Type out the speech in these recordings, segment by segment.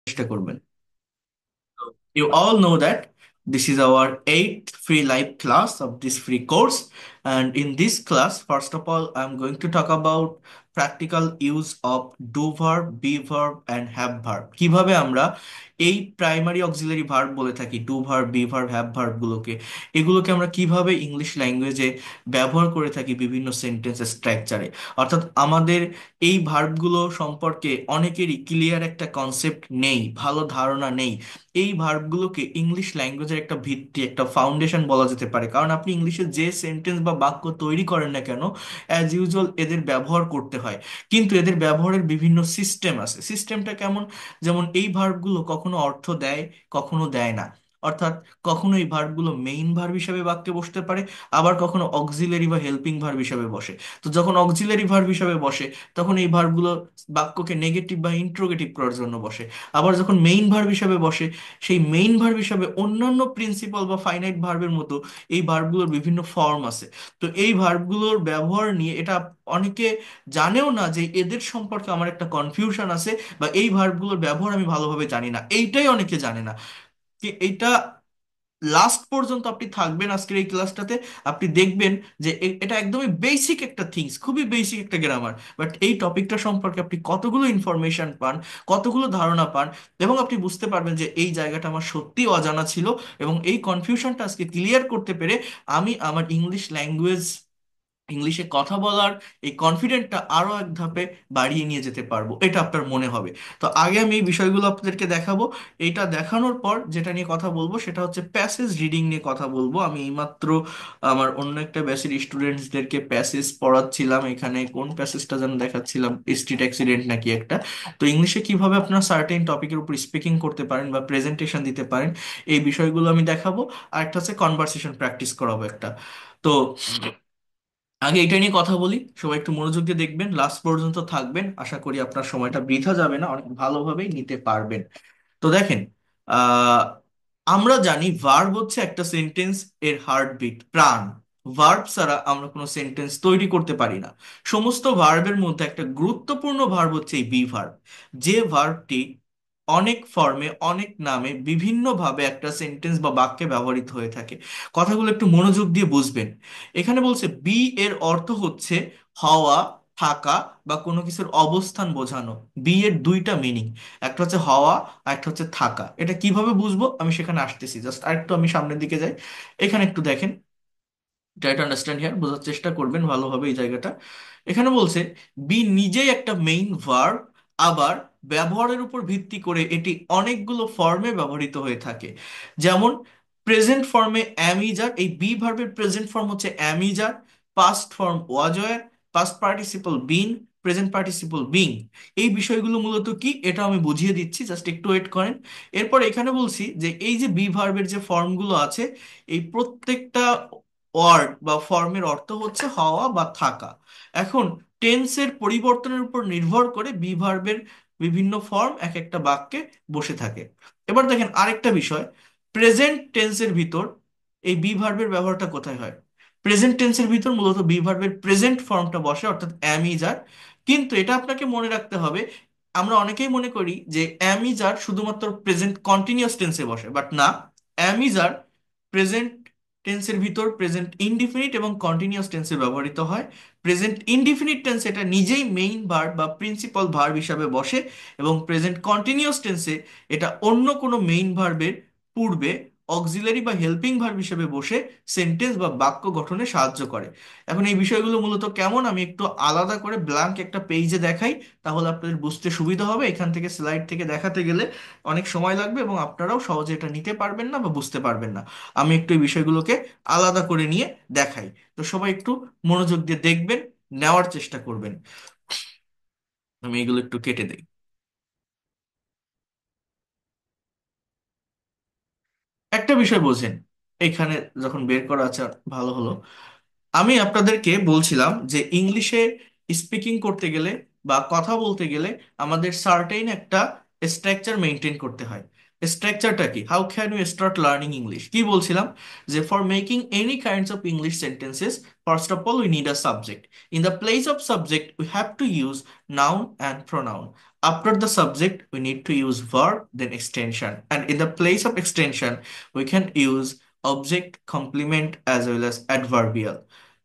চেষ্টা করবেন। You all know that this is our eighth free live class of this free course. And in this class, first of all, I'm going to talk about practical use of do verb, be verb, and have verb. কিভাবে আমরা এই primary auxiliary verb বলে থাকি do verb, be verb, have verb এগুলোকে আমরা কিভাবে English ল্যাঙ্গুয়েজে ব্যবহার করে থাকি বিভিন্ন সেন্টেন্স স্ট্রাকচারে। অর্থাৎ আমাদের এই ভার্বগুলো সম্পর্কে অনেকেরই ক্লিয়ার একটা কনসেপ্ট নেই, ভালো ধারণা নেই। এই ভার্বগুলোকে ইংলিশ ল্যাঙ্গুয়েজের একটা ভিত্তি, একটা ফাউন্ডেশন বলা যেতে পারে, কারণ আপনি ইংলিশে যে সেন্টেন্স বা বাক্য তৈরি করেন না কেন, অ্যাজ ইউজুয়াল এদের ব্যবহার করতে হয়। কিন্তু এদের ব্যবহারের বিভিন্ন সিস্টেম আছে। সিস্টেমটা কেমন? যেমন এই ভার্বগুলো কখনো অর্থ দেয়, কখনো দেয় না। অর্থাৎ কখনো এই ভার্বগুলো মেইন ভার্ব হিসেবে বাক্যে বসতে পারে, আবার কখনো অক্সিলারি বা হেল্পিং ভার্ব হিসেবে বসে। তো যখন অক্সিলারি ভার্ব হিসেবে বসে, তখন এই ভার্বগুলো বাক্যকে নেগেটিভ বা ইন্ট্রোগেটিভ করার জন্য বসে। আবার যখন মেইন ভার্ব হিসেবে বসে, সেই মেইন ভার্ব হিসাবে অন্যান্য প্রিন্সিপাল বা ফাইনাইট ভার্বের মতো এই ভার্বগুলোর বিভিন্ন ফর্ম আছে। তো এই ভার্বগুলোর ব্যবহার নিয়ে এটা অনেকে জানেও না যে এদের সম্পর্কে আমার একটা কনফিউশন আছে, বা এই ভার্বগুলোর ব্যবহার আমি ভালোভাবে জানি না, এইটাই অনেকে জানে না। কি এইটা লাস্ট পর্যন্ত আপনি থাকবেন আজকের এই ক্লাসটাতে, আপনি দেখবেন যে এটা একদমই বেসিক একটা থিংস, খুবই বেসিক একটা গ্রামার, বাট এই টপিকটা সম্পর্কে আপনি কতগুলো ইনফরমেশন পান, কতগুলো ধারণা পান, এবং আপনি বুঝতে পারবেন যে এই জায়গাটা আমার সত্যি অজানা ছিল। এবং এই কনফিউশনটা আজকে ক্লিয়ার করতে পেরে আমি আমার ইংলিশে কথা বলার এই কনফিডেন্টটা আরো এক ধাপে বাড়িয়ে নিয়ে যেতে পারবো, এটা আপনার মনে হবে। তো আগে আমি এই বিষয়গুলো আপনাদেরকে দেখাবো। এইটা দেখানোর পর যেটা নিয়ে কথা বলবো সেটা হচ্ছে প্যাসেজ রিডিং নিয়ে কথা বলবো। আমি এইমাত্র আমার অন্য একটা ব্যাচের স্টুডেন্টসদেরকে প্যাসেজ পড়াচ্ছিলাম। এখানে কোন প্যাসেজটা যেন দেখাচ্ছিলাম, স্ট্রিট অ্যাক্সিডেন্ট নাকি একটা। তো ইংলিশে কিভাবে আপনার সার্টেন টপিকের উপর স্পিকিং করতে পারেন বা প্রেজেন্টেশন দিতে পারেন, এই বিষয়গুলো আমি দেখাবো। আর একটা হচ্ছে কনভারসেশন প্র্যাকটিস করাবো একটা। তো আগে এটা নিয়ে কথা বলি, সবাই একটু মনোযোগ দিয়ে দেখবেন, লাস্ট পর্যন্ত থাকবেন, আশা করি আপনার সময়টা বৃথা যাবে না, অনেক ভালোভাবেই নিতে পারবেন। তো দেখেন, আহ আমরা জানি ভার্ব হচ্ছে একটা সেন্টেন্স এর হার্টবিট, প্রাণ। ভার্ব ছাড়া আমরা কোনো সেন্টেন্স তৈরি করতে পারি না। সমস্ত ভার্বের মধ্যে একটা গুরুত্বপূর্ণ ভার্ব হচ্ছে এই বি ভার্ব, যে ভার্বটি অনেক ফর্মে, অনেক নামে, বিভিন্নভাবে একটা সেন্টেন্স বা বাক্যে ব্যবহৃত হয়ে থাকে। কথাগুলো একটু মনোযোগ দিয়ে বুঝবেন। এখানে বলছে বি এর অর্থ হচ্ছে হওয়া, থাকা, বা কোনো কিছুর অবস্থান বোঝানো। বি এর দুইটা মিনিং, একটা হচ্ছে হওয়া আর একটা হচ্ছে থাকা। এটা কিভাবে বুঝবো আমি সেখানে আসতেছি, জাস্ট আরেকটু আমি সামনের দিকে যাই। এখানে একটু দেখেন, ট্রাই টু আন্ডারস্ট্যান্ড হিয়ার, বোঝার চেষ্টা করবেন ভালোভাবে এই জায়গাটা। এখানে বলছে বি নিজেই একটা মেইন ভার্ব, আবার ব্যবহারের উপর ভিত্তি করে এটি অনেকগুলো ফর্মে ব্যবহৃত হয়ে থাকে। যেমন প্রেজেন্ট ফর্মে অ্যামিজার, এই বি ভার্বের প্রেজেন্ট ফর্ম হচ্ছে am is are. Past form ওয়াজয়ার, past participle বিন, প্রেজেন্ট পার্টিসিপল বিং। এই বিষয়গুলো মূলত কি এটা আমি বুঝিয়ে দিচ্ছি, জাস্ট একটু ওয়েট করেন। এরপর এখানে বলছি যে এই যে বি ভার্বের যে ফর্মগুলো আছে, এই প্রত্যেকটা ওয়ার্ড বা ফর্মের অর্থ হচ্ছে হওয়া বা থাকা। এখন টেন্সের পরিবর্তনের উপর নির্ভর করে বি ভার্বের বিভিন্ন ফর্ম এক একটা বাক্যে বসে থাকে। এবার দেখেন আরেকটা বিষয়, প্রেজেন্ট টেন্সের ভিতর এই বি ভার্বের ব্যবহারটা কোথায় হয়? প্রেজেন্ট টেন্সের ভিতর মূলত বি ভার্বের প্রেজেন্ট ফর্মটা বসে, অর্থাৎ অ্যাম ইজ আর। কিন্তু এটা আপনাকে মনে রাখতে হবে, আমরা অনেকেই মনে করি যে অ্যাম ইজ আর শুধুমাত্র প্রেজেন্ট কন্টিনিউয়াস টেন্সে বসে, বাট না। অ্যাম ইজ আর প্রেজেন্ট টেন্সের ভিতর প্রেজেন্ট ইনডিফিনিট এবং কন্টিনিউয়াস টেন্সে ব্যবহৃত হয়। প্রেজেন্ট ইনডিফিনিট টেন্স এটা নিজেই মেইন ভার্ব বা প্রিন্সিপাল ভার্ব হিসাবে বসে, এবং প্রেজেন্ট কন্টিনিউয়াস টেন্সে এটা অন্য কোনো মেইন ভার্বের পূর্বে অক্সিলারি বা হেল্পিং ভার্ব হিসেবে বসে সেন্টেন্স বা বাক্য গঠনে সাহায্য করে। এখন এই বিষয়গুলো মূলত কেমন আমি একটু আলাদা করে ব্ল্যাঙ্ক একটা পেজে দেখাই, তাহলে আপনাদের বুঝতে সুবিধা হবে। এখান থেকে স্লাইড থেকে দেখাতে গেলে অনেক সময় লাগবে এবং আপনারাও সহজে এটা নিতে পারবেন না বা বুঝতে পারবেন না। আমি একটু এই বিষয়গুলোকে আলাদা করে নিয়ে দেখাই। তো সবাই একটু মনোযোগ দিয়ে দেখবেন, নেওয়ার চেষ্টা করবেন। আমি এগুলো একটু কেটে দেই। একটা বিষয় বোঝেন, এখানে যখন বের করা আছে ভালো হলো। আমি আপনাদেরকে বলছিলাম যে ইংলিশে স্পিকিং করতে গেলে বা কথা বলতে গেলে আমাদের সার্টেইন একটা স্ট্রাকচার মেনটেন করতে হয়। স্ট্রাকচারটা কি? How can you start learning English, কি বলছিলাম? যে for making any kinds of English sentences, first of all we need a subject. In the place of subject we have to use noun and pronoun. After the subject, we need to use verb, then extension. And in the place of extension, we can use object, complement as well as adverbial.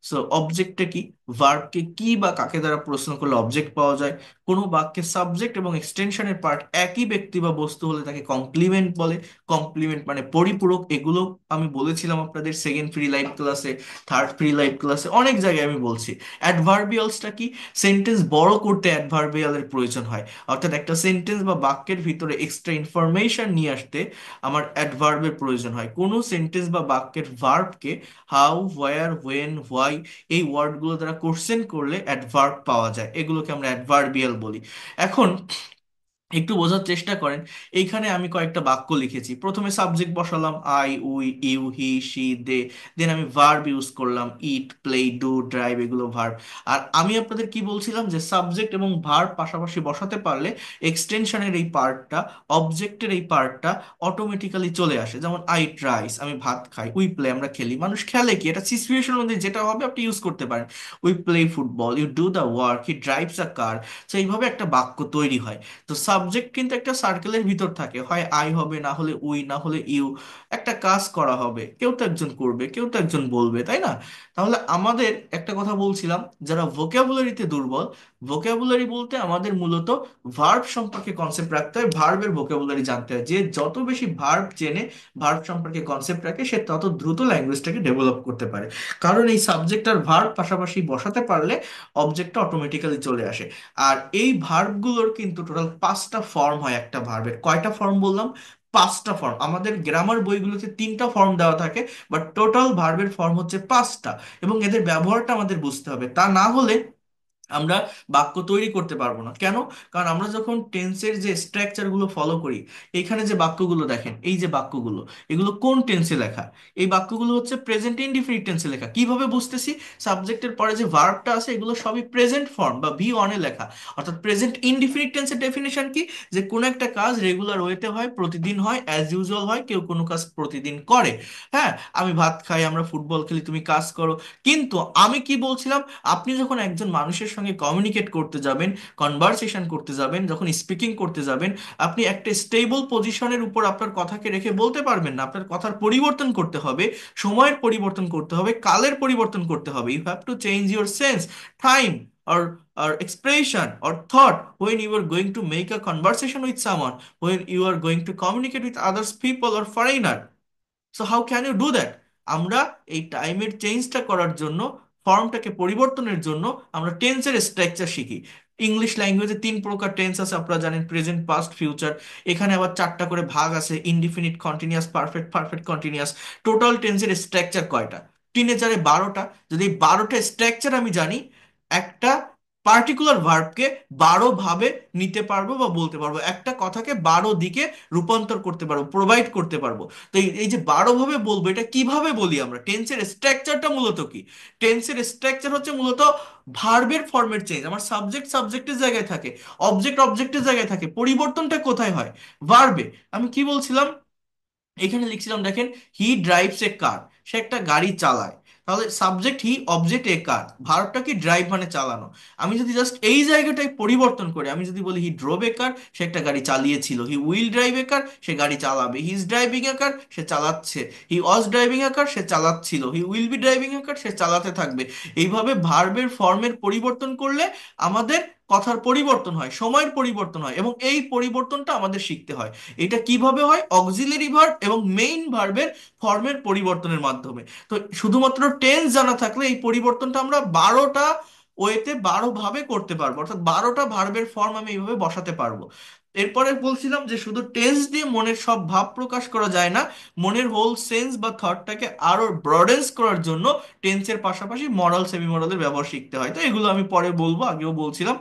So অবজেক্টটা কি, ভার্বকে কি বা কাকে দ্বারা প্রশ্ন করলে object পাওয়া যায়। কোনো বাক্যে সাবজেক্ট এবং এক্সটেনশনের পার্ট একই ব্যক্তি বা বস্তু হলে তাকে কমপ্লিমেন্ট বলে। কমপ্লিমেন্ট মানে পরিপূরক। এগুলো আমি বলেছিলাম আপনাদের সেকেন্ড ফ্রি লাইফ ক্লাসে, থার্ড ফ্রি লাইফ ক্লাসে, অনেক জায়গায় আমি বলছি। অ্যাডভার্বিয়ালসটা কি, সেন্টেন্স বড় করতে অ্যাডভার্বিয়ালের প্রয়োজন হয়। অর্থাৎ একটা সেন্টেন্স বা বাক্যের ভিতরে এক্সট্রা ইনফরমেশন নিয়ে আসতে আমার অ্যাডভার্বের প্রয়োজন হয়। কোনো সেন্টেন্স বা বাক্যের ভার্বকে হাউ, হোয়ার, হোয়েন, হোয়াই এই ওয়ার্ডগুলো দ্বারা কোশ্চেন করলে অ্যাডভার্ব পাওয়া যায়, এগুলোকে আমরা অ্যাডভার্বিয়াল বলি। এখন একটু বোঝার চেষ্টা করেন। এইখানে আমি কয়েকটা বাক্য লিখেছি, প্রথমে সাবজেক্ট বসালাম I, we, you, he, she, they. Then আমি ভার্ব ইউজ করলাম ইট, প্লে, ডু, ড্রাইভ, এগুলো ভার্ব। আর আমি আপনাদের কি বলছিলাম যে সাবজেক্ট এবং ভার্ব পাশাপাশি বসাতে পারলে এক্সটেনশনের এই পার্টটা, অবজেক্টের এই পার্টটা অটোমেটিক্যালি চলে আসে। যেমন আই ট্রাইস, আমি ভাত খাই। উই প্লে, আমরা খেলি। মানুষ খেলে কি, এটা সিচুয়েশন অনুযায়ী যেটা হবে আপনি ইউজ করতে পারেন। We play football, you do the work, he drives a car. তো এইভাবে একটা বাক্য তৈরি হয়। তো সাবজেক্ট কিন্তু একটা সার্কেলের ভিতর থাকে, হয় আই হবে, না হলে উই, না হলে ইউ। একটা কাজ করা হবে, কেউ তো একজন করবে, কেউ তো একজন বলবে, তাই না? তাহলে আমাদের একটা কথা বলছিলাম, যারা ভোকাবুলারিতে দুর্বল, ভোকাবুলারি বলতে আমাদের মূলত ভার্ব সম্পর্কে কনসেপ্ট রাখতে হয়, ভার্বের ভোকাবুলারি জানতে হয়। যে যত বেশি ভার্ব চেনে, ভার্ব সম্পর্কে কনসেপ্ট রাখে, সে তত দ্রুত ল্যাঙ্গুয়েজটাকে ডেভেলপ করতে পারে। কারণ এই সাবজেক্ট আর ভার্ব পাশাপাশি বসাতে পারলে অবজেক্টটা অটোমেটিক্যালি চলে আসে। আর এই ভার্বগুলোর কিন্তু টোটাল 5টা ফর্ম হয় একটা ভার্বের। কয়টা ফর্ম বললাম? 5টা ফর্ম। আমাদের গ্রামার বইগুলোতে 3টা ফর্ম দেওয়া থাকে, বাট টোটাল ভার্বের ফর্ম হচ্ছে 5টা। এবং এদের ব্যবহারটা আমাদের বুঝতে হবে, তা না হলে আমরা বাক্য তৈরি করতে পারবো না। কেন? কারণ আমরা যখন টেন্সের যে স্ট্রাকচার গুলো ফলো করি, এইখানে যে বাক্যগুলো দেখেন, এই যে বাক্যগুলো, এগুলো কোন টেন্সে লেখা? এই বাক্যগুলো হচ্ছে প্রেজেন্ট ইনডিফিনিট টেন্সে লেখা। কিভাবে বুঝতেছি? সাবজেক্টের পরে যে ভার্বটা আছে এগুলো সবই প্রেজেন্ট ফর্ম বা ভি অনে লেখা। অর্থাৎ প্রেজেন্ট ইনডিফিনিট টেন্সের ডেফিনেশন কি? যে কোনো একটা কাজ রেগুলার ওয়েতে হয়, প্রতিদিন হয়, অ্যাজ ইউজুয়াল হয়, কেউ কোনো কাজ প্রতিদিন করে। হ্যাঁ, আমি ভাত খাই, আমরা ফুটবল খেলি, তুমি কাজ করো। কিন্তু আমি কি বলছিলাম, আপনি যখন একজন মানুষের সঙ্গে কমিউনিকেট করতে যাবেন, কনভারসেশন করতে যাবেন, যখন স্পিকিং করতে যাবেন, আপনি একটা স্টেবল পজিশনের উপর আপনার কথাকে রেখে বলতে পারবেন না। আপনার কথার পরিবর্তন করতে হবে, সময়ের পরিবর্তন করতে হবে, কালের পরিবর্তন করতে হবে। You have to change your sense, time, or or expression or thought when you are going to make a conversation with someone, when you are going to communicate with others people or foreigner. So how can you do that? আমরা এই টাইমের চেঞ্জটা করার জন্য, ফর্মটাকে পরিবর্তনের জন্য আমরা টেন্সের স্ট্রাকচার শিখি। ইংলিশ ল্যাঙ্গুয়েজে 3 প্রকার টেন্স আছে, আপনারা জানেন, প্রেজেন্ট, পাস্ট, ফিউচার। এখানে আবার 4টা করে ভাগ আছে, indefinite, continuous, perfect, perfect continuous. Total টেন্সের স্ট্রাকচার কয়টা? 3 এ 4-এ 12টা। যদি 12টা স্ট্রাকচার আমি জানি, একটা পার্টিকুলার ভার্বকে 12 ভাবে নিতে পারবো বা বলতে পারবো, একটা কথাকে 12 দিকে রূপান্তর করতে পারবো, প্রোভাইড করতে পারবো। তো এই যে 12 ভাবে বলবো, এটা কিভাবে বলি আমরা? টেন্সের স্ট্রাকচারটা মূলত কি? টেন্সের স্ট্রাকচার হচ্ছে মূলত ভার্বের ফর্মের চেঞ্জ। আমার সাবজেক্ট সাবজেক্টের জায়গায় থাকে, অবজেক্ট অবজেক্টের জায়গায় থাকে, পরিবর্তনটা কোথায় হয়? ভার্বে। আমি কি বলছিলাম, এখানে লিখছিলাম দেখেন, হি ড্রাইভস এ কার, সে একটা গাড়ি চালায়। তাহলে সাবজেক্ট হি, অবজেক্ট এ কার, ভার্বটা কি? ড্রাইভ মানে চালানো। আমি যদি জাস্ট এই জায়গাটায় পরিবর্তন করি, আমি যদি বলি হি ড্রোভ এ কার, সে একটা গাড়ি চালিয়েছিল। He will drive A car, সে গাড়ি চালাবে। He is driving a car, সে চালাচ্ছে। হি ওয়াজ ড্রাইভিং এ কার, সে চালাচ্ছিল। হি will be driving a car, সে চালাতে থাকবে। এইভাবে ভার্বের ফর্মের পরিবর্তন করলে আমাদের কথার পরিবর্তন হয়, সময়ের পরিবর্তন হয়, এবং এই পরিবর্তনটা আমাদের শিখতে হয়। এটা কিভাবে হয়? অক্সিলারি ভার্ব এবং মেইন ভার্বের ফর্মের পরিবর্তনের মাধ্যমে। তো শুধুমাত্র টেন্স জানা থাকলে এই পরিবর্তনটা আমরা 12টা ওয়েতে 12 ভাবে করতে পারবো। অর্থাৎ 12টা ভার্বের ফর্ম আমি এইভাবে বসাতে পারবো। এরপরে বলছিলাম যে শুধু টেন্স দিয়ে মনের সব ভাব প্রকাশ করা যায় না। মনের হোল সেন্স বা থটটাকে আরো ব্রডেন্স করার জন্য টেন্সের পাশাপাশি মডাল, সেমি মডেলের ব্যবহার শিখতে হয়। তো এগুলো আমি পরে বলবো, আগেও বলছিলাম।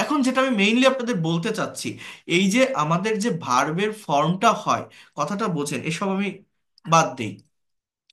এখন যেটা আমি মেইনলি আপনাদের বলতে চাচ্ছি, এই যে আমাদের যে ভার্বের ফর্মটা হয়, কথাটা বোঝেন, এসব আমি বাদ দেই।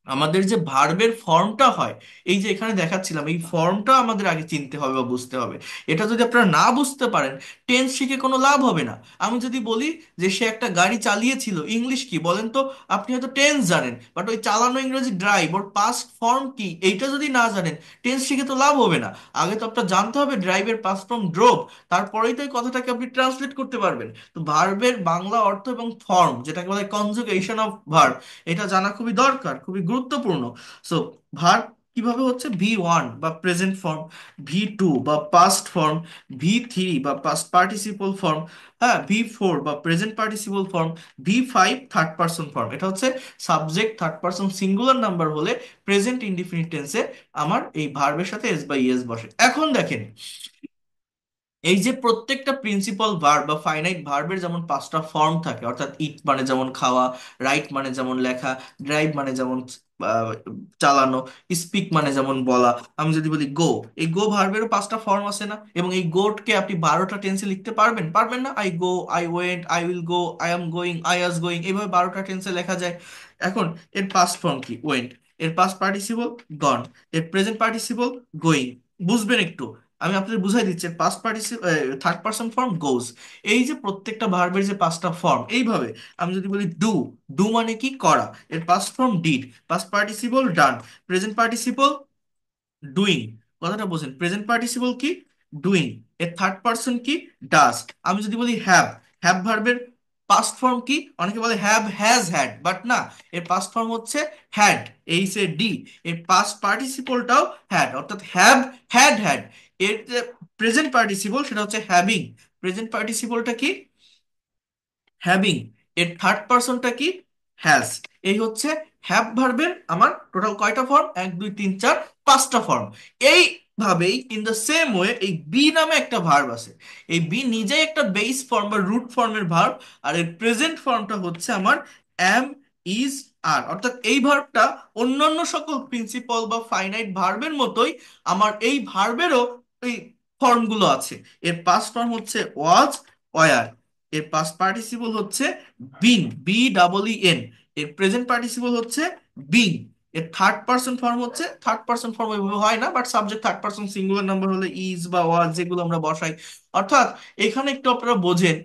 আমাদের যে ভার্বের ফর্মটা হয়, এই যে এখানে দেখাচ্ছিলাম, এই ফর্মটা আমাদের আগে চিনতে হবে বা বুঝতে হবে। এটা যদি আপনারা না বুঝতে পারেন, টেন্স শিখে কোনো লাভ হবে না। আমি যদি বলি যে সে একটা গাড়ি চালিয়েছিল, ইংলিশ কি বলেন তো? আপনি হয়তো টেন্স জানেন, বাট ওই চালানো ইংরেজি ড্রাইভ, ওর পাস্ট ফর্ম কি এইটা যদি না জানেন, টেন্স শিখে তো লাভ হবে না। আগে তো আপনার জানতে হবে ড্রাইভের পাস্ট ফর্ম ড্রোভ, তারপরেই তো এই কথাটাকে আপনি ট্রান্সলেট করতে পারবেন। তো ভার্বের বাংলা অর্থ এবং ফর্ম, যেটাকে বলে কনজুগেশন অফ ভার্ব, এটা জানা খুবই দরকার, খুবই গুরুত্বপূর্ণ। সো ভার্ব কিভাবে হচ্ছে: V1 বা প্রেজেন্ট ফর্ম, V2 বা পাস্ট ফর্ম, V3 বা পাস্ট পার্টিসিপল ফর্ম, হ্যাঁ, V4 বা present participle form, V5 third person form. এটা হচ্ছে subject third person singular number হলে প্রেজেন্ট ইনডিফিনিট টেন্সে আমার এই ভার্বের সাথে এস বা ইএস বসে। এখন দেখেন, এই যে প্রত্যেকটা প্রিন্সিপাল ভার্ব বা ফাইনাইট ভার্বের যেমন পাঁচটা ফর্ম থাকে, অর্থাৎ ইট মানে যেমন খাওয়া, রাইট মানে যেমন লেখা, ড্রাইভ মানে যেমন আহ, চালানো, স্পিক মানে যেমন বলা। আমি যদি বলি গো, এই গো ভার্বেরও পাঁচটা ফর্ম আছে না? এবং এই গোটকে আপনি 12টা টেন্সে লিখতে পারবেন? পারবেন না? I go, I went, I will go, I am going, I was going, এইভাবে 12টা টেন্সে লেখা যায়। এখন এর পাস্ট ফর্ম কি? ওয়েন্ট। এর পাস্ট পার্টিসিপল গন। এর প্রেজেন্ট পার্টিসিপল গোয়িং। বুঝবেন একটু, আমি আপনাদের বুঝাই দিচ্ছি। Past participle third person form goes. এই যে প্রত্যেকটা ভার্বের যে পাঁচটা ফর্ম, এইভাবে আমি যদি বলি ডু, ডু মানে কি? করা। এর past form did, past participle done, present participle doing. কথাটা বোঝেন, প্রেজেন্ট পার্টিসিপল কি? ডুইং। এর থার্ড পারসন কি? ডাজ। আমি যদি বলি হ্যাভ, হ্যাভ ভার্বের পাস্ট ফর্ম কি? অনেকে বলে হ্যাভ হ্যাজ হ্যাড, বাট না, এর পাস্ট ফর্ম হচ্ছে হ্যাড, এইচ এ ডি। এর পাস্ট পার্টিসিপলটাও হ্যাড, অর্থাৎ হ্যাভ হ্যাড হ্যাড। এর যে প্রেজেন্ট পার্টিসিপল সেটা হচ্ছে হ্যাভিং। প্রেজেন্ট পার্টিসিপলটা কি? হ্যাভিং। এর থার্ড পারসনটা কি? হ্যাজ। এই হচ্ছে হ্যাভ ভার্বের আমার টোটাল কয়টা ফর্ম? 1 2 3 4, পাঁচটা ফর্ম। এইভাবেই ইন দ্য সেম ওয়ে এই বি নামে একটা ভার্ব আছে। এই বি নিজেই একটা বেস ফর্ম বা রুট ফর্মের ভার্ব। আর এর প্রেজেন্ট ফর্মটা হচ্ছে আমার অ্যাম, ইজ, আর। অর্থাৎ এই ভার্বটা অন্যান্য সকল প্রিন্সিপাল বা ফাইনাইট ভার্বের মতোই আমার এই ভার্বেরও এই ফর্মগুলো আছে। এর পাস্ট ফর্ম হচ্ছে ওয়াজ, ওয়ার। এর পাস্ট পার্টিসিপল হচ্ছে বিন, বি ডাবল ই এন। এর প্রেজেন্ট পার্টিসিপল হচ্ছে বিং। এর থার্ড পারসন ফর্ম হচ্ছে, থার্ড পারসন ফর্ম ওইভাবে হয় না, but subject third person singular number হলে ইজ বা ওয়াজ, যেগুলো আমরা বসাই। অর্থাৎ এখানে একটু আপনারা বোঝেন,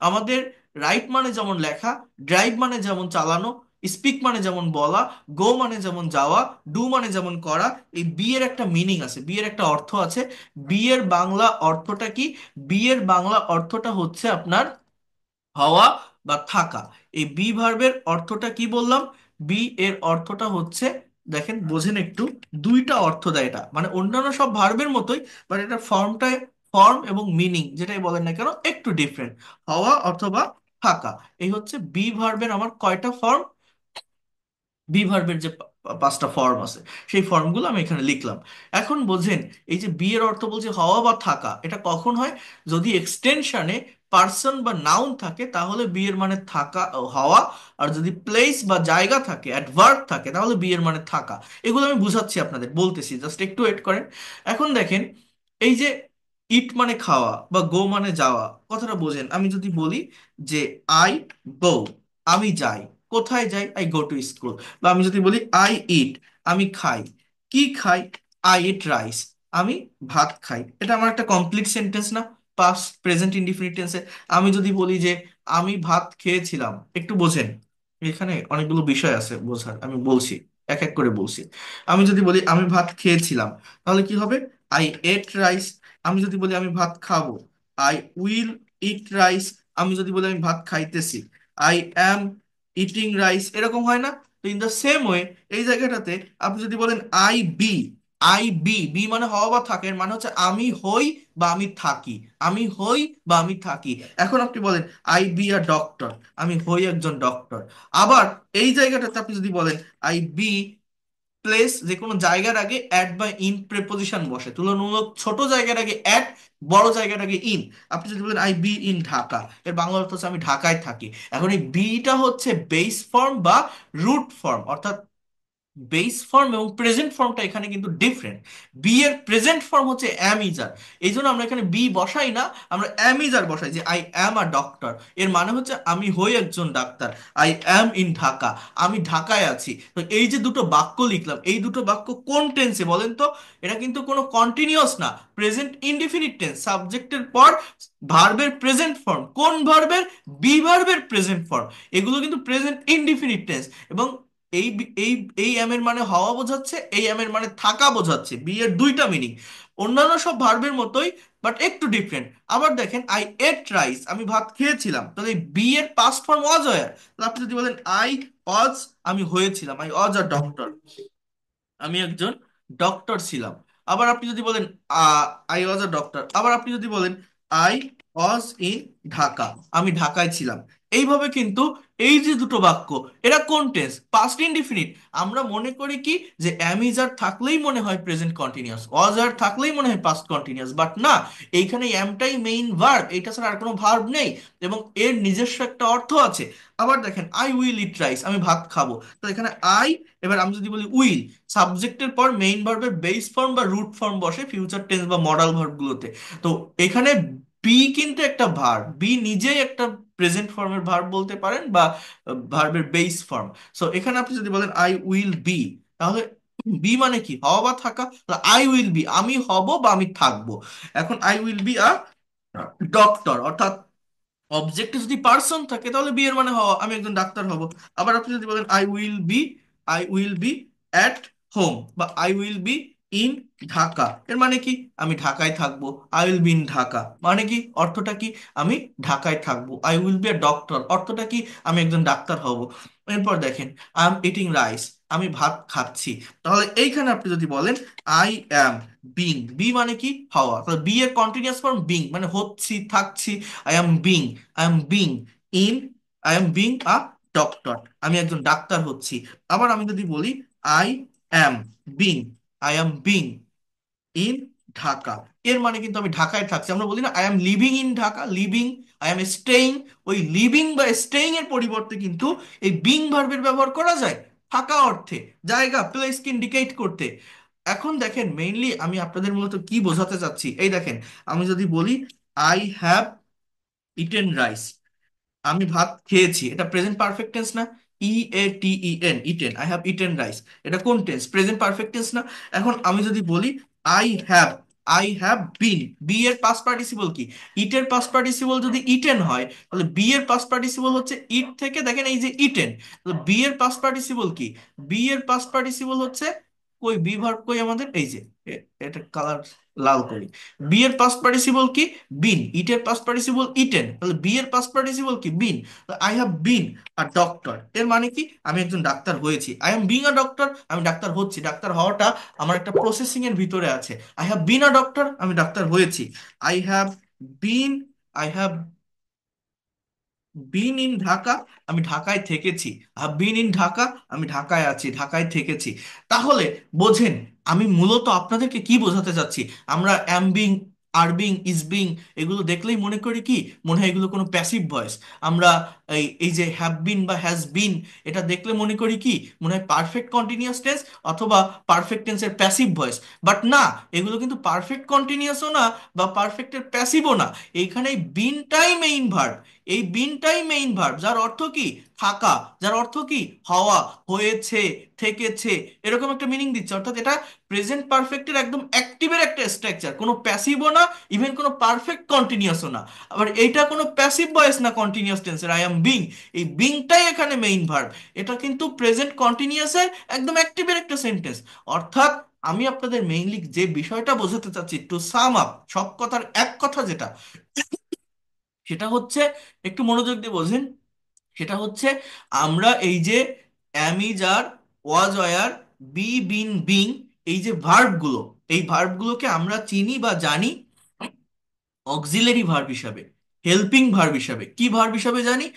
আমাদের রাইট মানে যেমন লেখা, ড্রাইভ মানে যেমন চালানো, স্পিক মানে যেমন বলা, গো মানে যেমন যাওয়া, ডু মানে যেমন করা। এই বি এর একটা মিনিং আছে, বি এর একটা অর্থ আছে। বি এর বাংলা অর্থটা কি? বি এর বাংলা অর্থটা হচ্ছে আপনার হওয়া বা থাকা। এই বি ভার্বের অর্থটা কি বললাম? বি এর অর্থটা হচ্ছে, দেখেন বোঝেন একটু, দুইটা অর্থ দেয় এটা, মানে অন্যান্য সব ভার্বের মতোই, বাট এটা ফর্মটায়, ফর্ম এবং মিনিং যেটাই বলেন না কেন একটু ডিফারেন্ট। হওয়া অথবা থাকা। এই হচ্ছে বি ভার্বের আমার কয়টা ফর্ম? বি ভার্বের যে পাঁচটা ফর্ম আছে, সেই ফর্মগুলো আমি এখানে লিখলাম। এখন বোঝেন, এই যে বি এর অর্থ বলছে হওয়া বা থাকা, এটা কখন হয়? যদি এক্সটেনশনে পার্সন বা নাউন থাকে তাহলে বি এর মানে থাকা, হওয়া। আর যদি প্লেস বা জায়গা থাকে, অ্যাডভার্ব থাকে, তাহলে বি এর মানে থাকা। এগুলো আমি বুঝাচ্ছি আপনাদের, বলতেছি, জাস্ট একটু ওয়েট করেন। এখন দেখেন, এই যে ইট মানে খাওয়া বা গো মানে যাওয়া, কথাটা বোঝেন। আমি যদি বলি যে আই গো, আমি যাই। কোথায় যাই? I go to school. বা আমি যদি বলি আই ইট, আমি খাই। কি খাই? আই ইট রাইস, আমি ভাত খাই। এটা আমার একটা কমপ্লিট সেন্টেন্স না? পাস্ট প্রেজেন্ট ইনডিফিনিট টেন্সে। আমি যদি বলি যে আমি ভাত খেয়েছিলাম, একটু বোঝেন, এখানে অনেকগুলো বিষয় আছে বোঝার, আমি বলছি, এক এক করে বলছি। আমি যদি বলি আমি ভাত খেয়েছিলাম, তাহলে কি হবে? I ate rice. আমি যদি বলি আমি ভাত খাবো, আই উইল ইট রাইস। আমি যদি বলি আমি ভাত খাইতেছি, আই অ্যাম ইটিং রাইস। এরকম হয় না? তো ইন দ্য সেম ওয়ে এই জায়গাটাতে আপনি যদি বলেন I be, I be, be মানে হওয়া বা থাকে, এর মানে হচ্ছে আমি হই বা আমি থাকি। আমি হই বা আমি থাকি। এখন আপনি বলেন আই বি আ ডক্টর, আমি হই একজন ডক্টর। আবার এই জায়গাটাতে আপনি যদি বলেন আই বি প্লেস, যে কোনো জায়গার আগে অ্যাট বা ইন প্রেপোজিশন বসে, তুলনামূলক ছোট জায়গার আগে অ্যাট, বড় জায়গার আগে ইন। আপনি যদি বলেন আই বি ইন ঢাকা, এর বাংলা অর্থ হচ্ছে আমি ঢাকায় থাকি। এখন এই বিটা হচ্ছে বেস ফর্ম বা রুট ফর্ম, অর্থাৎ বেস ফর্ম এবং প্রেজেন্ট ফর্মটা এখানে কিন্তু ডিফারেন্ট। বি এর প্রেজেন্ট ফর্ম হচ্ছে অ্যাম ইজার, এই জন্য আমরা এখানে বি বসাই না, আমরা অ্যাম ইজার বসাই, যে আই অ্যাম আ ডক্টর। এর মানে হচ্ছে আমি হই একজন doctor. I am in Dhaka, আমি ঢাকায় আছি। তো এই যে দুটো বাক্য লিখলাম, এই দুটো বাক্য কোন টেন্সে বলেন তো? এটা কিন্তু কোনো কন্টিনিউয়াস না, প্রেজেন্ট ইনডিফিনিট টেন্স, সাবজেক্টের পর ভার্বের প্রেজেন্ট ফর্ম। কোন ভার্বের? বি ভার্বের প্রেজেন্ট ফর্ম। এগুলো কিন্তু প্রেজেন্ট ইনডিফিনিট টেন্স। এবং এই এই এই এম এর মানে হওয়া বোঝাচ্ছে, এই এম এর মানে থাকা বোঝাচ্ছে। বি এর দুইটা মিনিং, অন্যান্য সব ভার্বের মতোই, বাট একটু ডিফারেন্ট। আবার দেখেন, আই এট রাইস, আমি ভাত খেয়েছিলাম, তাহলে বি এর পাস্ট ফর্ম ওয়াজ হয়ার। তাহলে আপনি যদি বলেন আই ওয়াজ, আমি হয়েছিলাম, আই ওয়াজ আ ডক্টর, আমি একজন ডক্টর ছিলাম। আবার আপনি যদি বলেন আই ওয়াজ আ ডক্টর, আবার আপনি যদি বলেন আই ওয়াজ ইন ঢাকা, আমি ঢাকায় ছিলাম। এইভাবে কিন্তু এই যে দুটো বাক্য, এরা কোন টেন্স? Past indefinite. আমরা মনে করি কি, যে অ্যাম ইজ আর থাকলেই মনে হয় প্রেজেন্ট কন্টিনিউয়াস, ওয়াজ আর থাকলেই মনে হয় পাস্ট কন্টিনিউয়াস, বাট না। এইখানে অ্যামটাই মেইন ভার্ব, এইটা ছাড়া আর কোনো ভার্ব নেই, এবং এর নিজস্ব একটা অর্থ আছে। আবার দেখেন, আই উইল ইট রাইস, আমি ভাত খাবো। তো এখানে আই, এবার আমি যদি বলি উইল, সাবজেক্টের পর মেইন ভার্বের বেস ফর্ম বা রুট ফর্ম বসে ফিউচার টেন্স বা মডাল ভার্ব গুলোতে। তো এখানে বি কিন্তু একটা ভার্ব, বি নিজেই একটা প্রেজেন্ট ফর্মের ভার্ব বলতে পারেন, বা ভার্বের বেস ফর্ম। সো এখানে আপনি যদি বলেন আই উইল বি, তাহলে বি মানে কি? হওয়া বা থাকা। আই উইল বি, আমি হব বা আমি থাকবো। এখন I will be a doctor, অর্থাৎ অবজেক্টে যদি পার্সন থাকে তাহলে বি এর মানে হওয়া, আমি একজন ডাক্তার হব। আবার আপনি যদি বলেন I will be at home, বা I will be in Dhaka, এর মানে কি? আমি ঢাকায় থাকবো। I will be in Dhaka মানে কি, অর্থটা কি? আমি ঢাকায় থাকবো। I will be a doctor, অর্থটা কি? আমি একজন ডাক্তার হব। এরপর দেখেন, আই এম ইটিং রাইস, আমি ভাত খাচ্ছি। তাহলে এইখানে আপনি যদি বলেন আই অ্যাম বিং, বি মানে কি? হওয়া। তাহলে বি এর কন্টিনিউয়াস ফর্ম বিং, মানে হচ্ছি, থাকছি। I am being, I am being in, I am being a doctor, আমি একজন ডাক্তার হচ্ছি। আবার আমি যদি বলি I am being, I am being in Dhaka, এর মানে কিন্তু আমি ঢাকায় থাকছি। আমরা বলি না I am living in Dhaka, living, I am staying. ওই লিভিং বা স্টেইং এর পরিবর্তে কিন্তু এই বিং ভার্বের ব্যবহার করা যায় থাকা অর্থে, জায়গা, প্লেসকে ইন্ডিকেট করতে। এখন দেখেন, মেইনলি আমি আপনাদের মূলত কি বোঝাতে চাচ্ছি, এই দেখেন, আমি যদি বলি আই হ্যাভ ইটেন রাইস, আমি ভাত খেয়েছি, এটা প্রেজেন্ট পারফেক্ট টেন্স না? EATEN, eaten, I have eaten rice, এটা কোন টেন্স? প্রেজেন্ট পারফেক্ট টেন্স না? এখন আমি যদি বলি I have I have been, be এর পাস্ট পার্টিসিপল কি? ইটের পাস্ট পার্টিসিপল যদি ইটেন হয়, তাহলে বি এর পাস্ট পার্টিসিপল হচ্ছে ইট থেকে, দেখেন এই যে ইটেন, তাহলে বি এর পাস্ট পার্টিসিপল কি? বি এর পাস্ট পার্টিসিপল হচ্ছে, কই বি ভার্ব কই আমাদের? এই যে এটা কালার লাল করি। বি এর পাস্ট পার্টিসিপল কি? বিন। ইটের পাস্ট পার্টিসিপল ইটেন, তাহলে বি এর পাস্ট পার্টিসিপল কি? Been. I have been a doctor, এর মানে কি? আমি একজন ডাক্তার হয়েছি। I am being a doctor, আমি ডাক্তার হচ্ছি। ডাক্তার হওয়াটা আমার একটা প্রসেসিং এর ভিতরে আছে। I have been a doctor, আমি ডাক্তার হয়েছি। I have been I have been in Dhaka, আমি ঢাকায় থেকেছি। বিন ইন ঢাকা, আমি ঢাকায় আছি, ঢাকায় থেকেছি। তাহলে বোঝেন আমি মূলত আপনাদেরকে কি বোঝাতে চাচ্ছি। আমরা অ্যাম being, are being, is being, এগুলো দেখলেই মনে করি কি, মনে হয় এগুলো কোনো প্যাসিভ ভয়েস। আমরা এই এই যে হ্যাভ বিন বা হ্যাজ বিন, এটা দেখলে মনে করি কি, মনে হয় পারফেক্ট কন্টিনিউয়াস টেন্স অথবা পারফেক্ট টেন্সের প্যাসিভ ভয়েস। বাট না, এগুলো কিন্তু পারফেক্ট কন্টিনিউয়াসও না বা পারফেক্টের প্যাসিভও না। এইখানে বিনটাই মেইন ভার্ব। এই বিনটাই মেইন ভার্ব, যার অর্থ কি? থাকা, যার অর্থ কি? হওয়া, হয়েছে, থেকেছে, এরকম একটা মিনিং দিচ্ছে। অর্থাৎ এটা প্রেজেন্ট পারফেক্টের একদম অ্যাক্টিভের একটা স্ট্রাকচার, কোনো প্যাসিভও না, ইভেন কোনো পারফেক্ট কন্টিনিউয়াসও না। আবার এইটা কোনো প্যাসিভ ভয়েস না কন্টিনিউয়াস টেন্সের, আই এম বিং, এই বিংটাই এখানে মেইন ভার্ব। এটা কিন্তু প্রেজেন্ট কন্টিনিউয়াসের একদম অ্যাক্টিভের একটা সেন্টেন্স। অর্থাৎ আমি আপনাদের মেইনলি যে বিষয়টা বোঝাতে চাচ্ছি, টু সাম আপ, সব কথার এক কথা যেটা, সেটা হচ্ছে, একটু মনোযোগ দিয়ে বোঝেন, সেটা হচ্ছে, আমরা এই যে am is are, was were, B bin being, এই যে ভার্বগুলো, এই ভার্বগুলোকে আমরা চিনি বা জানি অক্সিলারি ভার্ব হিসাবে, হেল্পিং ভার্ব হিসাবে। কি ভার্ব হিসাবে জানি?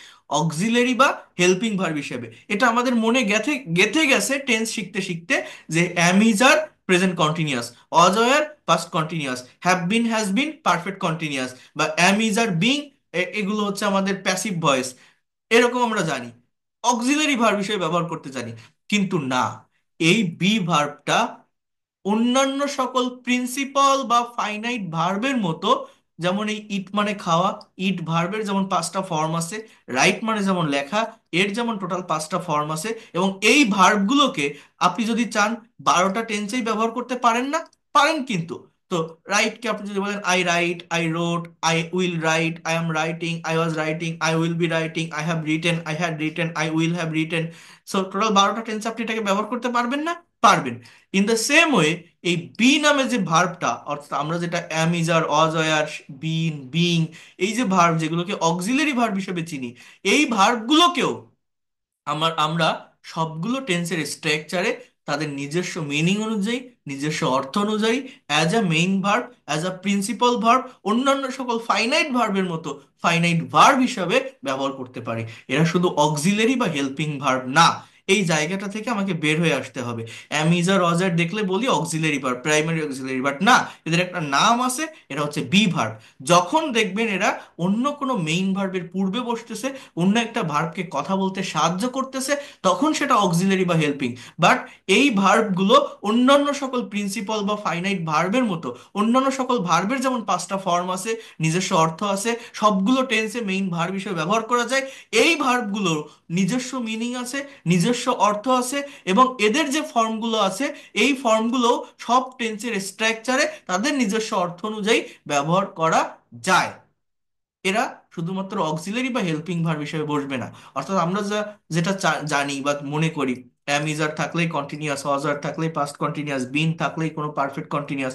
অক্সিলারি বা হেল্পিং ভার্ব হিসাবে। এটা আমাদের মনে গেথে গেথে গেছে টেন্স শিখতে শিখতে, যে am is are present continuous, was are past continuous, have been has been perfect continuous, বা অ্যাম ইজ আর বিং, এগুলো হচ্ছে আমাদের প্যাসিভ ভয়েস। এরকম আমরা জানি, অক্সিলারি ভার্ব হিসেবে ব্যবহার করতে জানি। কিন্তু না, এই বি ভার্বটা অন্যান্য সকল প্রিন্সিপাল বা ফাইনাইট ভার্বের মতো, যেমন এই ইট মানে খাওয়া, ইট ভার্বের যেমন 5টা ফর্ম আছে, রাইট মানে যেমন লেখা, এর যেমন টোটাল 5টা ফর্ম আছে, এবং এই ভার্বগুলোকে আপনি যদি চান 12টা টেন্সেই ব্যবহার করতে পারেন না, পারেন কিন্তু। তো রাইটকে আপনি যদি বলেন I write, I wrote, I will write, I am writing, I was writing, I will be writing, I have written, I had written, I will have written. So total 12টা টেন্সে আপনি এটাকে ব্যবহার করতে পারবেন না, পারবেন। ইন দ্য সেম ওয়ে, এই বি নামে যে ভার্বটা, অর্থাৎ আমরা যেটা অ্যাম, is, are, was, R, bin, being, এই যে ভার্ব যেগুলোকে অক্সিলারি ভার্ব হিসেবে চিনি, এই ভার্বগুলোকেও আমরা সবগুলো টেন্সের স্ট্রাকচারে তাদের নিজস্ব মিনিং অনুযায়ী, নিজস্ব অর্থ অনুযায়ী, as a main verb, as a principal verb, অন্যান্য সকল ফাইনাইট ভার্বের মতো ফাইনাইট ভার্ব হিসাবে ব্যবহার করতে পারি। এরা শুধু অক্সিলারি বা হেল্পিং ভার্ব না। এই জায়গাটা থেকে আমাকে বের হয়ে আসতে হবে। অ্যামিজার অজার দেখলে বলি auxiliary verb, primary auxiliary, but না, এদের একটা নাম আছে, এরা হচ্ছে বি ভার্ব। যখন দেখবেন এরা অন্য কোনো মেইন ভার্বের পূর্বে বসতেছে, অন্য একটা ভার্বকে কথা বলতে সাহায্য করতেছে, তখন সেটা অক্সিলারি বা হেল্পিং। বাট এই ভার্বগুলো অন্যান্য সকল প্রিন্সিপাল বা ফাইনাইট ভার্বের মতো, অন্যান্য সকল ভার্বের যেমন 5টা ফর্ম আছে, নিজস্ব অর্থ আছে, সবগুলো টেন্সে মেইন ভার্ব হিসেবে ব্যবহার করা যায়, এই ভার্বগুলোর নিজস্ব মিনিং আছে, নিজস্ব অর্থ আছে, এবং এদের যে ফর্মগুলো আছে, এই ফর্মগুলো সব টেন্সের স্ট্রাকচারে তাদের নিজস্ব অর্থ অনুযায়ী ব্যবহার করা যায়। এরা শুধুমাত্র অক্সিলারি বা হেল্পিং ভার্ব হিসেবে বসবে না। অর্থাৎ আমরা যেটা জানি বা মনে করি, অ্যাম ইজ আর থাকলেই কন্টিনিউয়াস, ওয়াজ আর থাকলেই পাস্ট কন্টিনিউয়াস, বিন থাকলেই কোনো পারফেক্ট কন্টিনিউয়াস,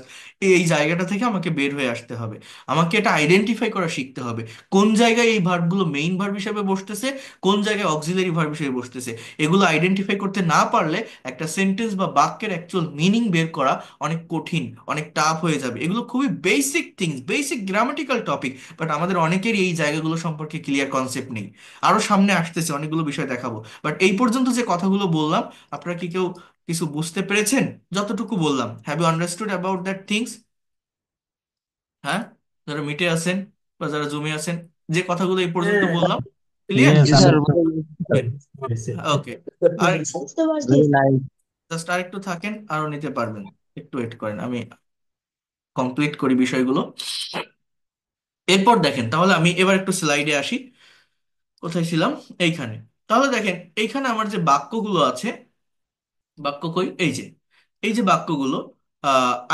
এই জায়গাটা থেকে আমাকে বের হয়ে আসতে হবে। আমাকে এটা আইডেন্টিফাই করা শিখতে হবে, কোন জায়গায় এই ভার্বগুলো মেইন ভার্ব হিসেবে বসতেছে, কোন জায়গায় অক্সিলারি ভার্ব হিসেবে বসতেছে। এগুলো আইডেন্টিফাই করতে না পারলে একটা সেন্টেন্স বা বাক্যের অ্যাকচুয়াল মিনিং বের করা অনেক কঠিন, অনেক টাফ হয়ে যাবে। এগুলো খুবই basic things, basic grammatical topic, but আমাদের অনেকেরই এই জায়গাগুলো সম্পর্কে ক্লিয়ার কনসেপ্ট নেই। আরো সামনে আসতেছে, অনেকগুলো বিষয় দেখাবো, বাট এই পর্যন্ত যে কথাগুলো বললাম, আপনারা কি কেউ কিছু বুঝতে পেরেছেন? যতটুকু বললাম, have you understood about that things? হ্যাঁ, যারা মিটে আছেন বা যারা জমে আছেন, যে কথাগুলো এই পর্যন্ত বললাম, ক্লিয়ার? Yes, sir okay. আর বুঝতে পারছি। Very nice. জাস্ট আর একটু থাকেন, আরো নিতে পারবেন, একটু ওয়েট করেন, আমি কমপ্লিট করি বিষয়গুলো। এরপর দেখেন, তাহলে আমি এবার একটু স্লাইডে আসি। কোথায় ছিলাম? এইখানে। তাহলে দেখেন, এইখানে আমার যে বাক্যগুলো আছে, বাক্য কই, এই যে বাক্যগুলো,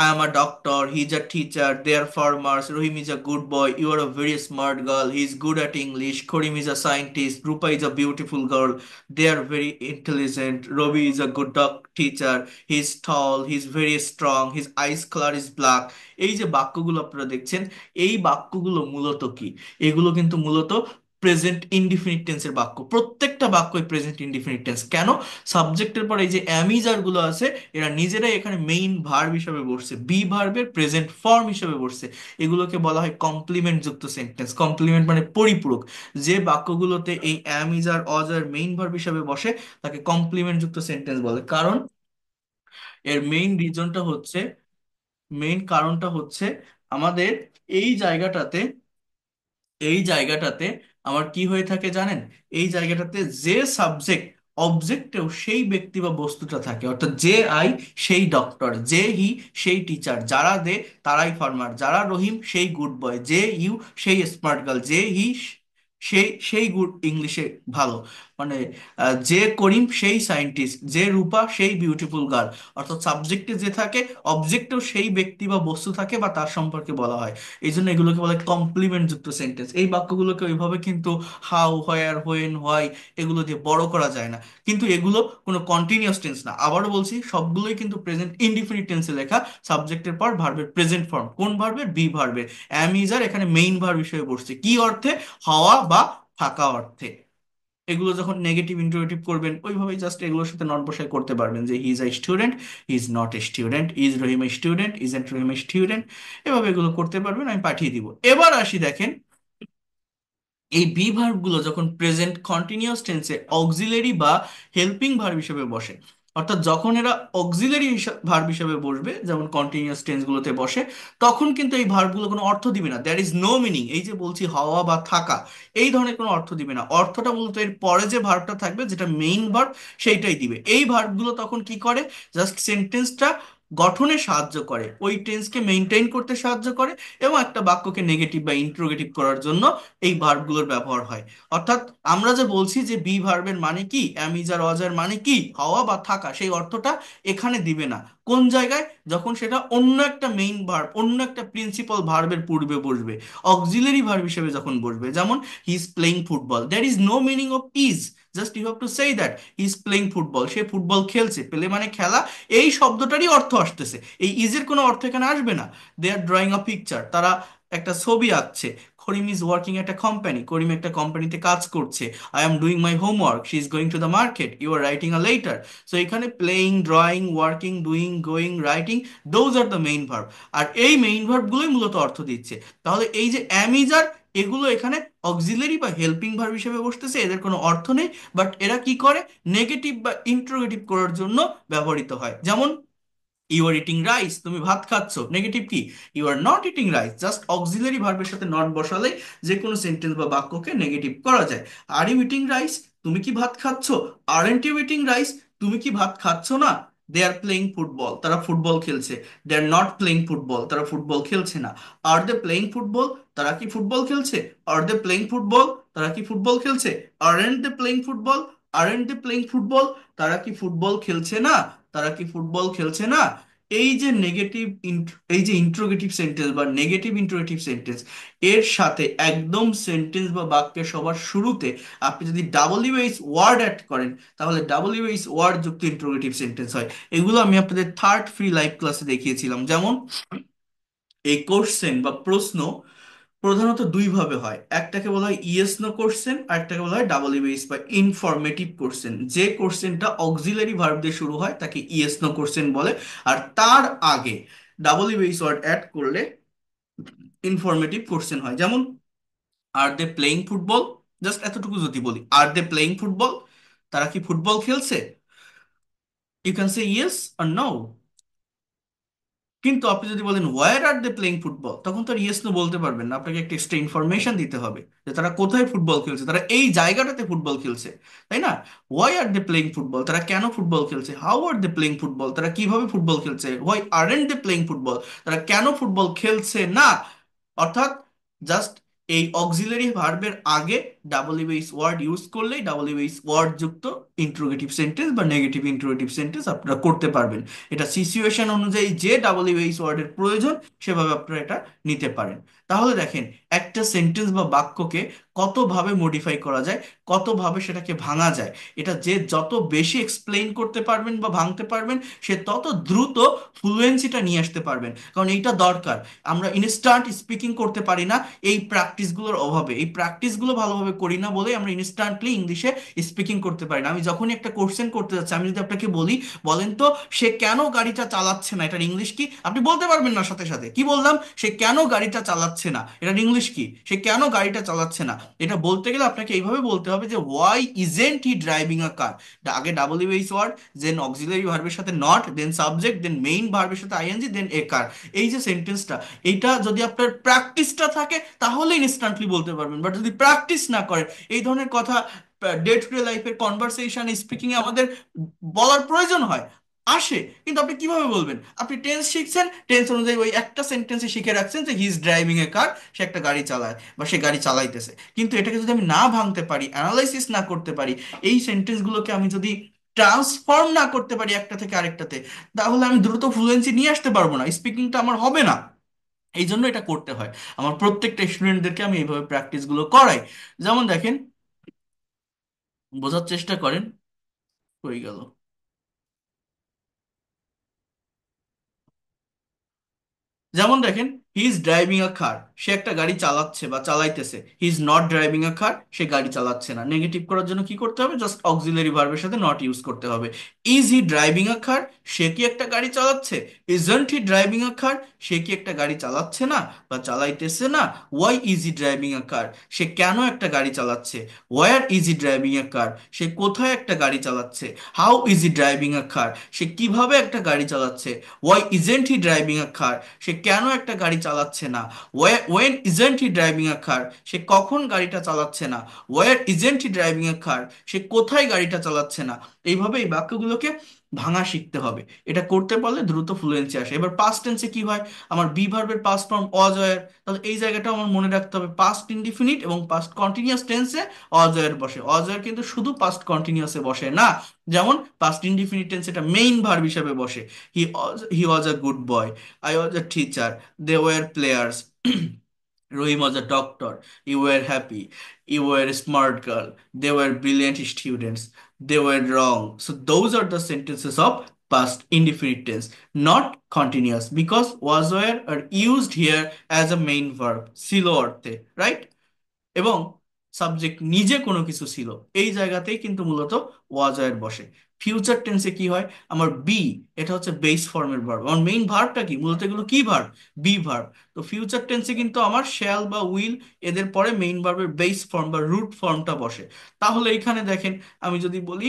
I am a doctor, he is a teacher, they are farmers, Rahim is a good boy, you are a very smart girl, he is good at English, Karim is a scientist, Rupa is a beautiful girl, they are very intelligent, Rabi is a good dog teacher, he is tall, he is very strong, his eyes colour is black. এই যে বাক্যগুলো আপনারা দেখছেন, এই বাক্যগুলো মূলত কি? এগুলো কিন্তু মূলত প্রেজেন্ট ইনডিফিনিট টেন্সের বাক্য। প্রত্যেকটা বাক্যই প্রেজেন্ট ইনডিফিনিট টেন্স। কেন? সাবজেক্টের পর এই যে অ্যামিজার গুলো আছে, এরা নিজেরাই এখানে মেইন ভার্ব হিসেবে বসছে, বি ভার্বের প্রেজেন্ট ফর্ম হিসেবে বসছে। এগুলোকে বলা হয় কমপ্লিমেন্ট যুক্ত সেন্টেন্স। কমপ্লিমেন্ট মানে পরিপূরক। যে বাক্যগুলোতে এই অ্যামিজার অজার মেইন ভার্ব হিসেবে বসে, তাকে কমপ্লিমেন্ট যুক্ত সেন্টেন্স বলে। কারণ এর মেইন কারণটা হচ্ছে আমাদের এই জায়গাটাতে, এই জায়গাটাতে আমার কি হয়ে থাকে জানেন? এই জায়গাটাতে যে সাবজেক্ট, অবজেক্টেও সেই ব্যক্তি বা বস্তুটা থাকে। অর্থাৎ যে আই সেই ডক্টর, যে হি সেই টিচার, যারা দে তারাই ফার্মার, যারা রহিম সেই গুড বয়, যে ইউ সেই স্মার্ট গার্ল, যে হি সেই সেই গুড ইংলিশে ভালো, মানে যে করিম সেই সায়েন্টিস্ট, যে রূপা সেই বিউটিফুল গার্ল। অর্থাৎ সাবজেক্টে যে থাকে, অবজেক্টেও সেই ব্যক্তি বা বস্তু থাকে বা তার সম্পর্কে বলা হয়। এই জন্য এগুলোকে বলে কমপ্লিমেন্ট যুক্ত সেন্টেন্স। এই বাক্যগুলোকে ওইভাবে কিন্তু হাউ, হোয়ার, হোয়েন, হোয়াই এগুলো দিয়ে বড় করা যায় না। কিন্তু এগুলো কোনো কন্টিনিউয়াস টেন্স না। আবারও বলছি, সবগুলোই কিন্তু প্রেজেন্ট ইনডিফিনিট টেন্সে লেখা। সাবজেক্টের পর ভার্বের প্রেজেন্ট ফর্ম, কোন ভার্বের? বি ভার্বের। অ্যাম ইজ আর এখানে মেইন ভার্ব হিসেবে বসছে, কি অর্থে? হওয়া বা থাকা অর্থে। এগুলো যখন নেগেটিভ ইন্টারোগেটিভ করবেন, ওইভাবেই জাস্ট এগুলোর সাথে নট বসায় করতে পারবেন, যে হি is a student, he is not a student, is Rahim a student, isn't Rahim a student. এভাবে এগুলো করতে পারবেন, আমি পাঠিয়ে দিব। এবার আসি, দেখেন এই বি ভার্ব গুলো যখন প্রেজেন্ট কন্টিনিউয়াস টেন্সে অক্সিলারি বা হেল্পিং ভার্ব হিসেবে বসে, অর্থাৎ যখন এরা অক্সিলারি ভার্ব হিসেবে বসবে, যেমন কন্টিনিউয়াস টেন্সগুলোতে বসে, তখন কিন্তু এই ভার্বগুলো কোনো অর্থ দিবে না। There is no meaning. এই যে বলছি হওয়া বা থাকা, এই ধরনের কোনো অর্থ দিবে না। অর্থটা মূলত এর পরে যে ভার্বটা থাকবে, যেটা মেইন ভার্ব, সেইটাই দিবে। এই ভার্বগুলো তখন কি করে, জাস্ট সেন্টেন্সটা গঠনে সাহায্য করে, ওই টেন্সকে মেনটেন করতে সাহায্য করে, এবং একটা বাক্যকে নেগেটিভ বা ইন্ট্রোগেটিভ করার জন্য এই ভার্বগুলোর ব্যবহার হয়। অর্থাৎ আমরা যে বলছি যে বি ভার্বের মানে কি, অ্যামিজ আর ওয়াজ এর মানে কি, হওয়া বা থাকা, সেই অর্থটা এখানে দিবে না। কোন জায়গায়? যখন সেটা অন্য একটা মেইন ভার্ব, অন্য একটা প্রিন্সিপাল ভার্বের পূর্বে বসবে, অক্সিলারি ভার্ব হিসেবে যখন বসবে। যেমন he is playing football, there is no meaning of is, just you have to say that he is playing football, সে ফুটবল খেলছে, প্লে মানে খেলা, এই শব্দটারই অর্থ আসতেছে, এই ইজের কোনো অর্থ এখানে আসবে না। They R drawing a picture, তারা একটা ছবি আঁকছে। করিম ইজ ওয়ার্কিং একটা কোম্পানি, করিম একটা কোম্পানিতে কাজ করছে। I am doing my homework, she is going to the market, you are writing a letter. So এখানে playing, drawing, working, doing, going, writing, those are the main verb. আর এই main ভার্বগুলোই মূলত অর্থ দিচ্ছে। তাহলে এই যে অ্যাম ইজ আর, এগুলো এখানে অক্সিলারি বা হেল্পিং ভার্ব হিসেবে বসতেছে, এদের কোনো অর্থ নেই। বাট এরা কি করে, নেগেটিভ বা ইন্ট্রোগেটিভ করার জন্য ব্যবহৃত হয়। যেমন ইউ আর ইটিং রাইস, তুমি ভাত খাচ্ছ, নেগেটিভ কি, you are not eating rice. Just auxiliary ভার্বের সাথে নট বসালেই যে কোনো সেন্টেন্স বা বাক্যকে নেগেটিভ করা যায়। আর ইউ ইটিং রাইস, তুমি কি ভাত খাচ্ছ। আরএন্ট ইউ ইটিং রাইস, তুমি কি ভাত খাচ্ছ না। দে আর প্লেইং ফুটবল, তারা ফুটবল খেলছে। দে আর নট প্লেইং ফুটবল, তারা ফুটবল খেলছে না। আর দে প্লেইং ফুটবল, তারা কি ফুটবল খেলছে। আর দে প্লেইং ফুটবল, তারা কি ফুটবল খেলছে। Aren't they playing football, aren't they playing football, তারা কি ফুটবল খেলছে না, তারা কি ফুটবল খেলছে না। এই যে নেগেটিভ, এই যে ইন্ট্রোগেটিভ সেন্টেন্স বা নেগেটিভ ইন্ট্রোগেটিভ সেন্টেন্স, এর সাথে একদম সেন্টেন্স বা বাক্যের সবার শুরুতে আপনি যদি ডাব্লিউএইচ ওয়ার্ড অ্যাড করেন, তাহলে ডাব্লিউএইচ ওয়ার্ড যুক্ত ইন্ট্রোগেটিভ সেন্টেন্স হয়। এগুলো আমি আপনাদের থার্ড ফ্রি লাইভ ক্লাসে দেখিয়েছিলাম। যেমন এই কোশ্চেন বা প্রশ্ন প্রধানত দুই ভাবে হয়, একটাকে বলা হয় ইয়েস নো কোশ্চেন, আর একটাকে বলা হয় ডাব্লিউএইচ বা ইনফরমেটিভ কোশ্চেন। যে কোশ্চেনটা অক্সিলারি ভার্ব দিয়ে শুরু হয় তাকে ইয়েস নো কোশ্চেন বলে, আর তার আগে ডাব্লিউএইচ ওয়ার্ড অ্যাড করলে ইনফরমেটিভ কোশ্চেন হয়। যেমন আর দে প্লেইং ফুটবল, জাস্ট এতটুকু যদি বলি আর দে প্লেইং ফুটবল, তারা কি ফুটবল খেলছে, you can say yes or no. কিন্তু আপনি যদি বলেন where are they playing football, তখন তো আর ইয়েস নো বলতে পারবেন না, আপনাকে একটা এক্সট্রা ইনফরমেশন দিতে হবে যে তারা কোথায় ফুটবল খেলছে, তারা এই জায়গাটাতে ফুটবল খেলছে, তাই না। Why are they playing football, তারা কেন ফুটবল খেলছে। How are they playing football, তারা কিভাবে ফুটবল খেলছে। Why aren't they playing football, তারা কেন ফুটবল খেলছে না। অর্থাৎ জাস্ট এই অক্সিলারি ভার্বের আগে ডাব্লিউএইচ ওয়ার্ড ইউজ করলেই ডাব্লিউএইচ ওয়ার্ড যুক্ত ইন্ট্রোগেটিভ সেন্টেন্স বা নেগেটিভ ইন্ট্রোগেটিভ সেন্টেন্স আপনারা করতে পারবেন। এটা সিচুয়েশন অনুযায়ী যে ডাব্লিউএইচ ওয়ার্ডের প্রয়োজন, সেভাবে আপনারা এটা নিতে পারেন। তাহলে দেখেন, একটা সেন্টেন্স বা বাক্যকে কতভাবে মডিফাই করা যায়, কতভাবে সেটাকে ভাঙা যায়। এটা যে যত বেশি এক্সপ্লেইন করতে পারবেন বা ভাঙতে পারবেন, সে তত দ্রুত ফ্লুয়েন্সিটা নিয়ে আসতে পারবেন। কারণ এইটা দরকার। আমরা ইনস্ট্যান্ট স্পিকিং করতে পারি না এই প্র্যাকটিসগুলোর অভাবে। এই প্র্যাকটিসগুলো ভালোভাবে করি না বলে আমরা ইনস্ট্যান্টলি ইংলিশে স্পিকিং করতে পারি না। আমি যখনই একটা কোশ্চেন করতে যাচ্ছি, আমি যদি আপনাকে বলি বলেন তো সে কেন গাড়িটা চালাচ্ছে না, এটার ইংলিশ কি, আপনি বলতে পারবেন না সাথে সাথে। কি বললাম, সে কেন গাড়িটা চালাচ্ছে না, এটার ইংলিশ কি, সে কেন গাড়িটা চালাচ্ছে না। এটা বলতে গেলে আপনাকে এইভাবে বলতে হবে যে why isn't he driving a car. আগে ডাব্লিউএইচ ওয়ার্ড, দেন অক্সিলারি ভার্বের সাথে not, then subject, then main ভার্বের সাথে আইএনজি, দেন এ কার। এই যে সেন্টেন্সটা, এইটা যদি আপনার প্র্যাকটিসটা থাকে তাহলে ইনস্ট্যান্টলি বলতে পারবেন। বাট যদি প্র্যাকটিস না করেন, এই ধরনের কথা ডে টু ডে লাইফের কনভারসেশন স্পিকিং এ আমাদের বলার প্রয়োজন হয়, আসে, কিন্তু আপনি কিভাবে বলবেন। আপনি টেন্স শিখছেন, টেন্স অনুযায়ী ওই একটা সেন্টেন্সে শিখে রাখছেন যে he is driving a car, সে একটা গাড়ি চালায় বা সে গাড়ি চালাইতেছে। কিন্তু এটাকে যদি আমি না ভাঙতে পারি, অ্যানালাইসিস না করতে পারি, এই সেন্টেন্সগুলোকে আমি যদি ট্রান্সফর্ম না করতে পারি একটা থেকে আরেকটাতে, তাহলে আমি দ্রুত ফ্লুয়েন্সি নিয়ে আসতে পারবো না, স্পিকিংটা আমার হবে না। এই জন্য এটা করতে হয়। আমার প্রত্যেকটা স্টুডেন্টদেরকে আমি এইভাবে প্র্যাকটিসগুলো করাই। যেমন দেখেন, বোঝার চেষ্টা করেন, হয়ে গেল। যেমন দেখেন, he is driving a car, সে একটা গাড়ি চালাচ্ছে বা চালাইতেছে। He is not driving a car, সে গাড়ি চালাচ্ছে না। নেগেটিভ করার জন্য কি করতে হবে? জাস্ট অক্সিলারি ভার্বের সাথে নট ইউজ করতে হবে। Is he driving a car, সে কি একটা গাড়ি চালাচ্ছে? Isn't he driving a car, সে কি একটা গাড়ি চালাচ্ছে না বা চালাইতেছে না? Why is he driving a car, সে কেন একটা গাড়ি চালাচ্ছে? Where is he driving a car, সে কোথায় একটা গাড়ি চালাচ্ছে? How is he driving a car, সে কিভাবে একটা গাড়ি চালাচ্ছে? Why isn't he driving a car, সে কেন একটা গাড়ি চালাচ্ছে না? When isn't he driving a car, সে কখন গাড়িটা চালাচ্ছে না? Where isn't he driving a car, সে কোথায় গাড়িটা চালাচ্ছে না? এইভাবে এই বাক্যগুলোকে ভাঙা শিখতে হবে। এটা করতে পারলে দ্রুত ফ্লুয়েন্সি আসে। এবার পাস্ট টেন্সে কি হয়? আমার বি ভার্বের পাস্ট ফর্ম অজয়ের, তাহলে এই জায়গাটা আমার মনে রাখতে হবে। পাস্ট ইনডিফিনিট এবং পাস্ট কন্টিনিউয়াস টেন্সে অজয়ের বসে। অজয়ের কিন্তু শুধু পাস্ট কন্টিনিউয়াসে বসে না, যেমন পাস্ট ইনডিফিনিট টেন্স এটা মেইন ভার্ব হিসেবে বসে। He was a good boy, I was a teacher, they were players, Rohim was a doctor. You were happy. You were a smart girl. They were brilliant students. They were wrong. So those are the sentences of past indefinite tense, not continuous, because was were are used here as a main verb. ছিল অর্থে, right? এবং subject নিজে কোনো কিছু ছিল, এই জায়গাতেই কিন্তু মূলত ওয়াজ এর বসে। ফিউচার টেন্সে কি হয়? আমার বি, এটা হচ্ছে বেস ফর্মের ভার্ব। আমার মেইন ভার্বটা কি? মূলত এগুলো কি ভার্ব? Be verb. তো ফিউচার টেন্সে কিন্তু আমার শ্যাল বা উইল এদের পরে মেইন ভার্বের বেস ফর্ম বা রুট ফর্মটা বসে। তাহলে এখানে দেখেন, আমি যদি বলি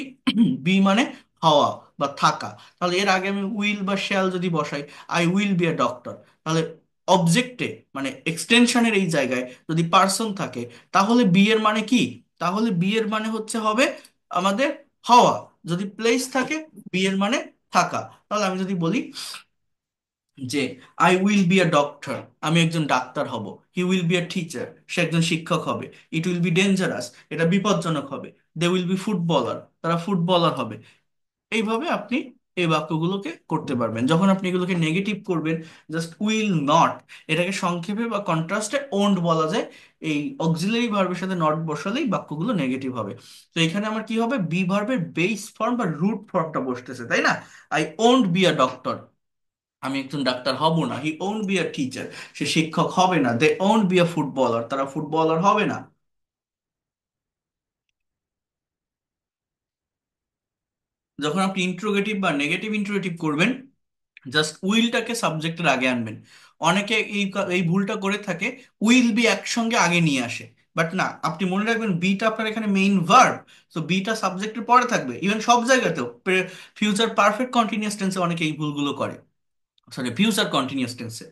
বি মানে হওয়া বা থাকা, তাহলে এর আগে আমি উইল বা শ্যাল যদি বসাই, I will be a doctor, তাহলে অবজেক্টে মানে এক্সটেনশনের এই জায়গায় যদি পার্সন থাকে, তাহলে বি এর মানে কি? তাহলে বি এর মানে হচ্ছে হবে আমাদের হওয়া। যদি প্লেস থাকে, বি এর মানে থাকা। তাহলে আমি যদি বলি যে I will be a doctor, আমি একজন ডাক্তার হব। He will be a teacher, সে একজন শিক্ষক হবে। ইট উইল বি ডেঞ্জারাস, এটা বিপজ্জনক হবে। দে উইল বি ফুটবলার, তারা ফুটবলার হবে। এইভাবে আপনি এই বাক্যগুলোকে করতে পারবেন। যখন আপনি এগুলোকে নেগেটিভ করবেন, জাস্ট উইল নট, এটাকে সংক্ষেপে বা কন্ট্রাস্টে ওন্ট বলা যায়। এই অক্সিলারি ভার্বের সাথে নট বসালেই বাক্যগুলো নেগেটিভ হবে। তো এখানে আমার কি হবে? বি ভার্বের বেস ফর্ম বা রুট ফর্মটা বসতেছে, তাই না? I won't be a doctor, আমি একজন ডাক্তার হব না। He won't be a teacher, সে শিক্ষক হবে না। They won't be a footballer, তারা ফুটবলার হবে না। যখন আপনি ইন্ট্রোগেটিভ বা নেগেটিভ ইন্ট্রোগেটিভ করবেন, জাস্ট উইলটাকে সাবজেক্টের আগে আনবেন। অনেকে এই ভুলটা করে থাকে, উইল বি একসঙ্গে আগে নিয়ে আসে। বাট না, আপনি মনে রাখবেন বিটা আপনার এখানে মেইন ভার্ব, তো বিটা সাবজেক্টের পরে থাকবে। ইভেন সব জায়গাতেও ফিউচার পারফেক্ট কন্টিনিউয়াস টেন্সে অনেকে এই ভুলগুলো করে, সরি ফিউচার কন্টিনিউয়াস টেন্সে।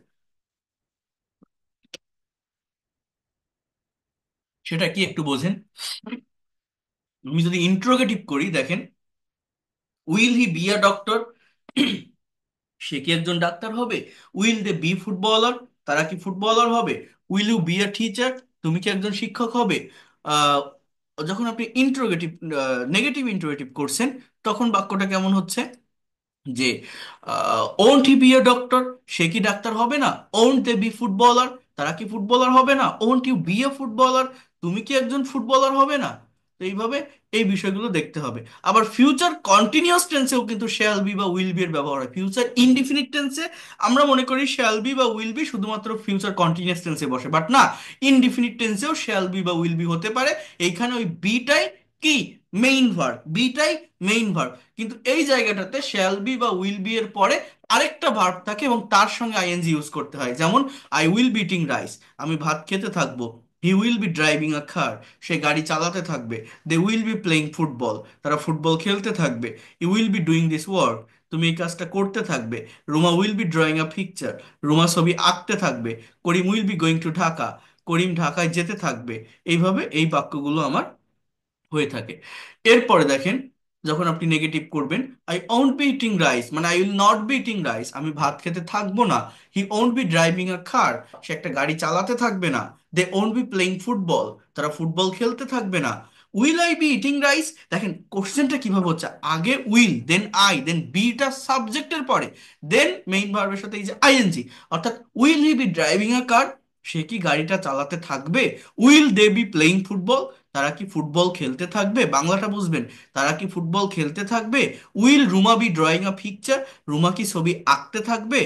সেটা কি একটু বোঝেন? আমি যদি ইন্ট্রোগেটিভ করি, দেখেন, will he be a doctor, সে কি একজন ডাক্তার হবে? উইল দে বি ফুটবলার, তারা কি ফুটবলার হবে? Will you be a teacher, তুমি কি একজন শিক্ষক হবে? আহ, যখন আপনি ইন্টারোগেটিভ নেগেটিভ ইন্টারোগেটিভ করছেন, তখন বাক্যটা কেমন হচ্ছে? যে won't he be a doctor, সে কি ডাক্তার হবে না? ওন্ট দে বি ফুটবলার, তারা কি ফুটবলার হবে না? Won't you be a footballer, তুমি কি একজন ফুটবলার হবে না? তো এইভাবে এই বিষয়গুলো দেখতে হবে। আবার ফিউচার কন্টিনিউয়াস টেন্সেও কিন্তু শ্যাল বি বা উইল বি এর ব্যবহার হয়। ফিউচার ইনডিফিনিট টেন্সে আমরা মনে করি শ্যাল বি বা উইল বি শুধুমাত্র ফিউচার কন্টিনিউয়াস টেন্সে বসে, বাট না, ইনডিফিনিট টেন্সেও শ্যাল বি বা উইল বি হতে পারে। এইখানে ওই বিটাই কি? মেইন ভার্ব, বিটাই মেইন ভার্ব। কিন্তু এই জায়গাটাতে শ্যাল বি বা উইল বি এর পরে আরেকটা ভার্ব থাকে এবং তার সঙ্গে আইএনজি ইউজ করতে হয়। যেমন I will be eating rice, আমি ভাত খেতে থাকবো। He will be driving a car, সে গাড়ি চালাতে থাকবে। They will be playing football, তারা ফুটবল খেলতে থাকবে। You will be doing this work, তুমি এই কাজটা করতে থাকবে। Ruma will be drawing a picture, Ruma ছবি আঁকতে থাকবে। Karim will be going to Dhaka, Karim ঢাকায় যেতে থাকবে। এইভাবে এই বাক্যগুলো আমার হয়ে থাকে। এরপরে দেখেন, যখন আপনি নেগেটিভ করবেন, I won't be eating rice মানে I will not be eating rice, আমি ভাত খেতে থাকবো না। He won't be driving a car, সে একটা গাড়ি চালাতে থাকবে না। They won't be playing football, তারা ফুটবল খেলতে থাকবে না। Will I be eating rice, দেখেন কোশ্চেনটা কিভাবে হচ্ছে, আগে উইল, দেন আই, দেন বিটা সাবজেক্টের পরে, দেন মেইন ভার্বের সাথে এই যে আইএনজি। অর্থাৎ will he be driving a car, সে কি গাড়িটা চালাতে থাকবে? Will they be playing football, তারা কি ফুটবল খেলতে থাকবে? বাংলাটা বুঝবেন, তারা কি ফুটবল খেলতে থাকবে? Will Ruma be drawing a picture, Ruma কি ছবি আঁকতে থাকবে?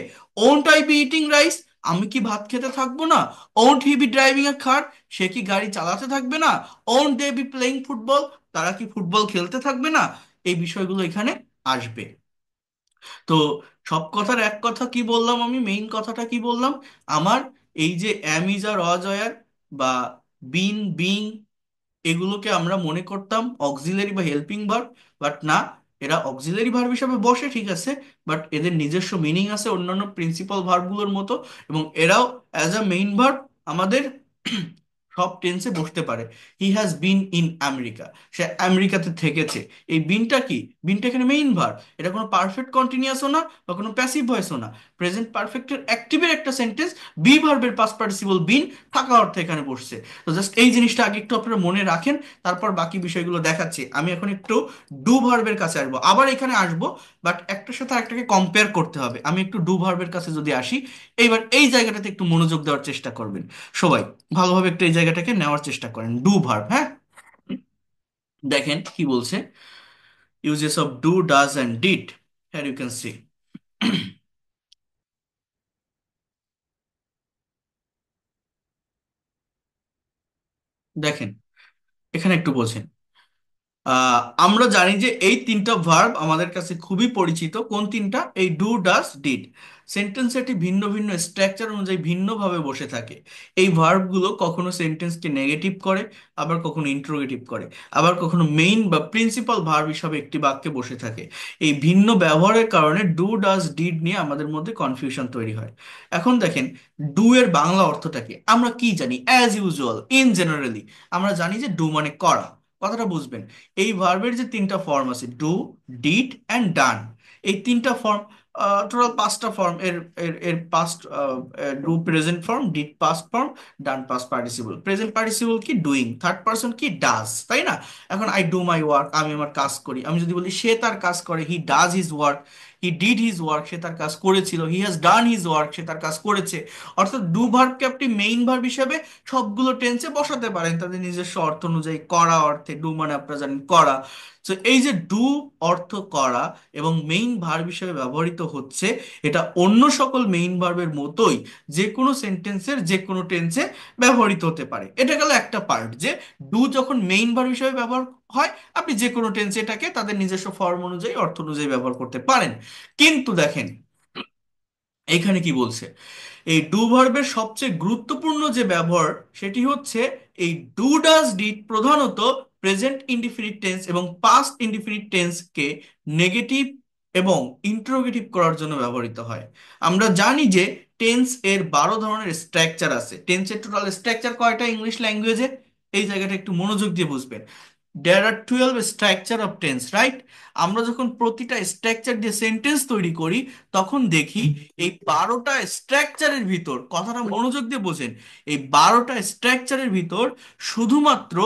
Won't I be eating rice, আমি কি ভাত খেতে থাকবো না? Won't he be driving a car? সে কি গাড়ি চালাতে থাকবে না? Won't they be playing football? তারা কি ফুটবল খেলতে থাকবে না? এই বিষয়গুলো এখানে আসবে। তো সব কথার এক কথা কি বললাম, আমি মেইন কথাটা কি বললাম? আমার এই যে অ্যাম ইজ আর অজয়ার বা বিন বিং, এগুলোকে আমরা মনে করতাম অক্সিলারি বা হেল্পিং ভার্ব, বাট না, এরা অক্সিলারি ভার্ব হিসাবে বসে ঠিক আছে, বাট এদের নিজস্ব মিনিং আছে অন্যান্য প্রিন্সিপাল ভার্বগুলোর মতো, এবং এরাও অ্যাজ আ মেইন ভার্ব আমাদের সব টেন্সে বসতে পারে। He has been in America, সে আমেরিকাতে থেকেছে। এই বিনটা কি? বিনটা এখানে মেইন ভার্ব, এটা কোনো পারফেক্ট কন্টিনিউয়াসও না বা কোনো প্যাসিভ ভয়েসও না, প্রেজেন্ট পারফেক্টের অ্যাক্টিভের একটা সেন্টেন্স, বি ভার্বের পাস্ট পার্টিসিপল বিন থাকা অর্থে এখানে বসছে। তো জাস্ট এই জিনিসটা আগে একটু আপনারা মনে রাখেন, তারপর বাকি বিষয়গুলো দেখাচ্ছি। আমি এখন একটু ডু ভার্বের কাছে আসবো, আবার এখানে আসবো, বাট একটার সাথে আরেকটাকে কম্পেয়ার করতে হবে। আমি একটু ডু ভার্বের কাছে যদি আসি, এইবার এই জায়গাটাতে একটু মনোযোগ দেওয়ার চেষ্টা করবেন সবাই, ভালোভাবে একটু এই জায়গাটাকে নেওয়ার চেষ্টা করেন। ডু ভার্ব, হ্যাঁ, দেখেন কি বলছে। Uses of do, does and did, হ্যার ইউ ক্যান সি। দেখেন এখানে একটু বোঝেন। আমরা জানি যে এই তিনটা ভার্ব আমাদের কাছে খুবই পরিচিত। কোন তিনটা? এই ডু, ডাজ, ডিড। সেন্টেন্স এটি ভিন্ন ভিন্ন স্ট্রাকচার অনুযায়ী ভিন্নভাবে বসে থাকে। এই ভার্বগুলো কখনো সেন্টেন্সকে নেগেটিভ করে, আবার কখনো ইন্ট্রোগেটিভ করে, আবার কখনো মেইন বা প্রিন্সিপাল ভার্ব হিসাবে একটি বাক্যে বসে থাকে। এই ভিন্ন ব্যবহারের কারণে ডু, ডাজ, ডিড নিয়ে আমাদের মধ্যে কনফিউশন তৈরি হয়। এখন দেখেন, ডু এর বাংলা অর্থটা কি আমরা কি জানি? অ্যাজ ইউজুয়াল, ইন জেনারেলি আমরা জানি যে ডু মানে করা। কথাটা বুঝবেন। এই ভার্বের যে তিনটা ফর্ম আছে, ডু, ডিড অ্যান্ড ডান, এই তিনটা ফর্ম, টোটাল পাঁচটা ফর্ম। এর এর এর past, do present form, did past form, done past participle. Present participle কি? ডুইং। থার্ড পারসন কি? ডাজ, তাই না? এখন আই ডু মাই ওয়ার্ক, আমি আমার কাজ করি। আমি যদি বলি সে তার কাজ করে, he does his work. He did his work, সে তার কাজ করেছিল। He has done his work, সে তার কাজ করেছে। অর্থাৎ ডু ভার্বকে আপনি মেইন ভার্ব হিসেবে সবগুলো টেন্সে বসাতে পারেন তাদের নিজস্ব অর্থ অনুযায়ী। করা অর্থে ডু মানে আপনারা জানেন করা। তো এই যে ডু অর্থ করা এবং মেইন ভার্ব হিসেবে ব্যবহৃত হচ্ছে, এটা অন্য সকল মেইন ভার্বের মতোই যে কোনো সেন্টেন্সের যে কোনো টেন্সে ব্যবহৃত হতে পারে। এটা গেল একটা পার্ট, যে ডু যখন মেইন ভার্ব হিসেবে ব্যবহার হয়, আপনি যে কোনো টেন্সে এটাকে তাদের নিজস্ব ফর্ম অনুযায়ী অর্থ অনুযায়ী ব্যবহার করতে পারেন। কিন্তু দেখেন এইখানে কি বলছে। এই ডু ভার্বের সবচেয়ে গুরুত্বপূর্ণ যে ব্যবহার, সেটি হচ্ছে এই ডু ডাজ ডিড প্রধানত প্রেজেন্ট ইনডিফিনিট টেন্স এবং পাস্ট ইনডিফিনিট টেন্সকে নেগেটিভ এবং ইন্টারোগেটিভ করার জন্য ব্যবহৃত হয়। আমরা জানি যে টেন্স এর 12 ধরনের স্ট্রাকচার আছে। টেন্সের টোটাল স্ট্রাকচার কয়টা ইংলিশ ল্যাঙ্গুয়েজে? এই জায়গাটা একটু মনোযোগ দিয়ে বুঝবেন। দেয়ার আর 12 স্ট্রাকচার অফ টেন্স, রাইট? আমরা যখন প্রতিটা স্ট্রাকচার দিয়ে সেন্টেন্স তৈরি করি, তখন দেখি এই 12টা স্ট্রাকচারের ভিতর, কথাটা মনোযোগ দিয়ে বোঝেন, এই 12টা স্ট্রাকচারের ভিতর শুধুমাত্র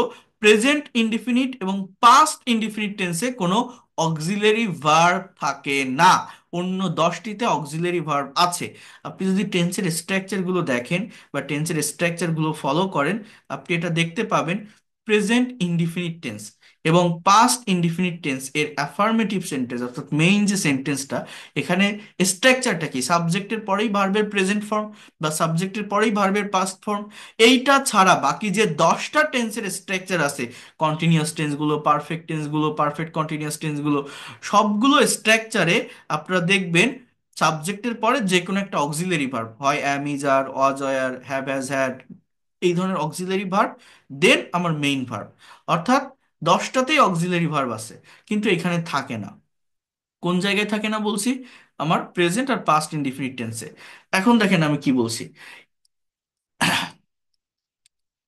প্রেজেন্ট ইনডিফিনিট এবং পাস্ট ইনডিফিনিট টেন্সে কোনো অক্সিলারি ভার্ব থাকে না। অন্য 10টিতে অক্সিলারি ভার্ব আছে। আপনি যদি টেন্সের স্ট্রাকচারগুলো দেখেন বা টেন্সের স্ট্রাকচারগুলো ফলো করেন, আপনি এটা দেখতে পাবেন। প্রেজেন্ট ইনডিফিনিট টেন্স এবং পাস্ট ইনডিফিনিট টেন্স এর অ্যাফার্মেটিভ সেন্টেন্স, অর্থাৎ মেইন যে সেন্টেন্সটা, এখানে স্ট্রাকচারটা কি? সাবজেক্টের পরেই ভার্বের প্রেজেন্ট ফর্ম বা সাবজেক্টের পরেই ভার্বের পাস্ট ফর্ম। এইটা ছাড়া বাকি যে 10টা টেন্সের স্ট্রাকচার আছে, কন্টিনিউয়াস টেন্সগুলো, পারফেক্ট টেন্সগুলো, পারফেক্ট কন্টিনিউয়াস টেন্সগুলো, সবগুলো স্ট্রাকচারে আপনারা দেখবেন সাবজেক্টের পরে যে কোনো একটা অক্সিলারি ভার্ব হয়, am, is, are, was, are, have, has, had, এই ধরনের অক্সিলারি ভার্ব, দেন আমার মেইন ভার্ব। অর্থাৎ 10টাতেই অক্সিলারি ভার্ব আছে, কিন্তু এখানে থাকে না। কোন জায়গায় থাকে না বলছি? আমার প্রেজেন্ট আর পাস্ট ইনডিফিনিট টেন্সে। এখন দেখেন আমি কি বলছি।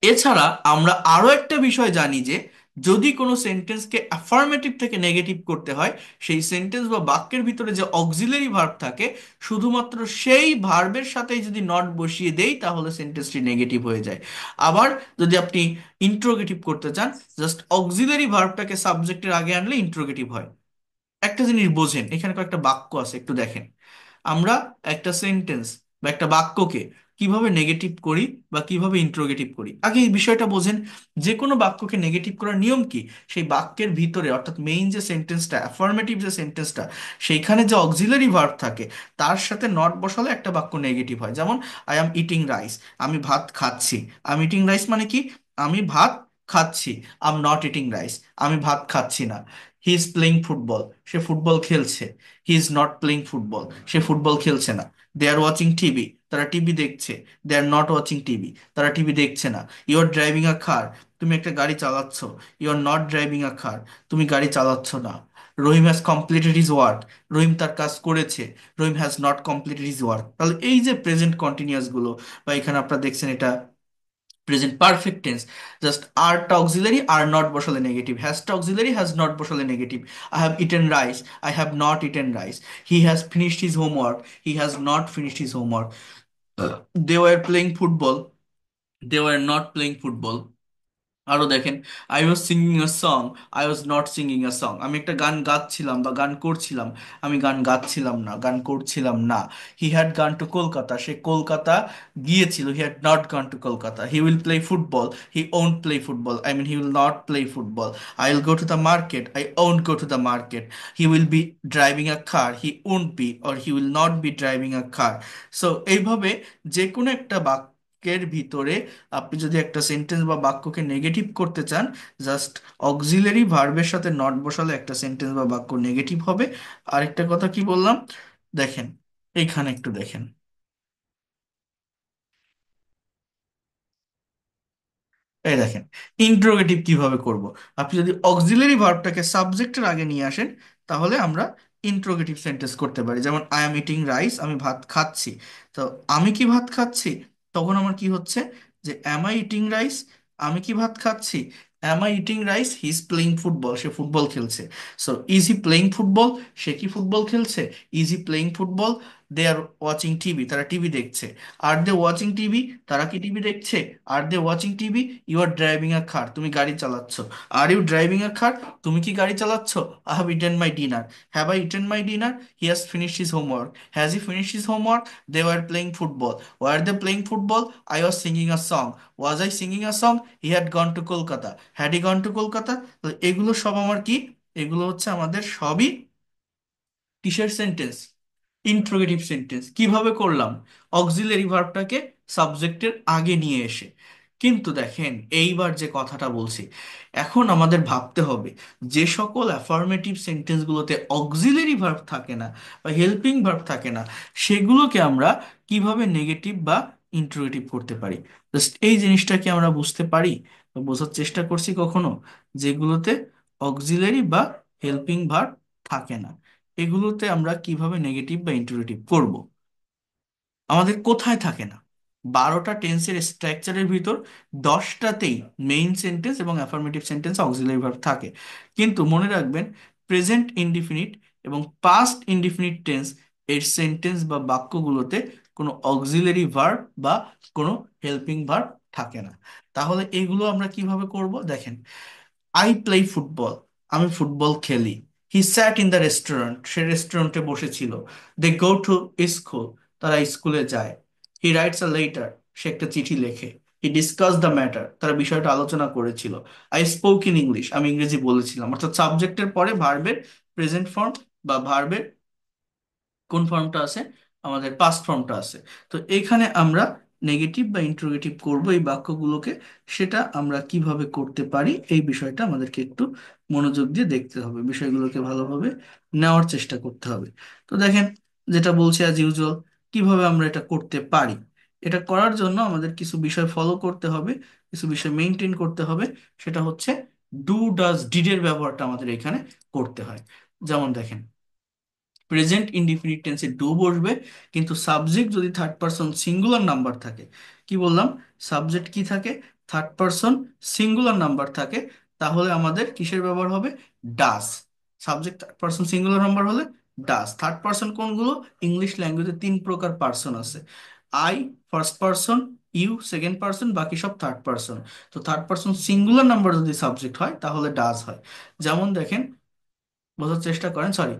এছাড়া আমরা আরো একটা বিষয় জানি যে যদি কোনো সেন্টেন্সকে অ্যাফার্মেটিভ থেকে নেগেটিভ করতে হয়, সেই সেন্টেন্স বা বাক্যের ভিতরে যে অক্সিলারি ভার্ব থাকে, শুধুমাত্র সেই ভার্বের সাথেই যদি নট বসিয়ে দেই, তাহলে সেন্টেন্সটি নেগেটিভ হয়ে যায়। আবার যদি আপনি ইন্ট্রোগেটিভ করতে চান, জাস্ট অক্সিলারি ভার্বটাকে সাবজেক্টের আগে আনলে ইন্ট্রোগেটিভ হয়। একটা জিনিস বোঝেন, এখানে কয়েকটা বাক্য আছে একটু দেখেন। আমরা একটা সেন্টেন্স বা একটা বাক্যকে কিভাবে নেগেটিভ করি বা কিভাবে ইন্ট্রোগেটিভ করি। আগে এই বিষয়টা বোঝেন, যে কোনো বাক্যকে নেগেটিভ করার নিয়ম কি। সেই বাক্যের ভিতরে অর্থাৎ মেইন যে সেন্টেন্সটা, অ্যাফার্মেটিভ যে সেন্টেন্সটা, সেইখানে যে অক্সিলারি ভার্ব থাকে তার সাথে নট বসালে একটা বাক্য নেগেটিভ হয়। যেমন আই অ্যাম ইটিং রাইস, আমি ভাত খাচ্ছি। আই এম ইটিং রাইস মানে কি, আমি ভাত খাচ্ছি। I am not eating rice, আমি ভাত খাচ্ছি না। হি ইজ প্লেইং ফুটবল, সে ফুটবল খেলছে। He is not playing football, সে ফুটবল খেলছে না। দে আর ওয়াচিং টিভি, তারা টিভি দেখছে। They are not watching TV, তারা টিভি দেখছে না। You are driving a car, তুমি একটা গাড়ি চালাচ্ছ। You are not driving a car, তুমি গাড়ি চালাচ্ছ না। Rahim has completed his work, Rahim তার কাজ করেছে। Rahim has not completed his work. তাহলে এই যে প্রেজেন্ট কন্টিনিউয়াস গুলো, বা এখানে আপনারা দেখছেন এটা প্রেজেন্ট পারফেক্ট টেন্স, জাস্ট আরটা অক্সিলারি, আর নট বসালে নেগেটিভ, হ্যাজটা অক্সিলারি, হ্যাজ নট বসালে negative. I have eaten rice, I have not eaten rice. He has finished his homework, he has not finished his homework. They were playing football, they were not playing football. আরো দেখেন, I was singing a song, I was not singing a song. আমি একটা গান গাচ্ছিলাম বা গান করছিলাম, আমি গান গাচ্ছিলাম না, গান করছিলাম না। He had gone to Kolkata, সে কলকাতা গিয়েছিল। He had not gone to Kolkata. He will play football, he won't play football, I mean he will not play football. I will go to the market, I won't go to the market. He will be driving a car, he won't be or he will not be driving a car. So এইভাবে যে কোনো একটা বাক্যের ভিতরে আপনি যদি একটা sentence বা বাক্যকে নেগেটিভ করতে চান, জাস্ট অক্সিলারি ভার্বের সাথে নট বসালে একটা সেন্টেন্স বা বাক্য নেগেটিভ হবে। আরেকটা কথা কি বললাম, দেখেন, এইখানে একটু দেখেন, এই দেখেন ইন্টারোগেটিভ কিভাবে করব। আপনি যদি অক্সিলারি ভার্বটাকে সাবজেক্টের আগে নিয়ে আসেন, তাহলে আমরা ইন্টারোগেটিভ সেন্টেন্স করতে পারি। যেমন আই এম ইটিং রাইস, আমি ভাত খাচ্ছি। তো আমি কি ভাত খাচ্ছি, তখন আমার কি হচ্ছে, যে অ্যাম আই ইটিং রাইস, আমি কি ভাত খাচ্ছি। Am I eating rice, he is playing football, সে ফুটবল খেলছে। So is he playing football, সে কি ফুটবল খেলছে। Is he playing football. They are watching TV, তারা টিভি দেখছে। আর দে ওয়াচিং টিভি, তারা কি টিভি দেখছে। Are they watching TV. You are driving a car, তুমি গাড়ি চালাচ্ছ। Are you driving a car, তুমি কি গাড়ি চালাচ্ছ। I have eaten my dinner, have I eaten my dinner. He has finished his homework, has he finished his homework. They were playing football, were they playing football. I was singing a song, was I singing a song. He had gone to Kolkata, had he gone to Kolkata. তো এগুলো সব আমার কি, এগুলো হচ্ছে আমাদের সবই কিসের সেন্টেন্স, ইন্ট্রোগেটিভ সেন্টেন্স। কিভাবে করলাম, অক্সিলারি ভার্বটাকে সাবজেক্টের আগে নিয়ে এসে। কিন্তু দেখেন এইবার যে কথাটা বলছি, এখন আমাদের ভাবতে হবে যে সকল অ্যাফার্মেটিভ সেন্টেন্সগুলোতে অক্সিলারি ভার্ব থাকে না বা হেল্পিং ভার্ব থাকে না, সেগুলোকে আমরা কিভাবে নেগেটিভ বা ইন্ট্রোগেটিভ করতে পারি। জাস্ট এই জিনিসটা কি আমরা বুঝতে পারি বা বোঝার চেষ্টা করছি কখনো, যেগুলোতে অক্সিলারি বা হেল্পিং ভার্ব থাকে না, এগুলোতে আমরা কিভাবে নেগেটিভ বা ইন্টারোগেটিভ করব। আমাদের কোথায় থাকে না, 12টা টেন্সের স্ট্রাকচারের ভিতর 10টাতেই মেইন সেন্টেন্স এবং অ্যাফার্মেটিভ সেন্টেন্স অক্সিলারি ভার্ব থাকে। কিন্তু মনে রাখবেন, প্রেজেন্ট ইনডিফিনিট এবং পাস্ট ইনডিফিনিট টেন্স এর সেন্টেন্স বা বাক্যগুলোতে কোনো অক্সিলারি ভার্ব বা কোনো হেল্পিং ভার্ব থাকে না। তাহলে এগুলো আমরা কিভাবে করব, দেখেন, আই প্লে ফুটবল, আমি ফুটবল খেলি। হি স্যাট ইন দ্য রেস্টুরেন্ট, সে রেস্টুরেন্টে বসেছিল। দে গো টু স্কুল, তারা স্কুলে যায়। হি রাইটস আ লেটার, সে একটা চিঠি লেখে। হি ডিসকাস দ্য ম্যাটার, তারা বিষয়টা আলোচনা করেছিল। আই স্পোক ইন ইংলিশ, আমি ইংরেজি বলেছিলাম। অর্থাৎ সাবজেক্টের পরে ভার্বের প্রেজেন্ট ফর্ম বা ভার্বের কোন ফর্মটা আছে, আমাদের পাস্ট ফর্মটা আছে। তো এখানে আমরা নেগেটিভ বা ইন্টারোগেটিভ করব এই বাক্যগুলোকে, সেটা আমরা কিভাবে করতে পারি এই বিষয়টা আমাদেরকে একটু মনোযোগ দিয়ে দেখতে হবে, বিষয়গুলোকে ভালোভাবে নেওয়ার চেষ্টা করতে হবে। তো দেখেন, যেটা বলছি অ্যাজ ইউজুয়াল, কিভাবে আমরা এটা করতে পারি। এটা করার জন্য আমাদের কিছু বিষয় ফলো করতে হবে, কিছু বিষয় মেনটেন করতে হবে। সেটা হচ্ছে ডু ডাজ ডিডের ব্যবহারটা আমাদের এখানে করতে হয়। যেমন দেখেন, প্রেজেন্ট ইনডিফিনিট টেন্সে ডু বসবে, কিন্তু সাবজেক্ট যদি থার্ড পারসন সিঙ্গুলার নাম্বার থাকে, কি বললাম, সাবজেক্ট কি থাকে, থার্ড পারসন সিঙ্গুলার নাম্বার থাকে, তাহলে আমাদের কিসের ব্যবহার হবে, does. Subject third person singular number হলে ডাস। থার্ড পারসন কোনগুলো, ইংলিশ ল্যাঙ্গুয়েজে 3 প্রকার পারসন আছে। I first person, you second person, বাকি সব থার্ড পারসন। তো থার্ড পারসন সিঙ্গুলার নাম্বার যদি সাবজেক্ট হয় তাহলে ডাস হয়। যেমন দেখেন, বোঝার চেষ্টা করেন, সরি,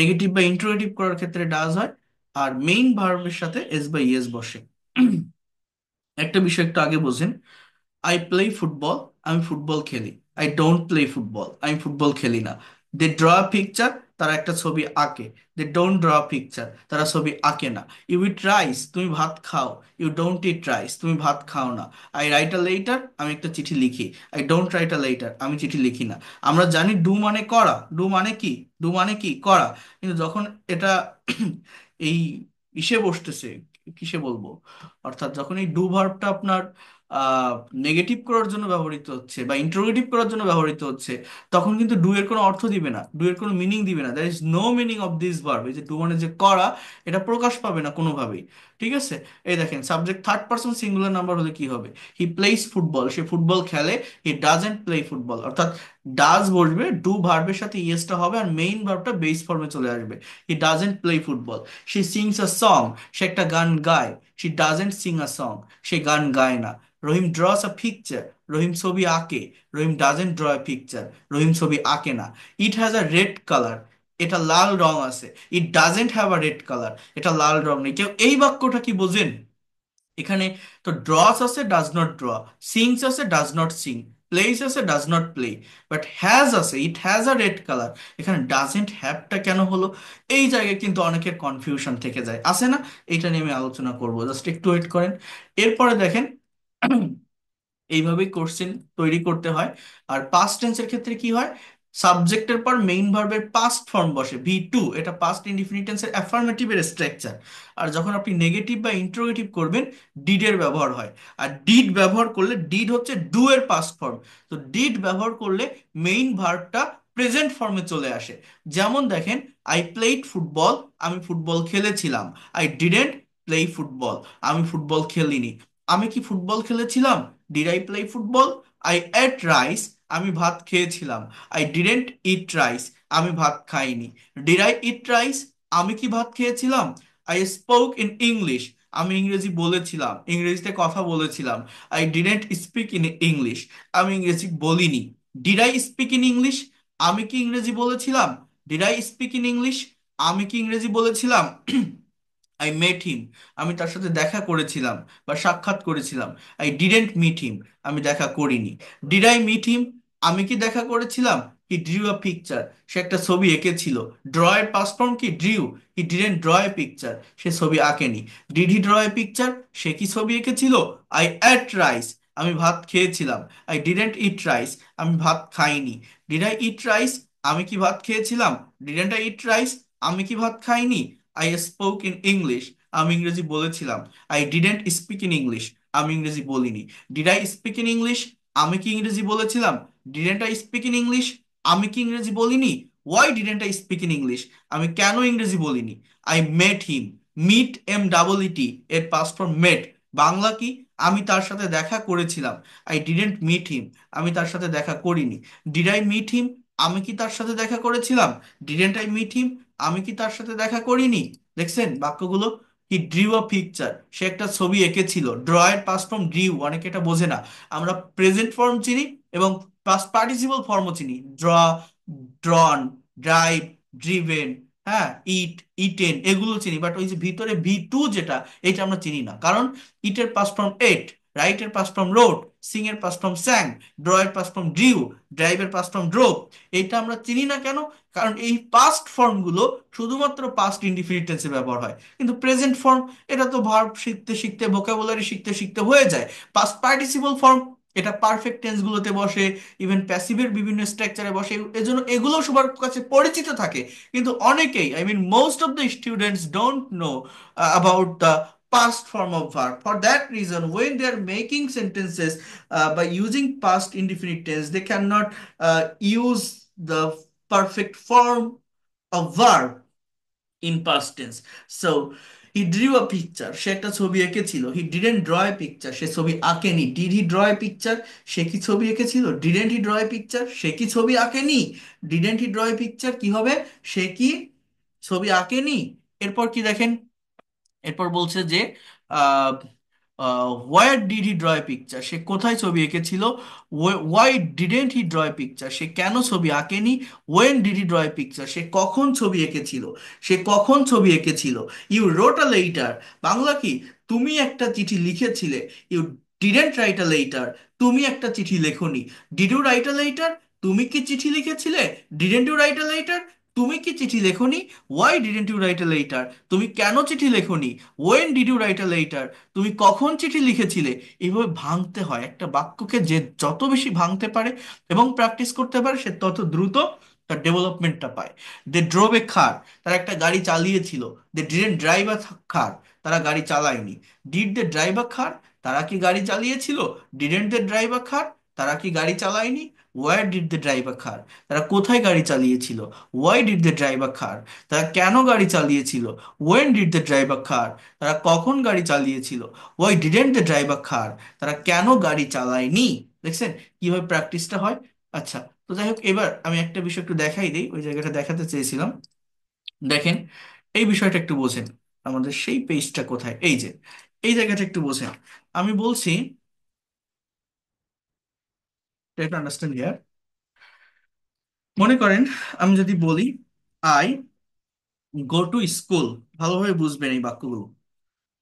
নেগেটিভ বা ইন্টারোগেটিভ করার ক্ষেত্রে ডাজ হয়। আর মেইন ভার্বের সাথে এস বা ইএস বসে। একটা বিষয় একটু আগে বোঝেন, আই প্লে ফুটবল, আমি ফুটবল খেলি। আই ডোন্ট প্লে ফুটবল, আমি ফুটবল খেলি না। দে ড্র পিকচার, তারা একটা ছবি আঁকে। দে ডোন্ট ড্র পিকচার, তারা ছবি আঁকে না। ইউ ইট রাইস, তুমি ভাত খাও। ইউ ডোন্ট ইট রাইস, তুমি ভাত খাও না। আই রাইট আ লেটার, আমি একটা চিঠি লিখি। I don't write a letter, আমি চিঠি লিখি না। আমরা জানি ডু মানে করা, ডু মানে কি, ডু মানে কি করা। কিন্তু যখন এটা এই ইসে বসতেছে, কিসে বলবো, অর্থাৎ যখন এই ডু ভার্বটা আপনার নেগেটিভ করার জন্য ব্যবহৃত হচ্ছে বা ইন্টারোগেটিভ করার জন্য ব্যবহৃত হচ্ছে, তখন কিন্তু ডু এর কোনো অর্থ দিবে না, ডু এর কোনো মিনিং দিবে না। There is no meaning of this verb. এই যে ডু মানে যে করা, এটা প্রকাশ পাবে না কোনোভাবেই। ঠিক আছে, এই দেখেন subject third person singular number হলে কি হবে? হি প্লেইস ফুটবল, সে ফুটবল খেলে। হি ডাজেন্ট প্লে ফুটবল, অর্থাৎ ডাজ বসবে, ডু ভার্বের সাথে ইয়েসটা হবে আর মেইন ভার্বটা বেস ফর্মে চলে আসবে। He doesn't play football. She sings a song, সে একটা গান গায়। She doesn't sing a song, সে গান গায় না। রহিম ড্রস আ পিকচার, রহিম ছবি আঁকে। রহিম ডাজেন্ট ড্র এ পিকচার, রহিম ছবি আঁকে না। ইট হ্যাজ আ রেড কালার, এটা লাল রং আছে। It doesn't have a red colour, এটা লাল রং নেই। কেউ এই বাক্যটা কি বোঝেন? এখানে তো ড্রস আছে, ডাজ নট ড্র। সিংস আছে, ডাজ নট সিং। প্লেস আছে, does not play. But has আছে, it has a red colour. এখানে ডাজেন্ট হ্যাভটা কেন হলো? এই জায়গায় কিন্তু অনেকের কনফিউশন থেকে যায়, আছে না? এটা নিয়ে আমি আলোচনা করবো, জাস্ট একটু ওয়েট করেন। এরপরে দেখেন, এইভাবেই কোশ্চেন তৈরি করতে হয়। আর পাস্ট টেন্সের ক্ষেত্রে কি হয়? সাবজেক্টের পর মেইন ভার্বের পাস্ট ফর্ম বসে, ভি টু, এটা পাস্ট ইনডিফিনিট টেন্সের অ্যাফার্মেটিভের স্ট্রাকচার। আর যখন আপনি নেগেটিভ বা ইন্টারোগেটিভ করবেন, ডিডের ব্যবহার হয়। আর ডিড ব্যবহার করলে, ডিড হচ্ছে ডু এর পাস্ট ফর্ম, তো ডিড ব্যবহার করলে মেইন ভার্বটা প্রেজেন্ট ফর্মে চলে আসে। যেমন দেখেন, আই প্লেড ফুটবল, আমি ফুটবল খেলেছিলাম। আই ডিডেন্ট প্লে ফুটবল, আমি ফুটবল খেলিনি। আমি কি ফুটবল খেলেছিলাম? Did I play football? I ate rice, আমি ভাত খেয়েছিলাম। আই ডিডেন্ট ইট রাইস, আমি ভাত খাইনি। ডিড আই ইট রাইস, আমি কি ভাত খেয়েছিলাম? আই স্পোক ইন ইংলিশ, আমি ইংরেজি বলেছিলাম, ইংরেজিতে কথা বলেছিলাম। I didn't speak in English, আমি ইংরেজি বলিনি। Did I speak in English, আমি কি ইংরেজি বলেছিলাম? Did I speak in English, আমি কি ইংরেজি বলেছিলাম? আই মেট হিম, আমি তার সাথে দেখা করেছিলাম বা সাক্ষাৎ করেছিলাম। আই ডিডেন্ট মিট হিম, আমি দেখা করিনি। ডিড আই মিট হিম, আমি কি দেখা করেছিলাম? হি ড্রিউ আ পিকচার, সে একটা ছবি এঁকেছিল। ড্র এর পাস্ট ফর্ম কি? Drew. He didn't draw a picture, সে ছবি আঁকেনি। Did he draw a picture, সে কি ছবি এঁকেছিল? আই এট রাইস, আমি ভাত খেয়েছিলাম। আই ডিডেন্ট ইট রাইস, আমি ভাত খাইনি। ডিড আই ইট রাইস, আমি কি ভাত খেয়েছিলাম? ডিডেন্ট আই ইট রাইস, আমি কি ভাত খাইনি? আই স্পোক ইন ইংলিশ, আমি ইংরেজি বলেছিলাম। I didn't speak in English, আমি ইংরেজি বলিনি। Did I speak in English, আমি কি ইংরেজি বলেছিলাম? Didn't I speak in English, আমি কি ইংরেজি বলিনি। Why didn't I speak in English, আমি কেন ইংরেজি বলিনি। I met him, meet M double E T এর পাস্ট ফর্ম মেট। বাংলা কি? আমি তার সাথে দেখা করেছিলাম। আই ডিডেন্ট মিট হিম, আমি তার সাথে দেখা করিনি। ডিড আই মিট হিম, আমি কি তার সাথে দেখা করেছিলাম? ডিডেন্ট আই মিট হিম, আমি কি তার সাথে দেখা করিনি। দেখছেন বাক্যগুলো? হি ড্রিউ আ পিকচার, সে একটা ছবি এঁকেছিল। ড্র এর পাস্ট ফর্ম ড্রিউ, অনেকে এটা বোঝে না। আমরা প্রেজেন্ট ফর্ম চিনি এবং পাস্ট পার্টিসিপল ফর্মও চিনি। ড্র, ড্রন, ড্রাইভ, ড্রিভেন, হ্যাঁ, ইট, ইটেন, এগুলো চিনি। বাট ওই যে ভিতরে ভি টু যেটা, এটা আমরা চিনি না। কারণ ইটের পাস্ট ফর্ম এট, রাইটের পাস্ট ফর্ম রোড, সিং এর পাস্ট ফর্ম স্যাং, ড্র এর পাস্ট ফর্ম ড্রিউ, ড্রাইভের পাস্ট ফর্ম ড্রোভ। এটা আমরা চিনি না কেন? কারণ এই পাস্ট ফর্মগুলো শুধুমাত্র পাস্ট ইনডিফিনিট টেন্সে ব্যবহার হয়। কিন্তু প্রেজেন্ট ফর্ম, এটা তো ভার্ব শিখতে শিখতে, ভোকাবুলারি শিখতে শিখতে হয়ে যায়। পাস্ট পার্টিসিপল ফর্ম, এটা পারফেক্ট টেন্সগুলোতে বসে, ইভেন প্যাসিভের বিভিন্ন স্ট্রাকচারে বসে, এজন্য এগুলো সবার কাছে পরিচিত থাকে। কিন্তু অনেকেই, I mean most of the students don't know about the past form of verb. For that reason, when they are making sentences by using past indefinite tense, they cannot use the perfect form of verb in past tense. So he drew a picture, সে একটা ছবি এঁকেছিল। He didn't draw a picture, সে ছবি আঁকেনি। Did he draw a picture, সে কি ছবি এঁকেছিল? Didn't he draw a picture, সে কি ছবি আঁকেনি। Didn't he draw a picture কি হবে? সে কি ছবি আঁকেনি। এরপর কি দেখেন, এরপর বলছে যে where did he draw a picture, সে কোথায় ছবি এঁকেছিল। Why didn't he draw a picture, সে কেন ছবি আঁকেনি। When did he draw a picture, সে কখন ছবি এঁকেছিল, সে কখন ছবি এঁকেছিল। You wrote a letter, Bangla কি, তুমি একটা চিঠি লিখেছিলে। You didn't write a letter, তুমি একটা চিঠি লেখনি। Did you write a letter, তুমি কি চিঠি লিখেছিলে। Didn't you write a letter, তুমি কি চিঠি লেখনি। Why didn't you write a letter, তুমি কেন চিঠি লেখনি। When did you write a letter, তুমি কখন চিঠি লিখেছিলে। এইভাবে ভাঙতে হয় একটা বাক্যকে, যে যত বেশি ভাঙতে পারে এবং প্র্যাকটিস করতে পারে সে তত দ্রুত তার ডেভেলপমেন্টটা পায়। দে ড্রোভ এ কার, তারা একটা গাড়ি চালিয়েছিল। দে ডিডেন্ট ড্রাইভ আ কার, তারা গাড়ি চালায়নি। Did they drive a car, তারা কি গাড়ি চালিয়েছিল। Didn't they drive a car, তারা কি গাড়ি চালায়নি। Where did they drive a car, তারা কোথায় গাড়ি চালিয়েছিল। Why did they drive a car, তারা কেন গাড়ি চালিয়েছিল। When did they drive a car, তারা কখন গাড়ি চালিয়েছিল। Why didn't they drive a car, তারা কেন গাড়ি চালায়নি। দেখছেন কিভাবে প্র্যাকটিসটা হয়। আচ্ছা, তো যাই হোক, এবার আমি একটা বিষয় একটু দেখাই দিই, ওই জায়গাটা দেখাতে চেয়েছিলাম। দেখেন, এই বিষয়টা একটু বোঝেন। আমাদের সেই পেজটা কোথায়, এই যে এই জায়গাটা একটু বোঝেন। আমি বলছি, ট্রাই টু আন্ডারস্ট্যান্ড হিয়ার। মনে করেন আমি যদি বলি আই গো টু স্কুল, ভালোভাবে বুঝবেন এই বাক্যগুলো।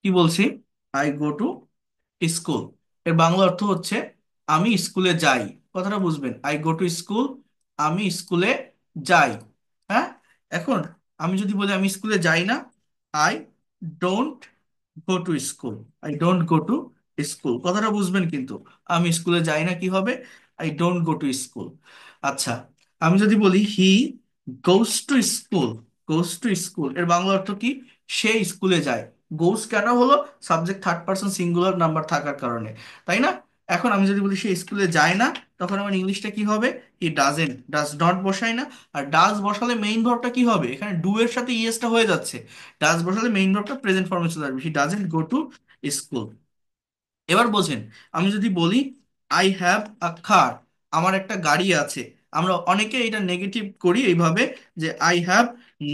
কি বলছি, আই গো টু স্কুল, এর বাংলা অর্থ হচ্ছে আমি স্কুলে যাই। কথাটা বুঝবেন, আই গো টু স্কুল, আমি স্কুলে যাই। হ্যাঁ, এখন আমি যদি বলি আমি স্কুলে যাই না, I don't go to school, I don't go to school, কথাটা বুঝবেন কিন্তু। আমি স্কুলে যাই না কি হবে, I don't go to school. আচ্ছা, আমি যদি বলি he goes to school, goes to school, এর বাংলা অর্থ কি, সে স্কুলে যায়। গোস কেন হলো, subject third person singular number থাকার কারণে, তাই না। এখন আমি যদি বলি সে স্কুলে যায় না, তখন আমার ইংলিশটা কি হবে, হি ডাজেন্ট, ডাজ নট বসাই না। আর ডাজ বসালে মেইন ভার্বটা কি হবে, এখানে ডু এর সাথে ইএসটা হয়ে যাচ্ছে। ডাজ বসালে মেইন ভার্বটা প্রেজেন্ট ফর্মে চলে আসবে, he doesn't go to school. এবার বোঝেন, আমি যদি বলি আই হ্যাভ আ কার, আমার একটা গাড়ি আছে। আমরা অনেকে এটা নেগেটিভ করি এইভাবে, যে আই হ্যাভ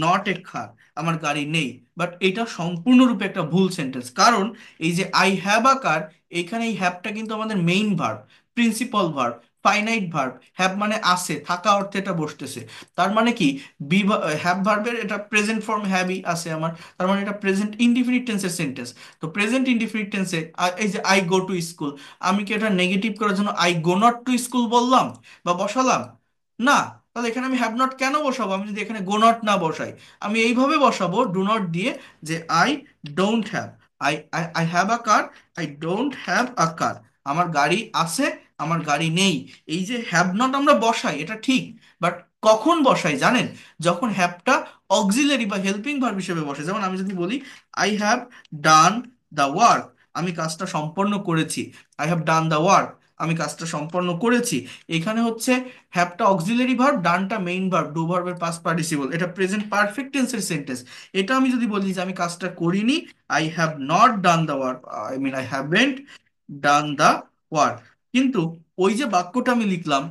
নট এ কার, আমার গাড়ি নেই। বাট এটা সম্পূর্ণরূপে একটা ভুল সেন্টেন্স, কারণ এই যে আই হ্যাভ আ কার, এখানে এই হ্যাভটা কিন্তু আমাদের main verb, principal verb, finite verb. Have মানে আছে, থাকা অর্থে এটা বসতেছে। তার মানে কি, বি, হ্যাভ ভার্বের এটা প্রেজেন্ট ফর্ম হ্যাভই আছে আমার, তার মানে এটা প্রেজেন্ট ইনডিফিনিট টেন্সের সেন্টেন্স। তো প্রেজেন্ট ইনডিফিনিট টেন্সে এই যে আই গো টু স্কুল, আমি কি এটা নেগেটিভ করার জন্য I go not to school বললাম বা বসালাম, না। তাহলে এখানে আমি হ্যাভ নট কেন বসাবো, আমি যদি এখানে গো নট না বসাই, আমি এইভাবে বসাবো ডু নট দিয়ে, যে I don't have, I I have a car, I don't have a car, আমার গাড়ি আছে, আমার গাড়ি নেই। এই যে হ্যাভ নট আমরা বসাই এটা ঠিক, বাট কখন বসাই জানেন, যখন হ্যাভটা অক্সিলারি বা হেল্পিং ভার্ব হিসেবে বসে। যেমন আমি যদি বলি I have done the work, আমি কাজটা সম্পন্ন করেছি। I have done the work, আমি কাজটা সম্পন্ন করেছি। এখানে হচ্ছে হ্যাভটা অক্সিলারি ভার্ব, ডানটা মেইন ভার্ব, ডু ভার্বের পাস্ট পার্টিসিপল, এটা প্রেজেন্ট পারফেক্ট টেন্সের সেন্টেন্স। এটা আমি যদি বলি যে আমি কাজটা করিনি, I have not done the work, I mean I haven't done the work. কিন্তু ওই যে বাক্যটা আমি লিখলাম,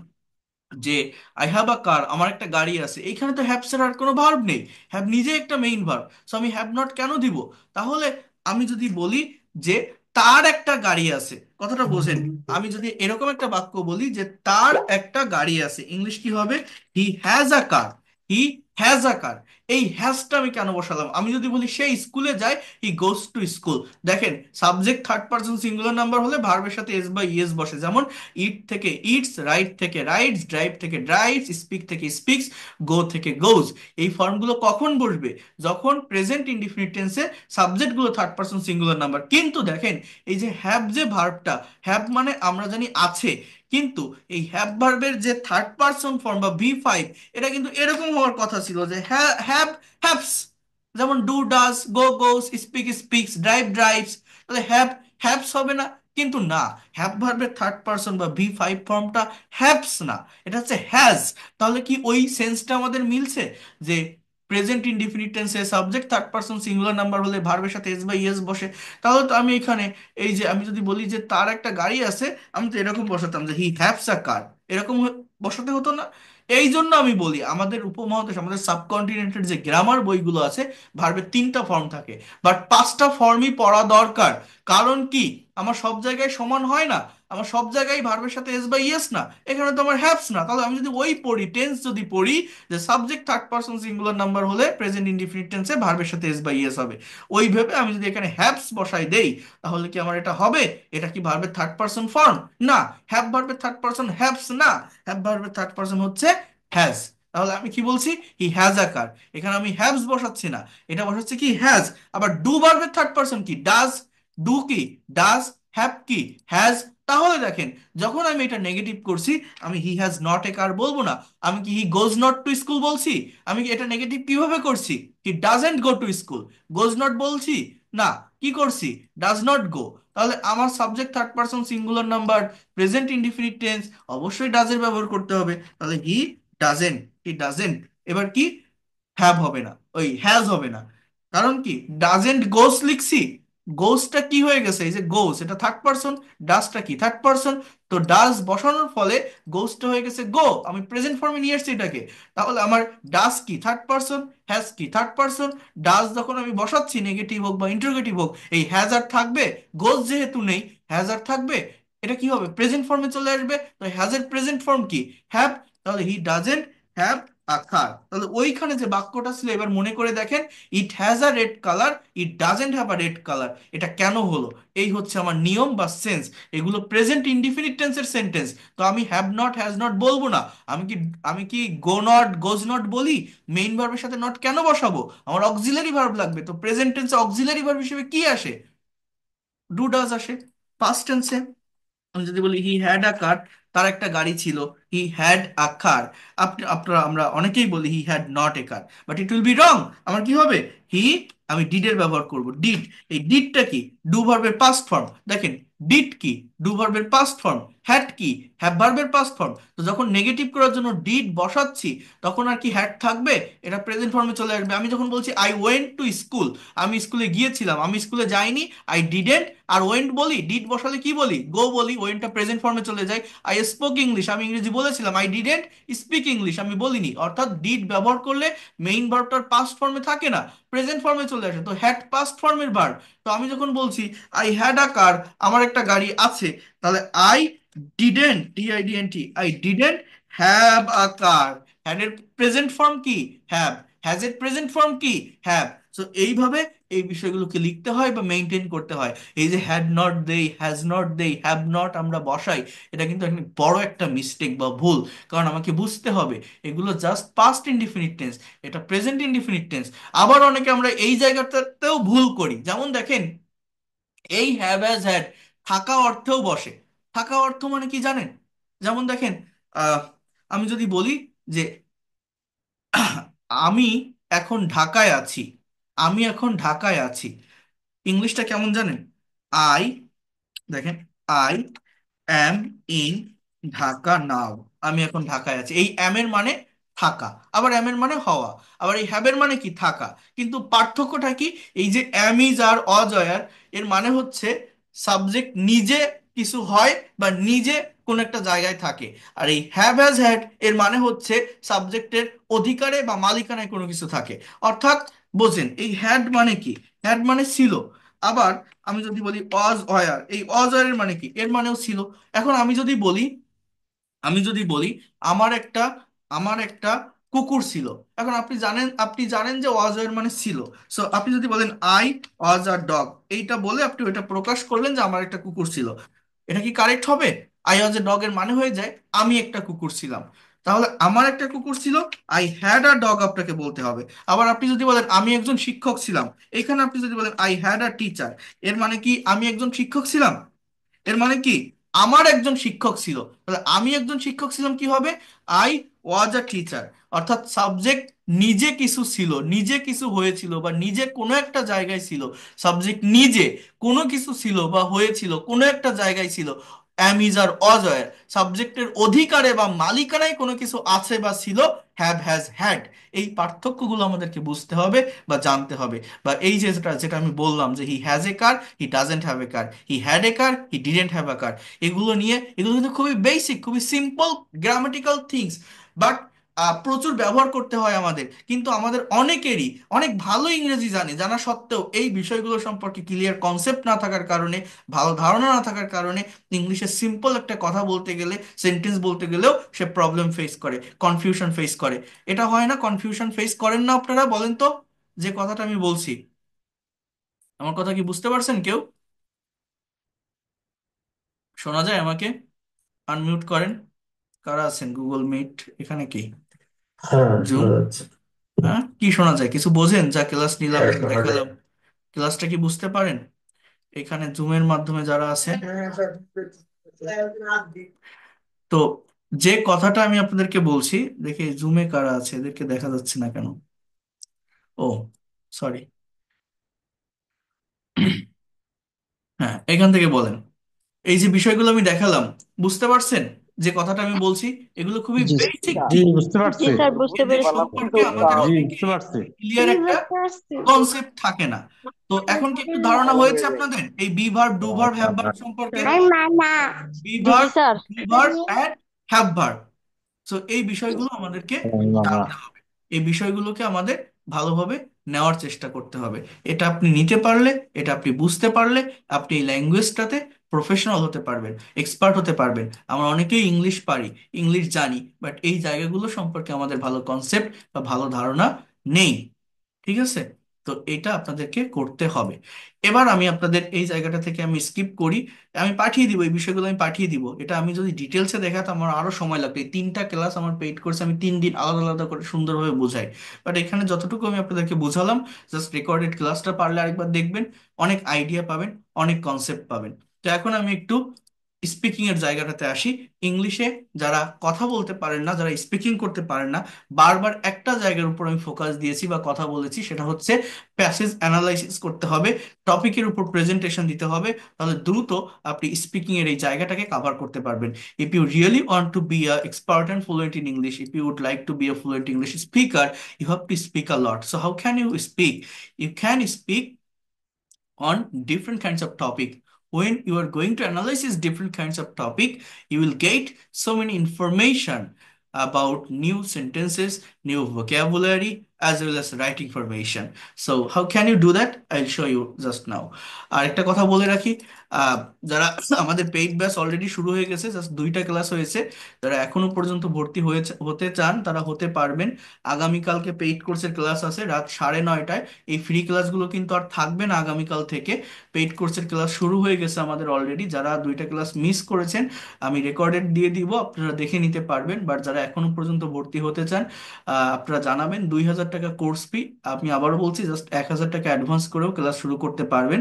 যে আই হ্যাভ আ কার, আমার একটা গাড়ি আছে, এইখানে তো হ্যাভ ছাড়া আর কোনো ভার্ব নেই। হ্যাভ নিজে একটা মেইন ভার্ব, সো আমি হ্যাভ নট কেন দিব। তাহলে আমি যদি বলি যে তার একটা গাড়ি আছে, কথাটা বোঝেন। আমি যদি এরকম একটা বাক্য বলি যে তার একটা গাড়ি আছে, ইংলিশ কি হবে, he has a car, he has a কার। এই হ্যাজটা আমি কেন বসালাম, আমি যদি বলি সে স্কুলে যায়, হি গোস টু স্কুল। দেখেন, subject third person singular number হলে ভার্বের সাথে এস বা ইএস বসে, যেমন ইট থেকে ইটস, রাইট থেকে রাইটস, ড্রাইভ থেকে ড্রাইভস, স্পিক থেকে স্পিক্স, গো থেকে গোজ। এই ফর্মগুলো কখন বসবে, যখন প্রেজেন্ট ইনডিফিনিট টেন্সে সাবজেক্টগুলো থার্ড পারসন সিঙ্গুলার নাম্বার। কিন্তু দেখেন, এই যে হ্যাভ, যে ভার্বটা, হ্যাভ মানে আমরা জানি আছে, কিন্তু এই হ্যাভ ভার্বের যে থার্ড পারসন ফর্ম বা ভি5, এটা কিন্তু এরকম হওয়ার কথা ছিল যে হ্যাভ হ্যাভস, যেমন do does, go goes, speak speaks, drive drives. তাহলে হ্যাভ হ্যাভস হবে না, কিন্তু না, হ্যাভ ভার্বের থার্ড পারসন বা ভি5 ফর্মটা হ্যাভস না, এটা হচ্ছে হ্যাজ। তাহলে কি ওই সেন্সটা আমাদের মিলছে, যে প্রেজেন্ট ইনডিফিনিট টেন্সে subject third person singular number হলে ভার্বের সাথে এস বা ইএস বসে। তাহলে তো আমি এখানে, এই যে আমি যদি বলি যে তার একটা গাড়ি আছে, আমি তো এরকম বসাতাম যে হি হ্যাভস আ কার, এরকম বসাতে হতো না। এই জন্য আমি বলি আমাদের উপমহাদেশ, আমাদের সাবকন্টিনেন্টের যে গ্রামার বইগুলো আছে, ভার্বের 3টা ফর্ম থাকে, বাট 5টা ফর্মই পড়া দরকার। কারণ কি, আমার সব জায়গায় সমান হয় না, আমার সব জায়গায় ভার্বের সাথে এস বা ইয়েস না, এখানে তো আমার হ্যাভস না। তাহলে আমি যদি ওই পড়ি, টেন্স যদি পড়ি, যে subject third person singular number হলে প্রেজেন্ট ইনডিফিনিট টেন্সে ভার্বের সাথে এস বা ইয়েস হবে, ওই ভেবে আমি যদি এখানে হ্যাভস বসাই দেই, তাহলে কি আমার এটা হবে? এটা কি ভার্বের থার্ড পারসন ফর্ম? না। হ্যাভ ভার্বের থার্ড পারসন হ্যাভস না, হ্যাভ ভার্বের থার্ড পারসন হচ্ছে হ্যাজ। তাহলে আমি কি বলছি? হি হ্যাজ আ কার। এখানে আমি হ্যাভস বসাচ্ছি না, এটা বসাচ্ছি কি হ্যাজ। আবার ডু ভার্বের থার্ড পারসন কি? ডাজ। ডু কি? ডাজ। হ্যাভ কি? হ্যাজ। তাহলে দেখেন, যখন আমি এটা নেগেটিভ করছি, আমি হি হ্যাজ নট এ কার বলবো না, আমি কি হি গোজ নট টু স্কুল বলছি? আমি কি এটা নেগেটিভ কিভাবে করছি? He doesn't go to school. Goes not বলছি না, কি করছি? Does not go. তাহলে আমার subject third person singular number present indefinite tense, অবশ্যই ডাজের ব্যবহার করতে হবে। তাহলে ডাজেন্ট হি ডাজেন্ট। এবার কি? হ্যাভ হবে না, ওই হ্যাজ হবে না। কারণ কি? ডাজেন্ট গোস লিখছি, গোসটা কি হয়ে গেছে? এই যে গোস, এটা থার্ড পারসন, ডাজটা কি? Third person. তো ডাজ বসানোর ফলে গোসটা হয়ে গেছে গো, আমি প্রেজেন্ট ফর্মে নিয়ে এসেছি এটাকে। তাহলে আমার ডাজ কি? Third person. হ্যাজ কি? Third person. ডাজ যখন আমি বসাচ্ছি, নেগেটিভ হোক বা ইন্টারোগেটিভ হোক, এই হ্যাজ আর থাকবে, গোস যেহেতু নেই, হ্যাজ আর থাকবে, এটা কি হবে? প্রেজেন্ট ফর্মে চলে আসবে। তো হ্যাজ এর প্রেজেন্ট ফর্ম কি? হ্যাভ। তাহলে হি ডাজেন্ট হ্যাভ আ কার। তাহলে ওইখানে যে বাক্যটা ছিল, এবার মনে করে দেখেন, ইট has a red colour, it doesn't have a red colour. এটা কেন হলো? এই হচ্ছে আমার নিয়ম বা সেন্স। এগুলো প্রেজেন্ট ইনডিফিনিট টেন্সের সেন্টেন্স, তো আমি হ্যাভ নট হ্যাজ নট বলবো না। আমি কি গো নট গোজ নট বলি? মেইন ভার্বের সাথে নট কেন বসাবো? আমার অক্সিলারি ভার্ব লাগবে। তো প্রেজেন্ট টেন্সে অক্সিলারি ভার্ব হিসেবে কি আসে? ডু ডাজ আসে। পাস্ট টেন্সে আমি যদি বলি হি হ্যাড আ কার, তার একটা গাড়ি ছিল, হি হ্যাড আ কার। আপনারা আমরা অনেকেই বলি হি had not a car, but it will be wrong. আমার কি হবে? হি, আমি ডিডের ব্যবহার করব, ডিড। এই ডিডটা কি? ডু ভার্বের পাস্ট ফর্ম। দেখেন, ডিড কি? ডু ভার্বের পাস্ট ফর্ম। হ্যাড কি? হ্যাভ ভার্বের পাস্ট ফর্ম। তো যখন নেগেটিভ করার জন্য ডিড বসাচ্ছি, তখন আর কি হ্যাড থাকবে? এটা প্রেজেন্ট ফর্মে চলে আসবে। আমি যখন বলছি আই ওয়েন্ট টু স্কুল, আমি স্কুলে গিয়েছিলাম, আমি স্কুলে যাইনি, আই ডিডেন্ট। আর ওয়েন্ট বলি, ডিড বসালে কি বলি? গো বলি, ওয়েন্টটা প্রেজেন্ট ফর্মে চলে যায়। আই স্পোক ইংলিশ, আমি ইংরেজি বলেছিলাম, আই ডিডেন্ট স্পিক ইংলিশ, আমি বলিনি। অর্থাৎ ডিড ব্যবহার করলে মেইন ভার্বটার পাস্ট ফর্মে থাকে না, প্রেজেন্ট ফর্মে চলে আসে। তো হ্যাড পাস্ট ফর্মের ভার্ব। তো আমি যখন বলছি আই হ্যাড আ কার, আমার একটা গাড়ি আছে, তাহলে I didn't, D I D N T, I didn't have a car. Had এর প্রেজেন্ট ফর্ম কি? হ্যাভ। হ্যাজ এর প্রেজেন্ট ফর্ম কি? হ্যাভ। সো এইভাবে এই বিষয়গুলোকে লিখতে হয় বা মেনটেন করতে হয়। এই যে হ্যাড নট দেই, হ্যাজ নট দেই, হ্যাভ নট আমরা বসাই, এটা কিন্তু একটা বড় একটা মিস্টেক বা ভুল। কারণ আমাকে বুঝতে হবে এগুলো জাস্ট পাস্ট ইনডিফিনিট টেন্স, এটা প্রেজেন্ট ইনডিফিনিট টেন্স। আবার অনেকে আমরা এই জায়গাটাতেও ভুল করি, যেমন দেখেন, এই হ্যাভ হ্যাজ হ্যাড থাকা অর্থেও বসে। থাকা অর্থ মানে কি জানেন? যেমন দেখেন, আহ আমি যদি বলি যে আমি এখন ঢাকায় আছি, আমি এখন ঢাকায় আছি, ইংলিশটা কেমন জানেন? আই, দেখেন, আই অ্যাম ইন ঢাকা নাও। আমি এখন ঢাকায় আছি, এই অ্যাম এর মানে থাকা, আবার অ্যাম এর মানে হওয়া, আবার এই হ্যাভ এর মানে কি? থাকা। কিন্তু পার্থক্যটা কি? এই যে অ্যাম ইজ আর অজয়ার, এর মানে হচ্ছে সাবজেক্ট নিজে কিছু হয় বা নিজে কোন একটা জায়গায় থাকে। আর এই হ্যাভ হ্যাজ হ্যাড এর মানে হচ্ছে সাবজেক্টের অধিকারে বা মালিকানায় কোনো কিছু থাকে। অর্থাৎ বোঝেন, এই হ্যাড মানে কি? হ্যাড মানে ছিল। আবার আমি যদি বলি অজ অয়ার, এই অজ অয়ার মানে কি? এর মানেও ছিল। এখন আমি যদি বলি আমার একটা আমার একটা কুকুর ছিল। এখন আপনি জানেন যে ওয়াজ এর মানে ছিল। সো আপনি যদি বলেন আই ওয়াজ আ ডগ, এইটা বলে আপনি ওইটা প্রকাশ করলেন যে আমার একটা কুকুর ছিল, এটা কি কারেক্ট হবে? আই ওয়াজ এ ডগ এর মানে হয়ে যায় আমি একটা কুকুর ছিলাম। তাহলে আমার একটা কুকুর ছিল, আই হ্যাড আ ডগ আপনাকে বলতে হবে। আবার আপনি যদি বলেন আমি একজন শিক্ষক ছিলাম, এখানে আপনি যদি বলেন আই হ্যাড আ টিচার, এর মানে কি আমি একজন শিক্ষক ছিলাম? এর মানে কি আমার একজন শিক্ষক ছিল। তাহলে আমি একজন শিক্ষক ছিলাম কি হবে? I was a teacher. অর্থাৎ সাবজেক্ট নিজে কিছু ছিল, নিজে কিছু হয়েছিল বা নিজে কোনো একটা জায়গায় ছিল, সাবজেক্ট নিজে কোনো কিছু ছিল বা হয়েছিল, কোনো একটা জায়গায় ছিল। অ্যাম ইজ আর অজয়, সাবজেক্টের অধিকারে বা মালিকানায় কোনো কিছু আছে বা ছিল, হ্যাভ হ্যাজ হ্যাড। এই পার্থক্যগুলো আমাদেরকে বুঝতে হবে বা জানতে হবে। বা এই যে যেটা যেটা আমি বললাম যে he has a car, he doesn't have a car, he had a car, he didn't have a car, এগুলো কিন্তু খুবই বেসিক, খুবই সিম্পল গ্রামাটিক্যাল থিংস। বাট প্রচুর ব্যবহার করতে হয় আমাদের, কিন্তু আমাদের অনেকেরই অনেক ভালো ইংরেজি জানা সত্ত্বেও এই বিষয়গুলো সম্পর্কে ক্লিয়ার কনসেপ্ট না থাকার কারণে, ভালো ধারণা না থাকার কারণে ইংলিশে সিম্পল একটা কথা বলতে গেলে, সেন্টেন্স বলতে গেলেও সে প্রবলেম ফেস করে, কনফিউশন ফেস করে। এটা হয় না? কনফিউশন ফেস করেন না আপনারা? বলেন তো, যে কথাটা আমি বলছি। আমার কথা কি বুঝতে পারছেন কেউ? শোনা যায় আমাকে? আনমিউট করেন। কারা আছেন? গুগল মিট এখানে কি? হ্যাঁ, জুম? শোনা যাচ্ছে। হ্যাঁ, কি শোনা যায়? কিছু বোঝেন? যা ক্লাস নিলাম, হ্যাঁ, যা শোনা যায়। দেখালাম, ক্লাসটা কি বুঝতে পারেন? এখানে জুমের মাধ্যমে যারা আছেন, তো যে কথাটা আমি আপনাদেরকে বলছি, দেখি জুমে কারা আছে, এদেরকে দেখা যাচ্ছে না কেন? ও, সরি। হ্যাঁ, এখান থেকে বলেন। এই যে বিষয়গুলো আমি দেখালাম, বুঝতে পারছেন যে কথাটা আমি বলছি? এগুলো খুবই জি, বেসিক জি, ঠিক, বুঝতে জি পারছি। স্যার, বুঝতে এদের পেরেছি। সম্পর্কে আমাদের জি, বুঝতে অনেকেরই পারছি। ক্লিয়ার একটা কনসেপ্ট থাকে না। তো এখন কি একটু ধারণা হয়েছে আপনাদের এই be verb, do verb, have verb সম্পর্কে? বি জি জি verb, sir. Do verb and have verb. তো এই বিষয়গুলো আমাদেরকে জানতে হবে। এই বিষয়গুলোকে আমাদের ভালোভাবে নেওয়ার চেষ্টা করতে হবে। এটা আপনি নিতে পারলে, এটা আপনি বুঝতে পারলে, আপনি এই ল্যাঙ্গুয়েজটাতে প্রফেশনাল হতে পারবেন, এক্সপার্ট হতে পারবেন। আমরা অনেকেই ইংলিশ পারি, ইংলিশ জানি, বাট এই জায়গাগুলো সম্পর্কে আমাদের ভালো কনসেপ্ট বা ভালো ধারণা নেই। ঠিক আছে? তো এটা আপনাদেরকে করতে হবে। এবার আমি আপনাদের এই জায়গাটা থেকে আমি স্কিপ করি। আমি পাঠিয়ে দিব এই বিষয়গুলো, আমি পাঠিয়ে দিব। এটা আমি যদি ডিটেলসে দেখাতাম আমার আরো সময় লাগতো। এই 3টা ক্লাস আমার পেইড কোর্স, আমি 3 দিন আলাদা আলাদা করে সুন্দরভাবে বোঝাই। বাট এখানে যতটুকু আমি আপনাদেরকে বোঝালাম, জাস্ট রেকর্ডেড ক্লাসটা পারলে আরেকবার দেখবেন, অনেক আইডিয়া পাবেন, অনেক কনসেপ্ট পাবেন। তো এখন আমি একটু স্পিকিং এর জায়গাটাতে আসি। ইংলিশে যারা কথা বলতে পারেন না, যারা স্পিকিং করতে পারেন না, বারবার একটা জায়গার উপর আমি ফোকাস দিয়েছি বা কথা বলেছি, সেটা হচ্ছে প্যাসেজ অ্যানালাইসিস করতে হবে, টপিকের উপর প্রেজেন্টেশন দিতে হবে। তাহলে দ্রুত আপনি স্পিকিং এর এই জায়গাটাকে কভার করতে পারবেন। If you really want to be a expert and fluent in English, if you would like to be a fluent English speaker, you have to speak a lot. So how can you speak? You can speak on different kinds of topic. When you are going to analyze these different kinds of topic, you will get so many information about new sentences, new vocabulary, as well as writing formation. So how can you do that? I'll show you just now. আর একটা কথা বলে রাখি, আহ, যারা আমাদের paid batch already শুরু হয়ে গেছে, just 2টা ক্লাস হয়েছে, যারা এখনো পর্যন্ত ভর্তি হতে চান তারা হতে পারবেন। আগামীকালকে পেইড কোর্সের ক্লাস আছে রাত 9:30টায়। এই ফ্রি ক্লাসগুলো কিন্তু আর থাকবে না আগামীকাল থেকে। পেইড কোর্সের ক্লাস শুরু হয়ে গেছে আমাদের অলরেডি। যারা 2টা ক্লাস মিস করেছেন, আমি রেকর্ডেড দিয়ে দিব, আপনারা দেখে নিতে পারবেন। বাট যারা এখনো পর্যন্ত ভর্তি হতে চান, আপনারা জানাবেন। 2,000 টাকা কোর্স ফি। আমি আবারও বলছি, জাস্ট 1,000 টাকা অ্যাডভান্স করেও ক্লাস শুরু করতে পারবেন।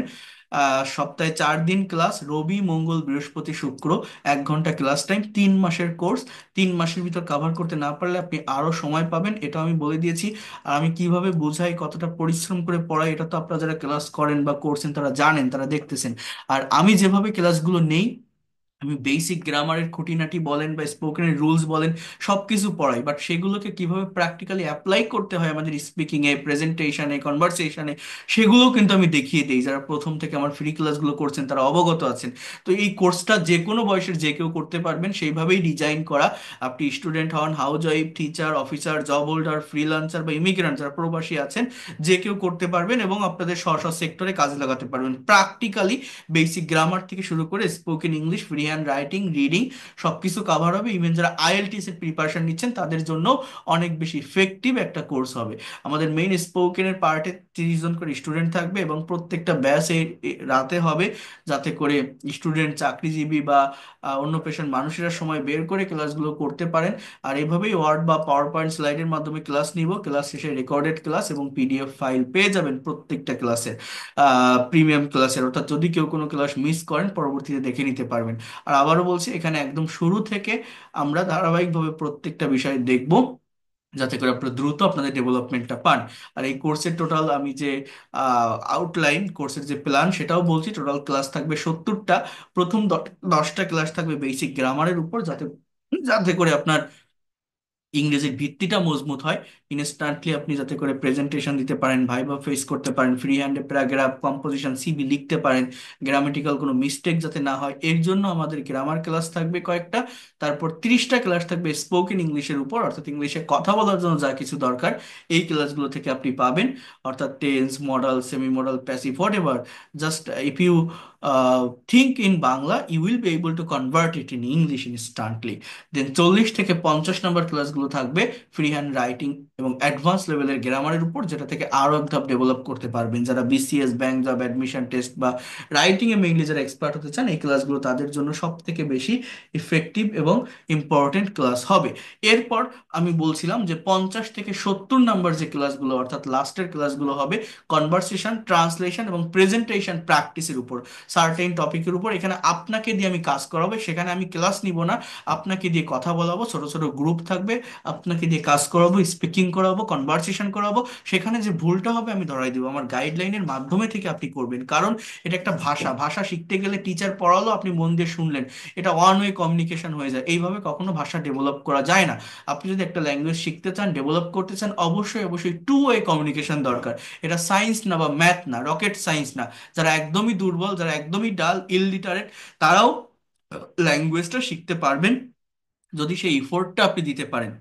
সপ্তাহে 4 দিন ক্লাস, রবি মঙ্গল বৃহস্পতি শুক্র, 1 ঘন্টা ক্লাস টাইম, 3 মাসের কোর্স। 3 মাসের ভিতর কাভার করতে না পারলে আপনি আরো সময় পাবেন, এটা আমি বলে দিয়েছি। আর আমি কিভাবে বোঝাই, কতটা পরিশ্রম করে পড়াই, এটা তো আপনারা যারা ক্লাস করেন বা করছেন তারা জানেন, তারা দেখতেছেন। আর আমি যেভাবে ক্লাসগুলো নেই, আমি বেসিক গ্রামারের খুঁটিনাটি বলেন বা স্পোকেনের রুলস বলেন, সবকিছু পড়াই। বাট সেগুলোকে কিভাবে প্র্যাকটিক্যালি অ্যাপ্লাই করতে হয় আমাদের স্পিকিং এ, প্রেজেন্টেশনে, কনভারসেশনে, সেগুলোও কিন্তু আমি দেখিয়ে দিই। যারা প্রথম থেকে আমার ফ্রি ক্লাসগুলো করছেন তারা অবগত আছেন। তো এই কোর্সটা যে কোনো বয়সের যে কেউ করতে পারবেন, সেইভাবেই ডিজাইন করা। আপনি স্টুডেন্ট হন, house wife, teacher, officer, job holder, freelancer বা ইমিগ্রেন্ট যারা প্রবাসী আছেন, যে কেউ করতে পারবেন এবং আপনাদের স্ব স্ব সেক্টরে কাজে লাগাতে পারবেন প্র্যাকটিক্যালি। বেসিক গ্রামার থেকে শুরু করে spoken English, free hand writing, reading, সবকিছু কাভার হবে। ইভেন যারা আইএলটিএস এর প্রিপারেশন নিচ্ছেন তাদের জন্য অনেক বেশি ইফেক্টিভ একটা কোর্স হবে। আমাদের মেইন স্পোকেনের পার্টে 30 জন করে স্টুডেন্ট থাকবে এবং প্রত্যেকটা ব্যাচ রাতে হবে, যাতে করে স্টুডেন্ট, চাকরিজীবী বা অন্য পেশার মানুষেরা সময় বের করে ক্লাসগুলো করতে পারেন। আর এভাবেই ওয়ার্ড বা পাওয়ার পয়েন্ট স্লাইডের মাধ্যমে ক্লাস নিব। ক্লাস শেষে রেকর্ডেড ক্লাস এবং পিডিএফ ফাইল পেয়ে যাবেন প্রত্যেকটা ক্লাসের, প্রিমিয়াম ক্লাসের। অর্থাৎ যদি কেউ কোনো ক্লাস মিস করেন পরবর্তীতে দেখে নিতে পারবেন। আর আবারও বলছি, এখানে একদম শুরু থেকে আমরা ধারাবাহিকভাবে প্রত্যেকটা বিষয় দেখব, যাতে করে আপনারা দ্রুত আপনাদের ডেভেলপমেন্টটা পান। আর এই কোর্সের টোটাল আমি যে আউটলাইন, কোর্সের যে প্ল্যান, সেটাও বলছি। টোটাল ক্লাস থাকবে 70টা। প্রথম 10টা ক্লাস থাকবে বেসিক গ্রামারের উপর, যাতে যাতে করে আপনার ইংরেজির ভিত্তিটা মজবুত হয়। ইনস্ট্যান্টলি আপনি যাতে করে প্রেজেন্টেশন দিতে পারেন, ভাইবা ফেস করতে পারেন, ফ্রি হ্যান্ডে প্যারাগ্রাফ, কম্পোজিশন, সিভি লিখতে পারেন, গ্রামেটিক্যাল কোনো মিস্টেক যাতে না হয়, এর জন্য আমাদের গ্রামার ক্লাস থাকবে কয়েকটা। তারপর 30টা ক্লাস থাকবে স্পোকেন ইংলিশের উপর, অর্থাৎ ইংলিশে কথা বলার জন্য যা কিছু দরকার এই ক্লাসগুলো থেকে আপনি পাবেন, অর্থাৎ tense, modal, semi modal, passive, whatever, just if you think in Bangla you will be able to convert it in English instantly. দেন 40 থেকে 50 নম্বর ক্লাসগুলো থাকবে ফ্রি হ্যান্ড রাইটিং এবং অ্যাডভান্স লেভেলের গ্রামারের উপর, যেটা থেকে আরো এক ধাপ ডেভেলপ করতে পারবেন। যারা BCS, bank job, admission test বা রাইটিং এ মেইনলি যারা এক্সপার্ট হতে চান, এই ক্লাসগুলো তাদের জন্য সব থেকে বেশি ইফেক্টিভ এবং ইম্পর্টেন্ট ক্লাস হবে। এরপর আমি বলছিলাম যে 50 থেকে 70 নম্বর যে ক্লাসগুলো, অর্থাৎ লাস্টের ক্লাসগুলো হবে কনভারসেশন, ট্রান্সলেশন এবং প্রেজেন্টেশন প্র্যাকটিসের উপর, সার্টেন টপিকের উপর। এখানে আপনাকে দিয়ে আমি কাজ করাবো, সেখানে আমি ক্লাস নিব না, আপনাকে দিয়ে কথা বলাবো, ছোট ছোট গ্রুপ থাকবে, আপনাকে দিয়ে কাজ করাবো, স্পিকিং করাবো, কনভারসেশন করাবো। সেখানে যে ভুলটা হবে আমি ধরাই দিব, আমার গাইডলাইনের মাধ্যমে থেকে আপনি করবেন, কারণ এটা একটা ভাষা, ভাষা শিখতে গেলে টিচার পড়ালো, আপনি মন দিয়ে শুনলেন, এটা ওয়ান ওয়ে কমিউনিকেশন হয়ে যায়, এইভাবে কখনো ভাষা ডেভেলপ করা যায় না। আপনি যদি একটা ল্যাঙ্গুয়েজ শিখতে চান, ডেভেলপ করতে চান, অবশ্যই অবশ্যই টু ওয়ে কমিউনিকেশন দরকার। এটা সায়েন্স না বা ম্যাথ না, রকেট সায়েন্স না। যারা একদমই দুর্বল, যারা একদমই ডাল, ইললিটারেট, তারাও ল্যাঙ্গুয়েজটা শিখতে পারবেন যদি সেই ইফোর্টটা আপনি দিতে পারেন।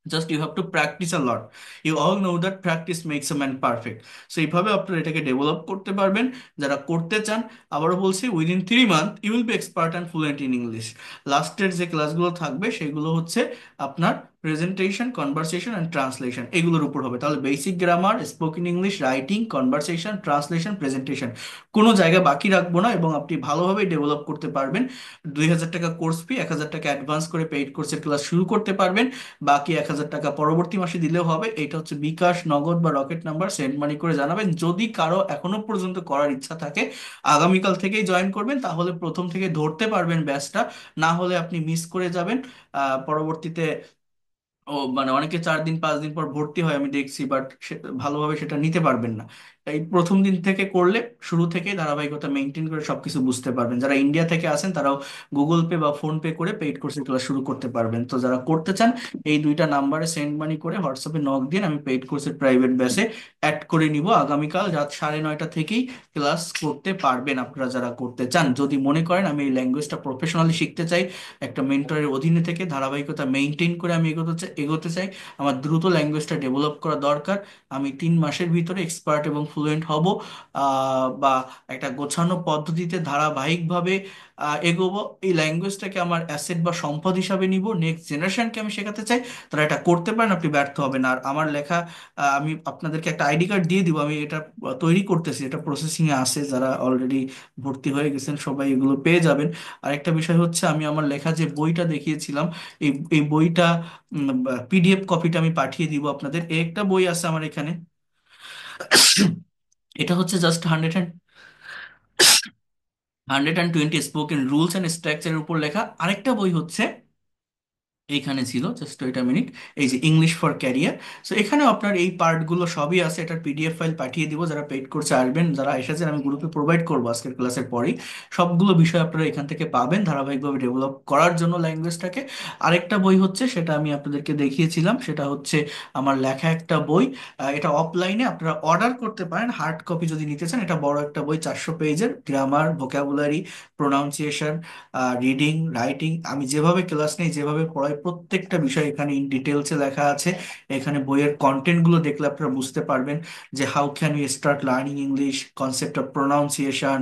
Just you have to practise a lot. You all know that practice makes a man perfect. So এইভাবে আপনারা এটাকে ডেভেলপ করতে পারবেন যারা করতে চান। আবারও বলছি, within 3 month you will be expert and fluent in English. লাস্টের যে ক্লাসগুলো থাকবে সেগুলো হচ্ছে আপনার প্রেজেন্টেশন, কনভারসেশন অ্যান্ড ট্রান্সলেশন, এগুলোর উপর হবে। তাহলে basic grammar, spoken English, writing, conversation, translation, presentation, কোনো জায়গা বাকি রাখবো না, এবং আপনি ভালোভাবে ডেভেলপ করতে পারবেন। 2,000 টাকা কোর্স ফি, 1,000 টাকা অ্যাডভান্স করে পেইড কোর্সের ক্লাস শুরু করতে পারবেন, বাকি 1,000 টাকা পরবর্তী মাসে দিলেও হবে। এটা হচ্ছে বিকাশ, নগদ বা রকেট নাম্বার, সেন্ড মানি করে জানাবেন। যদি কারো এখনো পর্যন্ত করার ইচ্ছা থাকে, আগামীকাল থেকেই জয়েন করবেন, তাহলে প্রথম থেকে ধরতে পারবেন ব্যাচটা। না হলে আপনি মিস করে যাবেন পরবর্তীতে। ও মানে অনেকে 4 দিন 5 দিন পর ভর্তি হয় আমি দেখছি, বাট ভালোভাবে সেটা নিতে পারবেন না। এই প্রথম দিন থেকে করলে শুরু থেকে ধারাবাহিকতা মেনটেন করে সবকিছু বুঝতে পারবেন। যারা ইন্ডিয়া থেকে আসেন তারাও গুগল পে বা ফোন পে করে পেইড কোর্সের ক্লাস শুরু করতে পারবেন। তো যারা করতে চান, এই দুইটা নাম্বারে সেন্ড মানি করে হোয়াটসঅ্যাপে নক দিন, আমি পেইড কোর্সের প্রাইভেট ব্যাচে অ্যাড করে নিব। আগামীকাল রাত 9:30 থেকেই ক্লাস করতে পারবেন আপনারা যারা করতে চান। যদি মনে করেন আমি এই ল্যাঙ্গুয়েজটা প্রফেশনালি শিখতে চাই, একটা মেন্টরের অধীনে থেকে ধারাবাহিকতা মেনটেন করে আমি এগোতে চাই, আমার দ্রুত ল্যাঙ্গুয়েজটা ডেভেলপ করা দরকার, আমি 3 মাসের ভিতরে এক্সপার্ট এবং ফ্লুয়েন্ট হব, বা একটা গোছানো পদ্ধতিতে ধারাবাহিকভাবে এগোবো, এই ল্যাঙ্গুয়েজটাকে আমার অ্যাসেট বা সম্পদ হিসাবে নিব, নেক্সট জেনারেশনকে আমি শেখাতে চাই, তারা এটা করতে পারেন, আপনি ব্যর্থ হবেন। আর আমার লেখা, আমি আপনাদেরকে একটা আইডি কার্ড দিয়ে দিব, আমি এটা তৈরি করতেছি, এটা প্রসেসিং এ আছে, যারা অলরেডি ভর্তি হয়ে গেছেন সবাই এগুলো পেয়ে যাবেন। আরেকটা বিষয় হচ্ছে, আমি আমার লেখা যে বইটা দেখিয়েছিলাম, এই এই বইটা পিডিএফ কপিটা আমি পাঠিয়ে দিব আপনাদের। একটা বই আছে আমার এখানে, এটা হচ্ছে জাস্ট 120 স্পোকেন রুলস অ্যান্ড স্ট্রাকচারের উপর লেখা। আরেকটা বই হচ্ছে এইখানে ছিল, জাস্ট ওইটা মিনিট, এই যে ইংলিশ ফর ক্যারিয়ার। সো এখানেও আপনার এই পার্টগুলো সবই আছে, এটার পিডিএফ ফাইল পাঠিয়ে দিব। যারা পেইড কোর্সে আসবেন, যারা এসেছেন, আমি গ্রুপে প্রোভাইড করবো আজকের ক্লাসের পরেই। সবগুলো বিষয় আপনারা এখান থেকে পাবেন ধারাবাহিকভাবে ডেভেলপ করার জন্য ল্যাঙ্গুয়েজটাকে। আরেকটা বই হচ্ছে, সেটা আমি আপনাদেরকে দেখিয়েছিলাম, সেটা হচ্ছে আমার লেখা একটা বই। এটা অফলাইনে আপনারা অর্ডার করতে পারেন, হার্ড কপি যদি নিতে চান। এটা বড় একটা বই, 400 পেজের, grammar, vocabulary, pronunciation, reading, writing, আমি যেভাবে ক্লাস নেই, যেভাবে পড়াই, প্রত্যেকটা বিষয় এখানে ইন ডিটেলসে লেখা আছে। এখানে বইয়ের কন্টেন্ট গুলো দেখলে আপনারা বুঝতে পারবেন যে how can you start learning English, concept of pronunciation,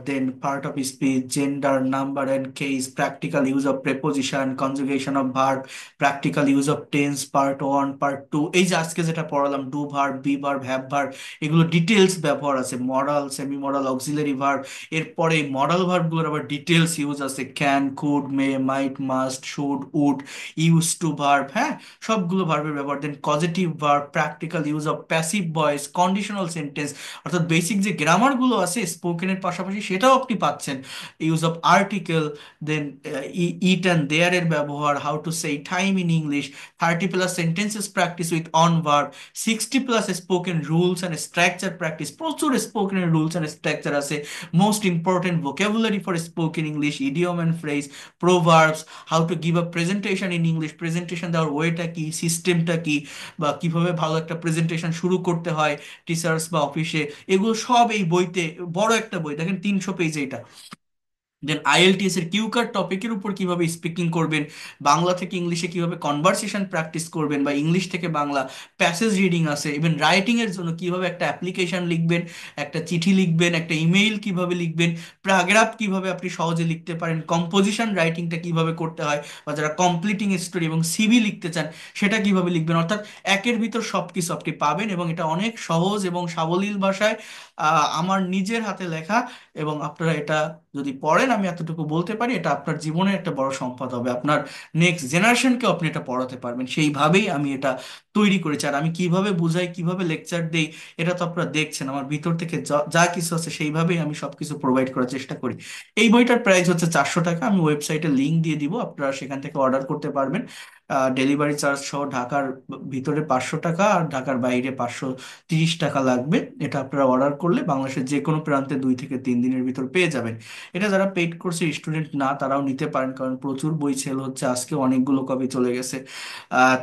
then part of speech, gender, number and case, practical use of preposition, conjugation of verb, practical use of tense, part 1 part 2, এই যে আজকে যেটা পড়ালাম, do verb, be verb, have verb, এগুলো details ব্যবহার আছে, modal, semi modal, auxiliary verb. এরপরে modal ভার্বগুলোর আবার ডিটেলস ইউজ আছে, can, could, may, might, must, should, would, use to verb, হ্যাঁ, সবগুলো ভার্বের ব্যবহার। Then positive verb, practical use of passive voice, conditional sentence, অর্থাৎ বেসিক যে গ্রামারগুলো আছে স্পোকেনের পাশাপাশি সেটাও আপনি পাচ্ছেন। Use of article, then it and there এর ব্যবহার, how to say time in English, 30+ sentences practice with on verb, 60+ spoken rules and structure practice, প্রচুর স্পোকেনের রুলস অ্যান্ড স্ট্রাকচার আছে। Most important vocabulary for spoken English, idiom and phrase, proverbs, how to give a presentation in English, presentation দেওয়ার ওয়েটা কি, সিস্টেমটা কি, বা কিভাবে ভালো একটা প্রেজেন্টেশন শুরু করতে হয় টিচার্স বা অফিসে, এগুলো সব এই বইতে, বড় একটা বই দেখেন 300 পেজ এটা। দেন আইএলটিএস এর কিউকার টপিকের উপর কিভাবে স্পিকিং করবেন, বাংলা থেকে ইংলিশে কিভাবে কনভারসেশন প্র্যাকটিস করবেন, বা ইংলিশ থেকে বাংলা প্যাসেজ রিডিং আছে, ইভেন রাইটিং এর জন্য কিভাবে একটা অ্যাপ্লিকেশন লিখবেন, একটা চিঠি লিখবেন, একটা ইমেইল কিভাবে লিখবেন, প্যারাগ্রাফ কিভাবে আপনি সহজে লিখতে পারেন, কম্পোজিশন রাইটিংটা কিভাবে করতে হয়, বা যারা কমপ্লিটিং স্টোরি এবং সিভি লিখতে চান সেটা কিভাবে লিখবেন। অর্থাৎ একের ভিতর সবকিছু আপনি পাবেন, এবং এটা অনেক সহজ এবং সাবলীল ভাষায় আমার নিজের হাতে লেখা। এবং আপনারা এটা যদি পড়েন, আমি এতটুকু বলতে পারি, এটা আপনার জীবনের একটা বড় সম্পদ হবে, আপনার নেক্সট জেনারেশনকেও আপনি এটা পড়াতে পারবেন। সেইভাবেই আমি এটা তৈরি করেছি। আর আমি কিভাবে বুঝাই, কিভাবে লেকচার দেই, এটা তো আপনারা দেখছেন, আমার ভিতর থেকে যা যা কিছু আছে সেইভাবেই আমি সবকিছু প্রোভাইড করার চেষ্টা করি। এই বইটার প্রাইস হচ্ছে 400 টাকা, আমি ওয়েবসাইটে লিংক দিয়ে দিব, আপনারা সেখান থেকে অর্ডার করতে পারবেন। ডেলিভারি চার্জ সহ ঢাকার ভিতরে 500 টাকা, আর ঢাকার বাইরে 530 টাকা লাগবে। এটা আপনারা অর্ডার করলে বাংলাদেশের যে কোনো প্রান্তে 2 থেকে 3 দিনের ভিতর পেয়ে যাবেন। এটা যারা পেইড কোর্সের স্টুডেন্ট না তারাও নিতে পারেন, কারণ প্রচুর বই সেল হচ্ছে, আজকে অনেকগুলো কপি চলে গেছে।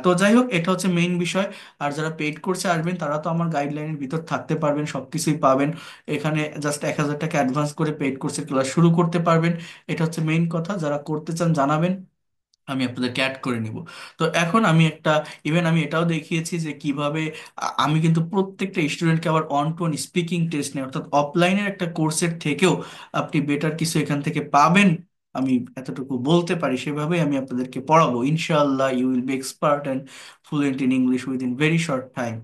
তো যাই হোক, এটা হচ্ছে মেইন বিষয়। আর যারা পেইড কোর্সে আসবেন তারা তো আমার গাইডলাইনের ভিতর থাকতে পারবেন, সবকিছুই পাবেন এখানে। জাস্ট 1,000 টাকা অ্যাডভান্স করে পেইড কোর্সের ক্লাস শুরু করতে পারবেন। এটা হচ্ছে মেইন কথা। যারা করতে চান জানাবেন, আমি আপনাদেরকে অ্যাড করে নিব। তো এখন আমি একটা, ইভেন আমি এটাও দেখিয়েছি যে কিভাবে আমি কিন্তু প্রত্যেকটা স্টুডেন্টকে আবার one to one speaking test নেই, অর্থাৎ অফলাইনের একটা কোর্সের থেকেও আপনি বেটার কিছু এখান থেকে পাবেন। আমি এতটুকু বলতে পারি, সেভাবেই আমি আপনাদেরকে পড়াবো। ইনশাআল্লাহ you will be expert and fluent in English within very short time.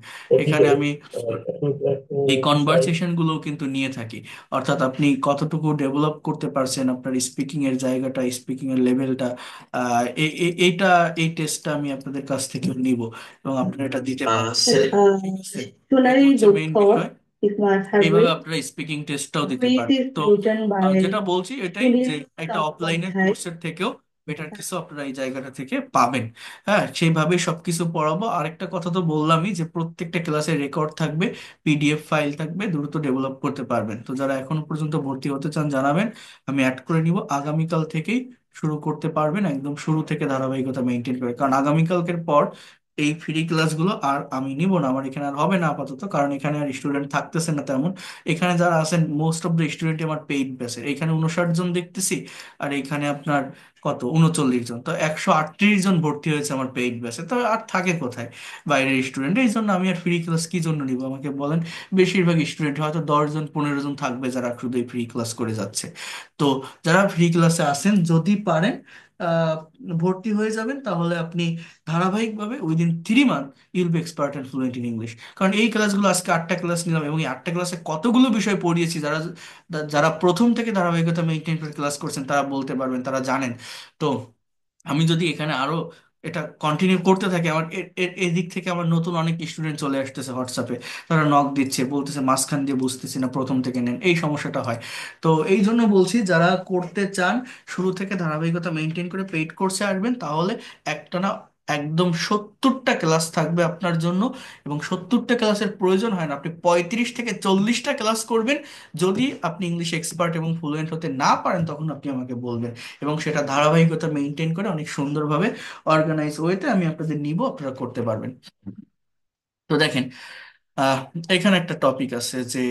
এখানে আমি এই কনভারসেশন গুলো কিন্তু নিয়ে থাকি, অর্থাৎ আপনি কতটুকু ডেভেলপ করতে পারছেন আপনার স্পিকিং এর জায়গাটা, স্পিকিং এর লেভেলটা। এইটা, এই টেস্টটা আমি আপনাদের কাছ থেকে নিব, এবং আপনারা এটা দিতে পারবেন। ঠিক আছে, এটা Dictionary হচ্ছে book মেইন for বিষয়। my এইভাবে favorite. আপনারা স্পিকিং টেস্টটাও দিতে This পারবেন। is তো written by যেটা বলছি এটাই যে Sunil একটা অফলাইনের Chট্টোপাধ্যায়. কোর্সের থেকেও বেটার কিছু আপনারা এই জায়গাটা থেকে পাবেন। হ্যাঁ, সেইভাবেই সবকিছু পড়াবো। আরেকটা কথা তো বললামই যে প্রত্যেকটা ক্লাসে রেকর্ড থাকবে, পিডিএফ ফাইল থাকবে, দ্রুত ডেভেলপ করতে পারবেন। তো যারা এখনো পর্যন্ত ভর্তি হতে চান জানাবেন, আমি অ্যাড করে নিব। আগামীকাল থেকেই শুরু করতে পারবেন, একদম শুরু থেকে ধারাবাহিকতা মেনটেন করে, কারণ আগামীকালকের পর এই ফ্রি ক্লাসগুলো আর আমি নিব না, আমার এখানে আর হবে না আপাতত, কারণ এখানে আর স্টুডেন্ট থাকতেছে না তেমন। এখানে যারা আছেন মোস্ট অফ দ্য স্টুডেন্ট আমার পেইড ব্যাচের, এখানে 59 জন দেখতেছি, আর এখানে আপনার কত 39 জন, তো 138 জন ভর্তি হয়েছে আমার পেইড ব্যাচে। তো আর থাকে কোথায় বাইরের স্টুডেন্ট? এই জন্য আমি আর ফ্রি ক্লাস কি জন্য নিব আমাকে বলেন। বেশিরভাগ স্টুডেন্ট হয়তো 10 জন 15 জন থাকবে যারা শুধু ফ্রি ক্লাস করে যাচ্ছে। তো যারা ফ্রি ক্লাসে আসেন, যদি পারেন আহ, ভর্তি হয়ে যাবেন, তাহলে আপনি ধারাবাহিকভাবে within 3 month you'll be expert and fluent in English. কারণ এই ক্লাসগুলো, আজকে 8টা ক্লাস নিলাম, এবং এই 8টা ক্লাসে কতগুলো বিষয় পড়িয়েছি, যারা যারা প্রথম থেকে ধারাবাহিকতা মেনটেন করে ক্লাস করছেন তারা বলতে পারবেন, তারা জানেন। তো আমি যদি এখানে আরো এটা কন্টিনিউ করতে থাকি, আমার এদিক থেকে আমার নতুন অনেক স্টুডেন্ট চলে আসতেছে হোয়াটসঅ্যাপে, তারা নক দিচ্ছে, বলতেছে মাঝখান দিয়ে বুঝতেছি না, প্রথম থেকে নেন, এই সমস্যাটা হয়। তো এই জন্য বলছি, যারা করতে চান শুরু থেকে ধারাবাহিকতা মেনটেন করে পেইড কোর্সে আসবেন, তাহলে একটা না, একদম 70টা ক্লাস থাকবে আপনার জন্য। এবং 70টা ক্লাসের প্রয়োজন হয় না, আপনি 35 থেকে 40টা ক্লাস করবেন। যদি আপনি ইংলিশ এক্সপার্ট এবং ফ্লুয়েন্ট হতে না পারেন, তখন আপনি আমাকে বলবেন, এবং সেটা ধারাবাহিকতা মেনটেন করে অনেক সুন্দরভাবে অর্গানাইজ ওয়েতে আমি আপনাদের নিব, আপনারা করতে পারবেন। তো দেখেন, আহ, এখানে একটা টপিক আছে যে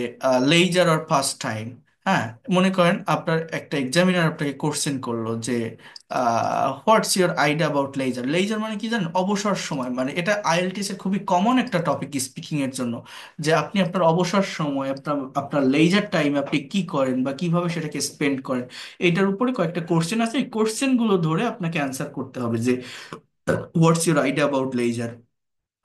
লেইজার অর পাস টাইম। হ্যাঁ, মনে করেন আপনার একটা এক্সামিনার আপনাকে কোশ্চেন করলো যে what's your idea about leisure. Leisure মানে কি জানেন? অবসর সময়। মানে এটা আইএলটিএস এর খুবই কমন একটা টপিক স্পিকিং এর জন্য, যে আপনি আপনার অবসর সময়, আপনার আপনার লেইজার টাইম আপনি কি করেন বা কিভাবে সেটাকে স্পেন্ড করেন। এটার উপরে কয়েকটা কোশ্চেন আছে, এই কোশ্চেন গুলো ধরে আপনাকে অ্যান্সার করতে হবে যে what's your idea about leisure,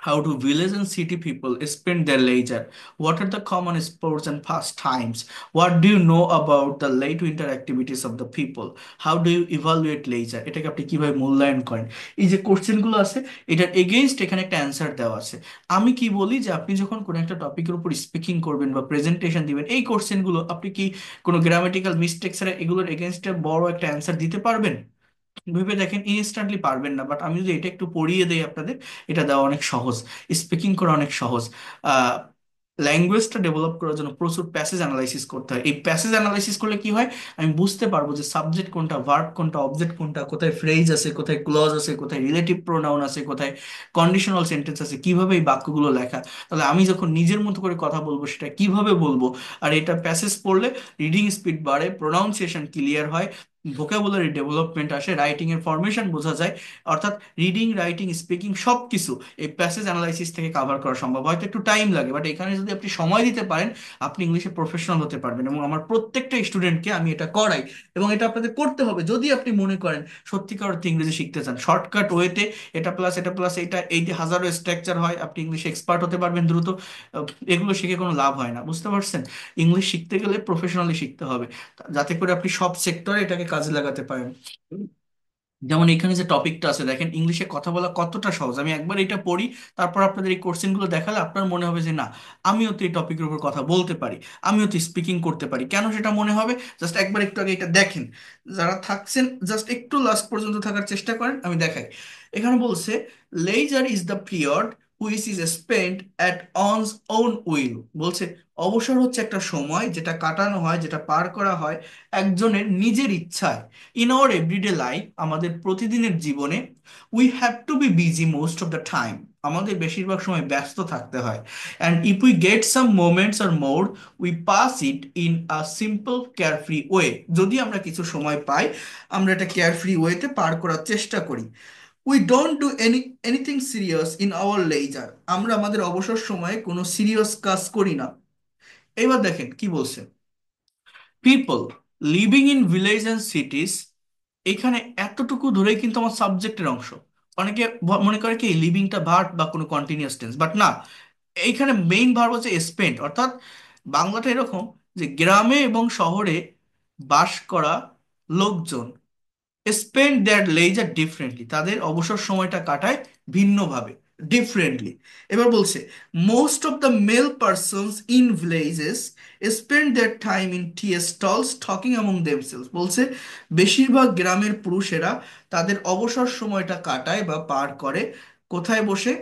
how do village and city people spend their leisure? What are the common sports and pastimes? What do you know about the late winter activities of the people? How do you evaluate leisure? এটাকে আপনি কিভাবে মূল্যায়ন করেন? এই যে কোশ্চেনগুলো আছে, এটার এগেইনস্ট এখানে একটা অ্যান্সার দেওয়া আছে। আমি কি বলি যে আপনি যখন কোনো একটা টপিকের উপর স্পিকিং করবেন বা প্রেজেন্টেশন দিবেন, এই কোশ্চেনগুলো আপনি কি কোনো গ্রামাটিক্যাল মিস্টেক ছাড়া এগুলোর এগেইনস্টে বড় একটা অ্যান্সার দিতে পারবেন? ভেবে দেখেন, ইনস্ট্যান্টলি পারবেন না। বাট আমি যদি এটা একটু পড়িয়ে দেই আপনাদের, এটা দেওয়া অনেক সহজ, স্পিকিং করা অনেক সহজ। ল্যাঙ্গুয়েজটা ডেভেলপ করার জন্য প্রচুর প্যাসেজ অ্যানালাইসিস করতে হয়। এই প্যাসেজ অ্যানালাইসিস করলে কি হয়, আমি বুঝতে পারবো যে সাবজেক্ট কোনটা, ভার্ব কোনটা, অবজেক্ট কোনটা, কোথায় ফ্রেজ আছে, কোথায় ক্লজ আছে, কোথায় রিলেটিভ প্রোনাউন আছে, কোথায় কন্ডিশনাল সেন্টেন্স আছে, কিভাবে এই বাক্যগুলো লেখা। তাহলে আমি যখন নিজের মতো করে কথা বলবো সেটা কিভাবে বলবো। আর এটা প্যাসেজ পড়লে রিডিং স্পিড বাড়ে, প্রোনাউন্সিয়েশন ক্লিয়ার হয়, ভোকাবুলারি ডেভেলপমেন্ট আসে, রাইটিং এর ফরমেশন বোঝা যায়। অর্থাৎ রিডিং, রাইটিং, স্পিকিং সব কিছু এই প্যাসেজ অ্যানালাইসিস থেকে কভার করা সম্ভব। হয়তো একটু টাইম লাগে, বাট এখানে যদি আপনি সময় দিতে পারেন আপনি ইংলিশে প্রফেশনাল হতে পারবেন। এবং আমার প্রত্যেকটা স্টুডেন্টকে আমি এটা করাই, এবং এটা আপনাদের করতে হবে যদি আপনি মনে করেন সত্যিকার অর্থে ইংরেজি শিখতে চান। শর্টকাট ওয়েতে এটা প্লাস এটা এই যে হাজারো স্ট্রাকচার হয়, আপনি ইংলিশে এক্সপার্ট হতে পারবেন দ্রুত। এগুলো শিখে কোনো লাভ হয় না, বুঝতে পারছেন? ইংলিশ শিখতে গেলে প্রফেশনালি শিখতে হবে, যাতে করে আপনি সব সেক্টরে এটাকে কাজে লাগাতে পারেন। যেমন এখানে যে টপিকটা আছে দেখেন, ইংলিশে কথা বলা কতটা সহজ। আমি একবার এটা পড়ি, তারপর আপনাদের এই কোশ্চেন গুলো দেখালে আপনার মনে হবে যে না, আমিও তো এই টপিকের উপর কথা বলতে পারি, আমিও তো স্পিকিং করতে পারি। কেন সেটা মনে হবে? জাস্ট একবার একটু আগে এটা দেখেন। যারা থাকছেন জাস্ট একটু লাস্ট পর্যন্ত থাকার চেষ্টা করেন, আমি দেখাই। এখানে বলছে leisure is the period which is spent at one's own will. বলছে অবসর হচ্ছে একটা সময় যেটা কাটানো হয়, যেটা পার করা হয় একজনের নিজের ইচ্ছায়। ইন আওয়ার এভরিডে লাইফ, আমাদের প্রতিদিনের জীবনে, we have to be busy most of the time, আমাদের বেশিরভাগ সময় ব্যস্ত থাকতে হয়। And if we get some moments or more, we pass it in a simple carefree way. যদি আমরা কিছু সময় পাই, আমরা এটা কেয়ারফ্রি ওয়েতে পার করার চেষ্টা করি। We don't do anything serious in our leisure, আমরা আমাদের অবসর সময়ে কোনো সিরিয়াস কাজ করি না। এবার দেখেন কি বলছে, people living in village and সিটিজ। এখানে এতটুকু ধরেই কিন্তু আমার সাবজেক্টের অংশ। অনেকে মনে করে কি লিভিংটা ভার্ব বা কোনো কন্টিনিউয়াস টেন্স, বাট না, এইখানে মেইন ভার্ব হচ্ছে স্পেন্ট। অর্থাৎ বাংলাটা এরকম যে গ্রামে এবং শহরে বাস করা লোকজন স্পেন্ড দ্যাট লেজার ডিফারেন্টলি, তাদের অবসর সময়টা কাটায় ভিন্নভাবে, ডিফারেন্টলি। এবার বলছে most of the male persons in villages spend their time in tea stalls talking among themselves. বলছে বেশিরভাগ গ্রামের পুরুষেরা তাদের অবসর সময়টা কাটায় বা পার করে কোথায় বসে?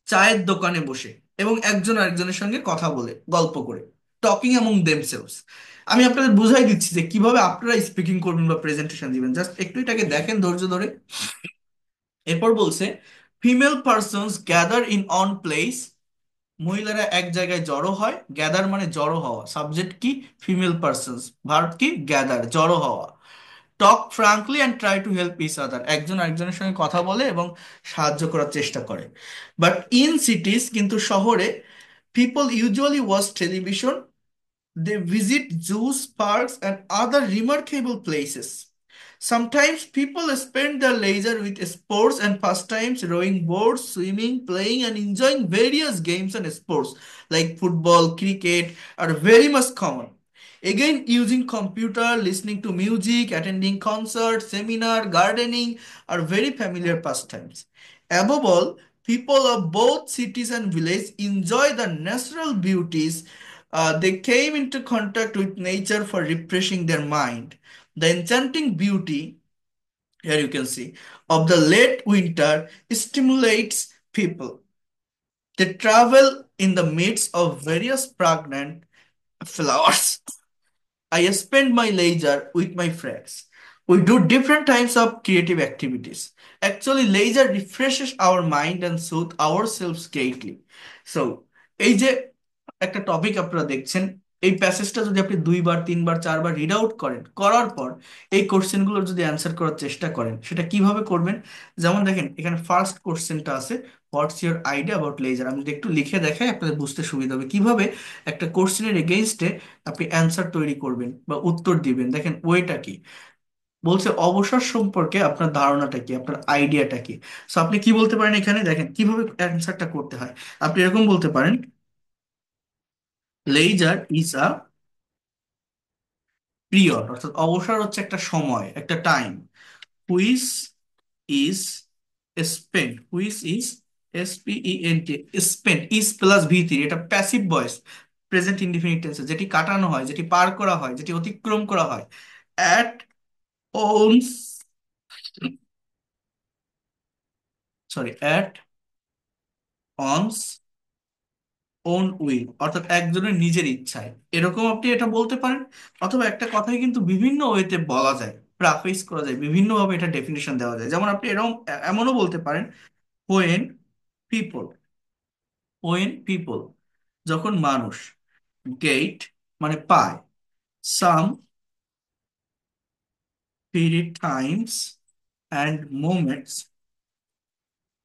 চায়ের দোকানে বসে, এবং একজন আরেকজনের সঙ্গে কথা বলে, গল্প করে, টকিং অ্যামং দেমসেলস। আমি আপনাদের বুঝাই দিচ্ছি যে কিভাবে আপনারা স্পিকিং করবেন বা প্রেজেন্টেশন দিবেন, জাস্ট একটু এটাকে দেখেন ধৈর্য ধরে। এরপর বলছে female persons gather in on place, মহিলারা এক জায়গায় জড়ো হয়। গ্যাদার মানে জড়ো হওয়া, সাবজেক্ট কি? ফিমেল পার্সনস, ভার্ব কি? গ্যাদার, জড়ো হওয়া। Talk frankly and try to help each other, একজন আরেকজনের সঙ্গে কথা বলে এবং সাহায্য করার চেষ্টা করে। বাট ইন সিটিজ, কিন্তু শহরে, people usually watch television, they visit zoos, parks, and other remarkable places. Sometimes people spend their leisure with sports and pastimes, rowing boats, swimming, playing, and enjoying various games and sports like football, cricket are very much common. Again, using computer, listening to music, attending concerts, seminar, gardening are very familiar pastimes. Above all, people of both cities and villages enjoy the natural beauties. They came into contact with nature for refreshing their mind. The enchanting beauty, here you can see, of the late winter stimulates people. They travel in the midst of various fragrant flowers. I spend my leisure with my friends. We do different types of creative activities. Actually, leisure refreshes our mind and soothe ourselves greatly. So, এই যে একটা topic আপনারা দেখছেন, এই প্যাসেজটা যদি আপনি দুইবার, তিনবার, চারবার রিড আউট করেন, করার পর এই কোশ্চেনগুলোর যদি অ্যান্সার করার চেষ্টা করেন, সেটা কিভাবে করবেন? যেমন দেখেন এখানে ফার্স্ট কোশ্চেনটা আছে, what's your idea about leisure. আমি যদি একটু লিখে দেখাই আপনাদের বুঝতে সুবিধা হবে কিভাবে একটা কোশ্চেনের এগেইনস্টে আপনি অ্যান্সার তৈরি করবেন বা উত্তর দিবেন। দেখেন ওয়েটা কি বলছে, অবসর সম্পর্কে আপনার ধারণাটা কি, আপনার আইডিয়াটা কি। সো আপনি কি বলতে পারেন এখানে, দেখেন কিভাবে অ্যান্সারটা করতে হয়। আপনি এরকম বলতে পারেন, লেজার ইজ আ পিরিয়ড, অর্থাৎ অবসর হচ্ছে একটা সময়, একটা time, which is spent, which is SPENT, spent, is plus V3, এটা প্যাসিভ ভয়েস, প্রেজেন্ট ইনডিফিনিট টেন্সে, যেটি কাটানো হয়, যেটি পার করা হয়, যেটি অতিক্রম করা হয়। At ওনস, sorry, at one's own will, অর্থাৎ একজনের নিজের ইচ্ছায়, এরকম আপনি এটা বলতে পারেন। অথবা একটা কথাই কিন্তু বিভিন্ন ওয়েতে বলা যায়, প্রাফেস করা যায়, বিভিন্নভাবে এটা ডেফিনেশন দেওয়া যায়। যেমন আপনি এরকম এমনও বলতে পারেন, হোয়েন পিপল, হোয়েন পিপল, যখন মানুষ, গেট মানে পায়, some period times and moments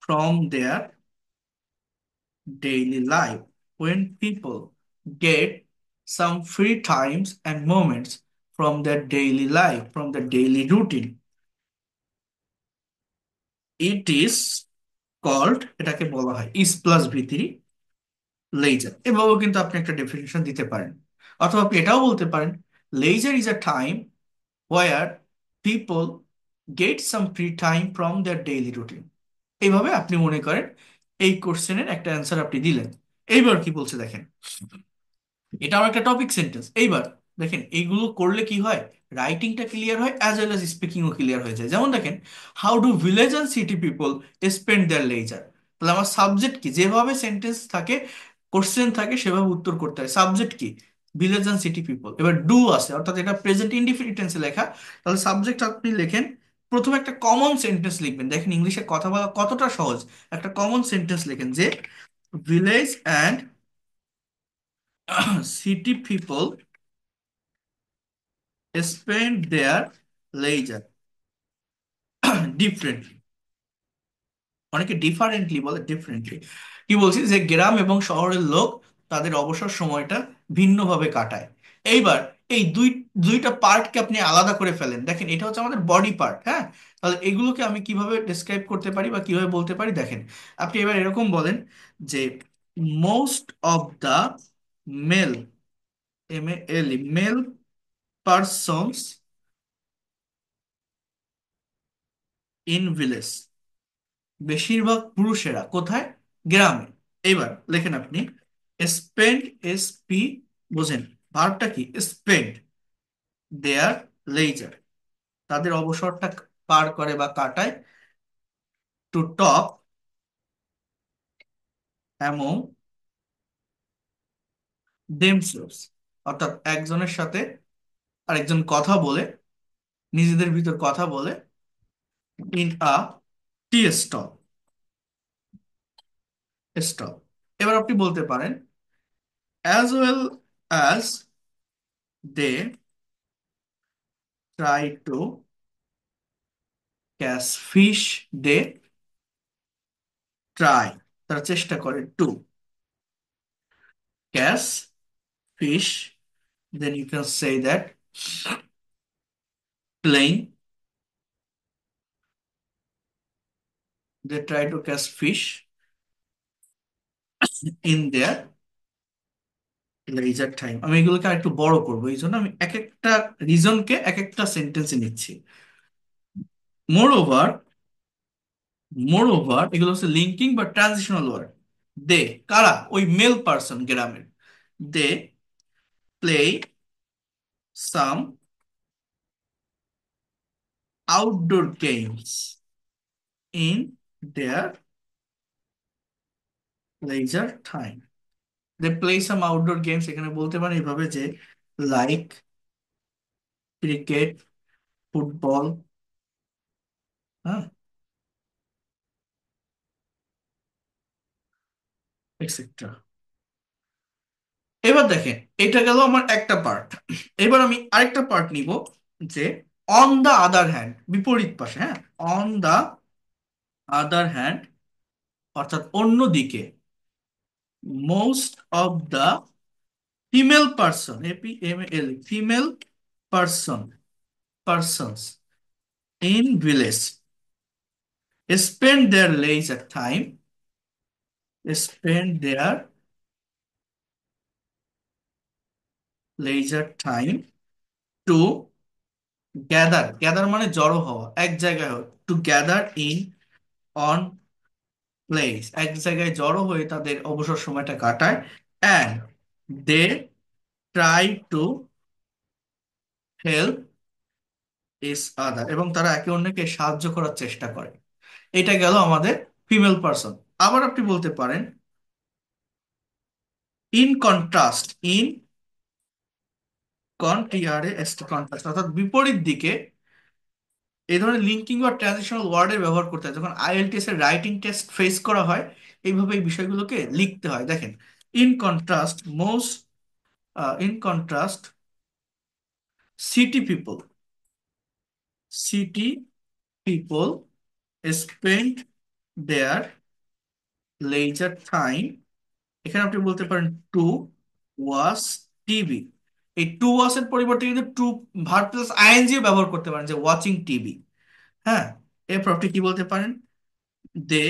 from their daily life. When people get some free times and moments from their daily life, from their daily routine, it is called, এটাকে বলা হয় is plus V three, leisure. এভাবেও কিন্তু আপনি একটা definition দিতে পারেন। অথবা আপনি এটাও বলতে পারেন, leisure is a time where people get some free time from their daily routine। এইভাবে আপনি মনে করেন এই কোশ্চেনের একটা অ্যান্সার আপনি দিলেন। এইবার কি বলছে দেখেন, এটাও একটা টপিক সেন্টেন্স। এইবার দেখেন এইগুলো করলে কি হয়, রাইটিংটা ক্লিয়ার হয় অ্যাজ ওয়েল এজ স্পিকিংও ক্লিয়ার হয়ে যায়। যেমন দেখেন, how do village and city people spend their leisure. তাহলে আমার সাবজেক্ট কি, যেভাবে সেন্টেন্স থাকে, কোশ্চেন থাকে, সেভাবে উত্তর করতে হয়। সাবজেক্ট কি, ভিলেজ অ্যান্ড সিটি পিপল। এবার ডু আছে, অর্থাৎ এটা প্রেজেন্ট ইনডিফিনিট টেন্সে লেখা। তাহলে সাবজেক্ট আপনি লেখেন, প্রথমে একটা কমন সেন্টেন্স লিখবেন। দেখেন ইংলিশে কথা বলা কতটা সহজ। একটা কমন সেন্টেন্স লেখেন যে village and city people spend their leisure differently। অনেকে ডিফারেন্টলি বলে, ডিফারেন্টলি কি বলছি, যে গ্রাম এবং শহরের লোক তাদের অবসর সময়টা ভিন্নভাবে কাটায়। এইবার এই দুইটা পার্টকে আপনি আলাদা করে ফেলেন। দেখেন এটা হচ্ছে আমাদের বডি পার্ট, হ্যাঁ। তাহলে এগুলোকে আমি কিভাবে ডিসক্রাইব করতে পারি বা কিভাবে বলতে পারি, দেখেন আপনি এবার এরকম বলেন যে most of the male, M a male persons in village, বেশিরভাগ পুরুষেরা কোথায়, গ্রামে। এবার লেখেন আপনি স্পেন্ড, এস পি, বোঝেন ভার্বটা কি, স্পেন্ড দেয়ার লেজার, তাদের অবসরটা পার করে বা কাটায়, টু টক অ্যামং দেমসেলভস, অর্থাৎ একজনের সাথে আরেকজন কথা বলে, নিজেদের ভিতর কথা বলে, in a tea stall, stall. এবার আপনি বলতে পারেন as well as they try to catch fish, they try, তারা চেষ্টা করে, to catch fish, then you can say that playing, they try to catch fish in their leisure time। আমি এগুলোকে আরেকটু বড় করবো, এই জন্য আমি এক একটা রিজনকে এক একটা সেন্টেন্সে নিচ্ছি। মোর ওভার, মোর ওভার এগুলো হচ্ছে লিঙ্কিং বা ট্রানজিশনাল ওয়ার্ড। দে কারা, ওই মেল পার্সন গ্রামের, they play some outdoor games in their leisure time। They play some outdoor games, এখানে বলতে পারেন এইভাবে যে লাইক ক্রিকেট, ফুটবল, হ্যাঁ, এটসেট্রা। এবার দেখেন এটা গেল আমার একটা পার্ট। এবার আমি আরেকটা পার্ট নিব, যে অন দা আদার হ্যান্ড, বিপরীত পাশে, হ্যাঁ, অন দা আদার হ্যান্ড, অর্থাৎ অন্যদিকে, most of the female person, APML, female person, persons in village spend their leisure time, spend their leisure time to gather, gather মানে জড়ো হওয়া, এক জায়গায় হওয়া, to gather in on place, এক জায়গায় জড়ো হয়ে তাদের অবসর সময়টা কাটায়। And they try to help each other, এবং তারা একে অন্যকে সাহায্য করার চেষ্টা করে। এটা গেল আমাদের ফিমেল পার্সন। আবার আপনি বলতে পারেন ইন কন্ট্রাস্ট, ইন কন্ট্রাস্ট অর্থাৎ বিপরীত দিকে এই ধরনের লিঙ্কিং বা ট্রানজিশনাল ওয়ার্ডের ব্যবহার করতে হয় যখন আইএলটিএস এর রাইটিং টেস্ট ফেস করা হয়। এইভাবে এই বিষয়গুলোকে লিখতে হয়। দেখেন, in contrast most, in contrast city people, city people spend their leisure time, এখানে আপনি বলতে পারেন টু ওয়াচ টিভি। এই টু ওয়াচ এর পরিবর্তে কিন্তু টু ভার্ব প্লাস আইএনজি ব্যবহার করতে পারেন, যে ওয়াচিং টিভি। হ্যাঁ, এরপর আপনি কি বলতে পারেন, দে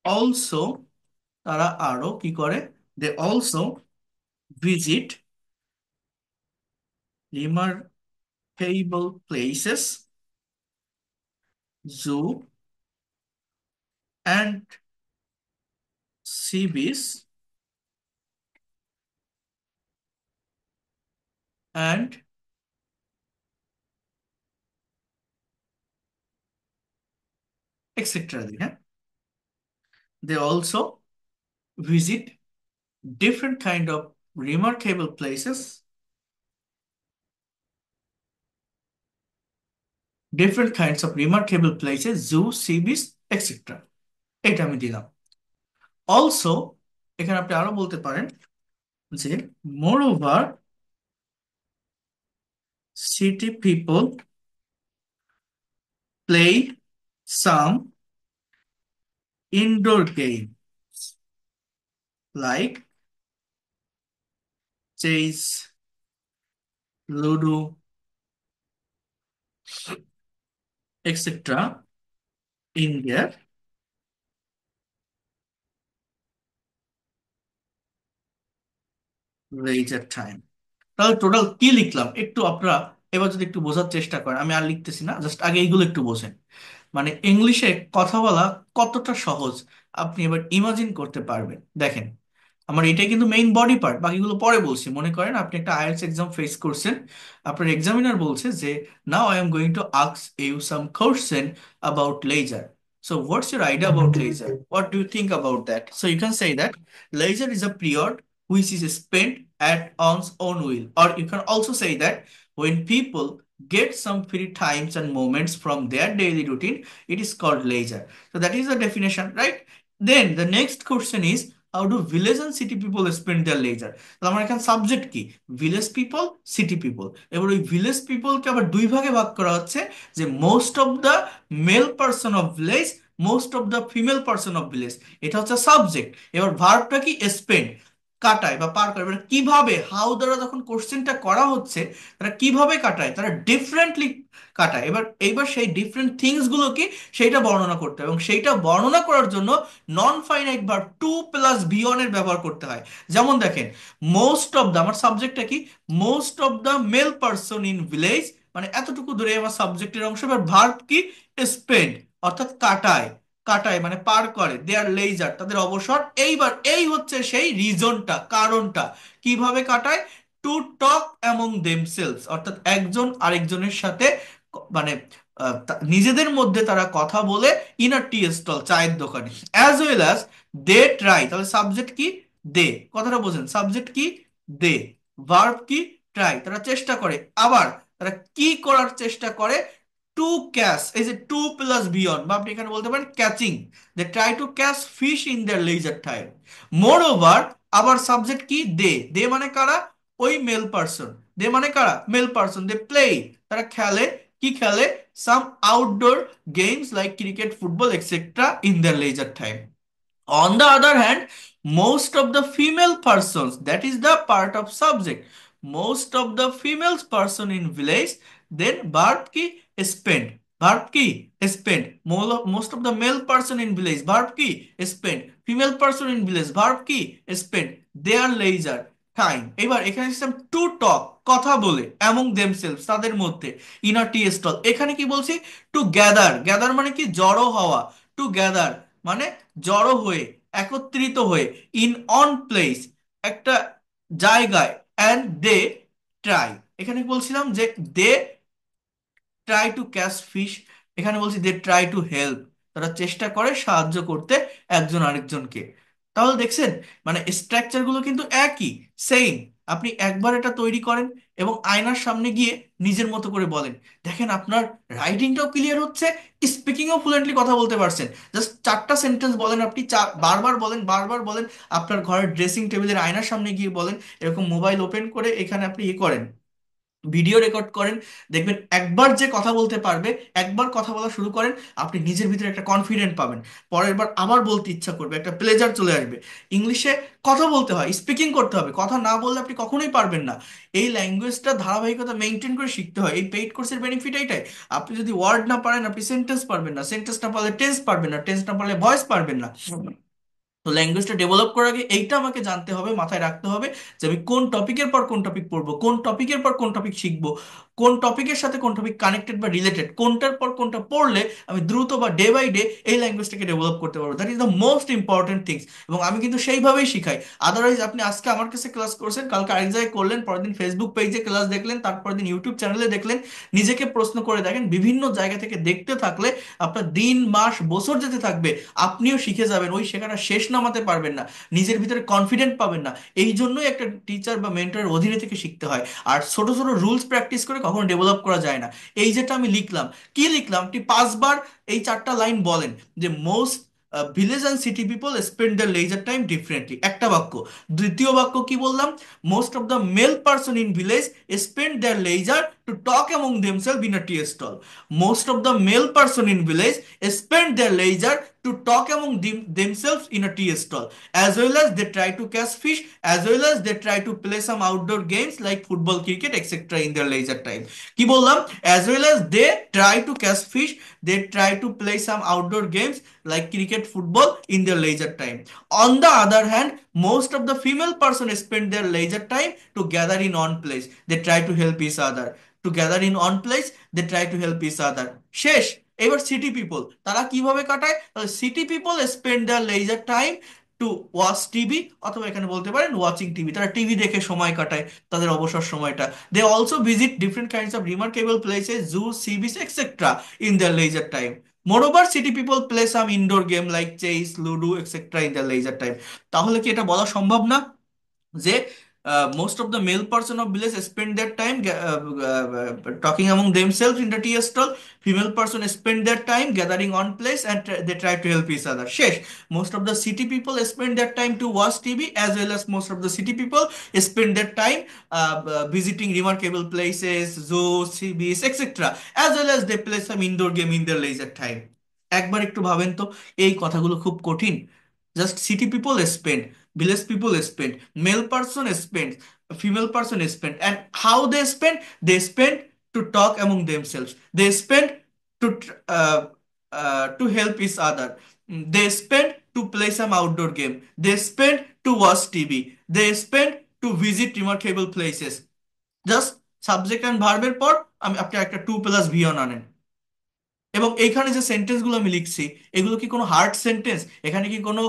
অলসো, তারা আরো কি করে, they also visit remarkable places, zoo and sea beach and etcetera দিই, হ্যাঁ। They also visit different kind of remarkable places, different kinds of remarkable places, zoo, sea beach, etc. এটা আমি দিলাম। অলসো, এখানে আপনি আরো বলতে পারেন যে moreover city people play some indoor game like chess, ludo, etc. in their leisure time। তাহলে টোটাল কি লিখলাম একটু আপনারা এবার যদি একটু বোঝার চেষ্টা করেন, আমি আর লিখতেছি না, জাস্ট আগে এইগুলো একটু বোঝেন। মানে ইংলিশে কথা বলা কতটা সহজ আপনি এবার ইমাজিন করতে পারবেন। দেখেন, আমার এটাই কিন্তু মেইন বডি পার্ট, বাকিগুলো পরে বলছি। মনে করেন আপনি একটা আইএলটিএস এক্সাম ফেস করছেন, আপনার এক্সামিনার বলছে যে now I am going to ask you some question about leisure, so what's your idea about leisure, what do you think about that? So you can say that leisure is a period which is spent at one's own will, or you can also say that when people get some free times and moments from their daily routine, it is called leisure. So that is the definition, right? Then the next question is, how do village and city people spend their leisure? তাহলে আমার এখানে subject কি, village people, city people. এবার ওই village পিপলকে আবার দুই ভাগে ভাগ করা হচ্ছে, যে most of the male person of village, most of the female person of village. এটা হচ্ছে সাবজেক্ট। এবার ভার্বটা কি, স্পেন্ড, কাটায় বা পার করে। এবার কিভাবে, হাউ দ্বারা যখন কোশ্চেনটা করা হচ্ছে, তারা কিভাবে কাটায়, তারা ডিফারেন্টলি কাটায়। এবার এইবার সেই ডিফারেন্ট থিংস গুলো কি, সেইটা বর্ণনা করতে হবে, এবং সেইটা বর্ণনা করার জন্য non finite verb to plus be on এর ব্যবহার করতে হয়। যেমন দেখেন, মোস্ট অফ দ্য, আমার সাবজেক্টটা কি, most of the male person in village, মানে এতটুকু ধরে আমার সাবজেক্টের অংশ। এবার ভার্ব কি, স্পেন্ড, অর্থাৎ কাটায়, কাটায় মানে পার করে, দেয়ার লেইজার, তাদের অবসর। এইবার এই হচ্ছে সেই রিজনটা, কারণটা, কিভাবে কাটায়, টু টক অ্যামং দেমসেলস, অর্থাৎ একজন আরেকজনের সাথে মানে নিজেদের মধ্যে তারা কথা বলে, ইন আ টি স্টল, চায়ের দোকানে। As well as they try, তাহলে সাবজেক্ট কি, দে, কথাটা বোঝেন, সাবজেক্ট কি, দে, ভার্ব কি, ট্রাই, তারা চেষ্টা করে। আবার তারা কি করার চেষ্টা করে, টু ক্যাচ, এই যে টু প্লাস বিয়ন্ড, বা আপনি এখানে বলতে পারেন catching, they try to catch fish in their leisure time. Moreover, আবার সাবজেক্ট কি, দে, দে মানে কারা, ওই মেল পার্সন, দে মানে কারা, মেল পার্সন, দে প্লে, তারা খেলে, কি খেলে, some outdoor games like cricket, football, etcetera in their leisure time. On the other hand, most of the female persons, that is the part of subject, most of the female person in village, then verb ki spend, verb ki spend, most of the male person in village, verb ki spend, female person in village, verb ki spend their leisure time। এবার এখানে system to talk, কথা বলে, among themselves, তাদের মধ্যে, in a tea stall, এখানে কি বলছি, two gather, gather মানে কি, জড়ো হওয়া, টু গ্যাদার মানে জড়ো হয়ে, একত্রিত হয়ে, ইন অন প্লেস, একটা জায়গায়, অ্যান্ড দে ট্রাই, এখানে বলছিলাম যে they try to catch fish, এখানে বলছি দে ট্রাই টু হেল্প, তারা চেষ্টা করে সাহায্য করতে একজন আরেকজনকে। তাহলে দেখছেন, মানে স্ট্রাকচারগুলো কিন্তু একই, সেম। আপনি একবার এটা তৈরি করেন এবং আয়নার সামনে গিয়ে নিজের মতো করে বলেন, দেখেন আপনার রাইটিংটাও ক্লিয়ার হচ্ছে, স্পিকিংও ফ্লুয়েন্টলি কথা বলতে পারছেন। জাস্ট 4টা সেন্টেন্স বলেন, আপনি বারবার বলেন, বারবার বলেন। আপনার ঘরের ড্রেসিং টেবিলের আয়নার সামনে গিয়ে বলেন, এরকম মোবাইল ওপেন করে এখানে আপনি ইয়ে করেন, ভিডিও রেকর্ড করেন। দেখবেন একবার যে কথা বলতে পারবে, একবার কথা বলা শুরু করেন, আপনি নিজের ভিতরে একটা কনফিডেন্ট পাবেন, পরের বার আবার বলতে ইচ্ছা করবে, একটা প্লেজার চলে আসবে। ইংলিশে কথা বলতে হয়, স্পিকিং করতে হবে, কথা না বললে আপনি কখনোই পারবেন না। এই ল্যাঙ্গুয়েজটা ধারাবাহিকতা মেনটেন করে শিখতে হয়। এই পেইড কোর্সের বেনিফিট এইটাই। আপনি যদি ওয়ার্ড না পারেন, আপনি সেন্টেন্স পারবেন না, সেন্টেন্স না পারলে টেন্স পারবেন না, টেন্স না পারলে ভয়েস পারবেন না। তো ল্যাঙ্গুয়েজটা ডেভেলপ করার আগে এইটা আমাকে জানতে হবে, মাথায় রাখতে হবে, যে আমি কোন টপিকের পর কোন টপিক পড়বো, কোন টপিকের পর কোন টপিক শিখবো, কোন টপিকের সাথে কোন টপিক কানেক্টেড বা রিলেটেড, কোনটার পর কোনটা পড়লে আমি দ্রুত বা ডে বাই ডে এই ল্যাঙ্গুয়েজটাকে ডেভেলপ করতে পারবো। That is the most important things. এবং আমি কিন্তু সেইভাবেই শিখাই। আদারওয়াইজ আপনি আজকে আমার কাছে ক্লাস করছেন, কালকে আরেক জায়গায় করলেন, পরের দিন ফেসবুক পেজে ক্লাস দেখলেন, তারপরের দিন ইউটিউব চ্যানেলে দেখলেন। নিজেকে প্রশ্ন করে দেখেন, বিভিন্ন জায়গা থেকে দেখতে থাকলে আপনার দিন, মাস, বছর যেতে থাকবে, আপনিও শিখে যাবেন, ওই শেখাটা শেষ নামাতে পারবেন না, নিজের ভিতরে কনফিডেন্ট পাবেন না। এই জন্যই একটা টিচার বা মেন্টরের অধীনে থেকে শিখতে হয়। আর ছোট ছোট রুলস প্র্যাকটিস করে কখনো ডেভেলপ করা যায় না। এই যেটা আমি লিখলাম, কি লিখলাম, আপনি 5বার এই 4টা লাইন বলেন, যে most village and city people spend the leisure time differently, একটা বাক্য। দ্বিতীয় বাক্য কি বললাম, most of the male person in village spend their leisure to talk among themselves in a tea stall. Most of the male person in village spend their leisure to talk among themselves in a tea stall, as well as they try to catch fish, as well as they try to play some outdoor games like football, cricket, etc. in their leisure time. কি বললাম, as well as they try to catch fish, they try to play some outdoor games like cricket, football in their leisure time. On the other hand, most of the female person spend their leisure time to gather in one place, they try to help each other, to gather in one place, they try to help each other। শেষ। এবার city people তারা কিভাবে কাটায়, city people spend their leisure time to watch TV, অথবা এখানে বলতে পারেন watching TV, তারা টিভি দেখে সময় কাটায় তাদের অবসর সময়টা। They also visit different kinds of remarkable places, zoo, sea beach, etcetera in their leisure time. Moreover city people play some indoor game like chess, ludo, etcetera in their leisure time. তাহলে কি এটা বলা সম্ভব না যে most of the male person of village spend their time talking among themselves in the tea stall, female person spend their time gathering on place and they try to help each other. শেষ। Most of the city people spend their time to watch TV, as well as most of the city people spend their time visiting remarkable places, zoo, sea beach, etcetera, as well as they play some indoor game in their leisure time. একবার একটু ভাবেন তো, এই কথাগুলো খুব কঠিন? Just city people spend, village people spend, male person spend, female person spend, and how they spend to talk among themselves, they spend to to help each other. They spend to play some outdoor game, they spend to watch tv, they spend to visit remarkable places। Just subject and ভার্বের পর আপনি একটা 2+V আনেন। এবং এইখানে যে সেন্টেন্সগুলো আমি লিখছি, এগুলো কি কোনো হার্ড সেন্টেন্স? এখানে কি কোনো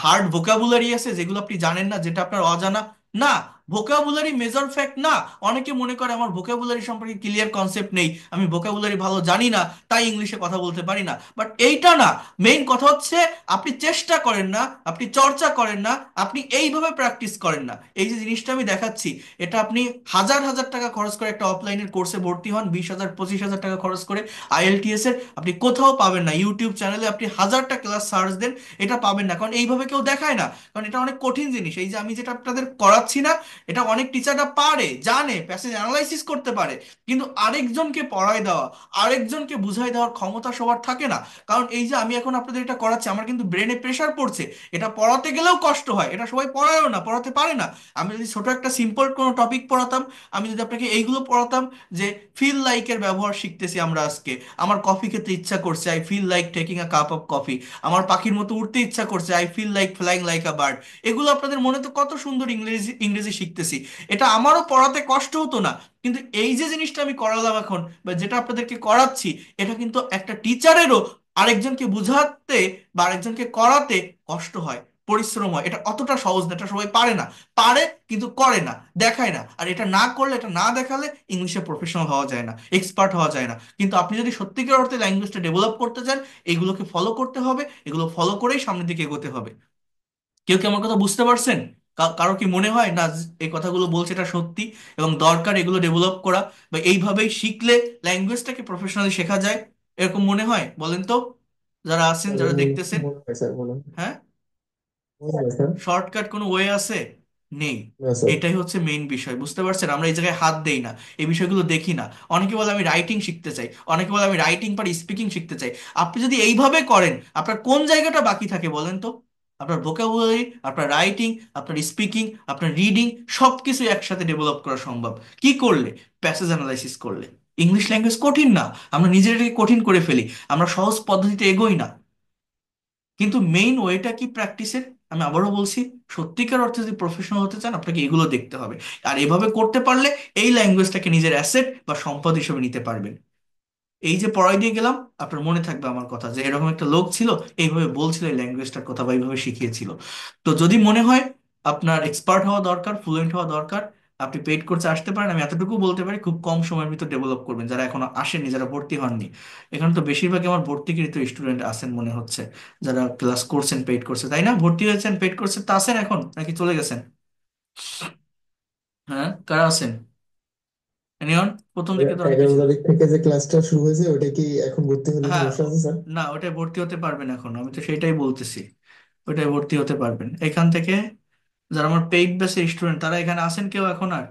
হার্ড ভোকাবুলারি আছে যেগুলো আপনি জানেন না, যেটা আপনার অজানা? না। ভোকাবুলারি মেজর ফ্যাক্ট না। অনেকে মনে করে আমার ভোকাবুলারি সম্পর্কে ক্লিয়ার কনসেপ্ট নেই, আমি ভোকাবুলারি ভালো জানি না, তাই ইংলিশে কথা বলতে পারি না। বাট এইটা না, মেইন কথা হচ্ছে আপনি চেষ্টা করেন না, আপনি চর্চা করেন না, আপনি এইভাবে প্র্যাকটিস করেন না। এই যে জিনিসটা আমি দেখাচ্ছি, এটা আপনি হাজার হাজার টাকা খরচ করে একটা অফলাইনের কোর্সে ভর্তি হন, 20,000 25,000 টাকা খরচ করে আইএলটিএস এর, আপনি কোথাও পাবেন না। ইউটিউব চ্যানেলে আপনি হাজারটা ক্লাস সার্চ দেন, এটা পাবেন না, কারণ এইভাবে কেউ দেখায় না। কারণ এটা অনেক কঠিন জিনিস। এই যে আমি যেটা আপনাদের করাচ্ছি না, এটা অনেক টিচাররা পারে, জানে, প্যাসেজ অ্যানালাইসিস করতে পারে, কিন্তু আরেকজনকে পড়ায় দেওয়া, আরেকজনকে বুঝাই দেওয়ার ক্ষমতা সবার থাকে না। কারণ এই যে আমি এখন আপনাদের এটা করাচ্ছি, আমার কিন্তু ব্রেনে প্রেশার পড়ছে, এটা পড়াতে গেলেও কষ্ট হয়, এটা সবাই পড়ায়ও না, পড়াতে পারে না। আমি যদি ছোট একটা সিম্পল কোনো টপিক পড়াতাম, আমি যদি আপনাকে এইগুলো পড়াতাম, যে ফিল লাইকের ব্যবহার শিখতেছি আমরা আজকে, আমার কফি খেতে ইচ্ছা করছে, I feel like taking a cup of coffee, আমার পাখির মতো উড়তে ইচ্ছা করছে, I feel like flying like a bird. এগুলো আপনাদের মনে তো কত সুন্দর ইংরেজি ইংরেজি শিখতেছি, এটা আমারও পড়াতে কষ্ট হতো না। কিন্তু এই যে জিনিসটা আমি করালাম এখন, বা যেটা আপনাদেরকে করাচ্ছি, এটা কিন্তু একটা টিচারেরও আরেকজনকে বুঝাতে বা আরেকজনকে করাতে কষ্ট হয়, পরিশ্রম হয়। এটা অতটা সহজ না, এটা সবাই পারে না। পারে কিন্তু করে না, দেখায় না। আর এটা না করলে, এটা না দেখালে ইংলিশে প্রফেশনাল হওয়া যায় না, এক্সপার্ট হওয়া যায় না। কিন্তু আপনি যদি সত্যিকার অর্থে ল্যাঙ্গুয়েজটা ডেভেলপ করতে চান, এগুলোকে ফলো করতে হবে, এগুলো ফলো করেই সামনের দিকে এগোতে হবে। কেউ কি আমার কথা বুঝতে পারছেন? কারো কি মনে হয় না এই কথাগুলো বলছে এটা সত্যি এবং দরকার এগুলো ডেভেলপ করা, বা এইভাবেই শিখলে ল্যাঙ্গুয়েজটাকে প্রফেশনালি শেখা যায়, এরকম মনে হয়? বলেন তো, যারা আছেন, স্যার যারা মনে দেখতেছেন। মনে হয় স্যার, মনে হ্যাঁ? মনে হয় স্যার। শর্টকাট কোনো ওয়ে আছে? নেই। না স্যার। এটাই হচ্ছে মেইন বিষয়, বুঝতে পারছেন? আমরা এই জায়গায় হাত দেই না, এই বিষয়গুলো দেখি না। অনেকে বলে আমি রাইটিং শিখতে চাই, অনেকে বলে আমি রাইটিং পারি, স্পিকিং শিখতে চাই। আপনি যদি এইভাবে করেন, আপনার কোন জায়গাটা বাকি থাকে বলেন তো? আপনার ভোকাবুলারি, আপনার রাইটিং, আপনার স্পিকিং, আপনার রিডিং, সবকিছু একসাথে ডেভেলপ করা সম্ভব। কি করলে? প্যাসেজ অ্যানালাইসিস করলে। ইংলিশ ল্যাঙ্গুয়েজ কঠিন না, আমরা নিজেরাই কঠিন করে ফেলি, আমরা সহজ পদ্ধতিতে এগোই না। কিন্তু মেইন ওয়েটা কি প্র্যাকটিসের? আমি আবারও বলছি, সত্যিকার অর্থে যদি প্রফেশনাল হতে চান, আপনাকে এগুলো দেখতে হবে। আর এভাবে করতে পারলে এই ল্যাঙ্গুয়েজটাকে নিজের অ্যাসেট বা সম্পদ হিসেবে নিতে পারবেন। এই যে পড়াই দিয়ে গেলাম, আপনার মনে থাকবে আমার কথা, যে এরকম একটা লোক ছিল, এইভাবে বলছিল এই ল্যাঙ্গুয়েজটার কথা বা এইভাবে শিখিয়েছিল। তো যদি মনে হয় আপনার এক্সপার্ট হওয়া দরকার, ফ্লুয়েন্ট হওয়া দরকার, আপনি পেইড কোর্সে আসতে পারেন। আমি এতটুকু বলতে পারি, খুব কম সময়ের ভিতর ডেভেলপ করবেন। যারা এখনো আসেননি, যারা ভর্তি হননি, এখানে তো বেশিরভাগই আমার ভর্তিকৃত স্টুডেন্ট আছেন মনে হচ্ছে, যারা ক্লাস করছেন পেইড কোর্সে, তাই না? ভর্তি হয়েছেন পেইড কোর্সে, তা আছেন এখন নাকি চলে গেছেন? হ্যাঁ, কারা আছেন? এনিওন? প্রথম দিকে তো অনেক 11 বেশি। তারিখ থেকে যে ক্লাসটা শুরু হয়েছে ওটা কি এখন ভর্তি হলে হ্যাঁ। সমস্যা আছে স্যার? না, ওটায় ভর্তি হতে পারবেন এখন, আমি তো সেটাই বলতেছি। ওটায় ভর্তি হতে পারবেন এখান থেকে। যারা আমার পেইড ব্যাচের স্টুডেন্ট, তারা এখানে আছেন কেউ এখন আর?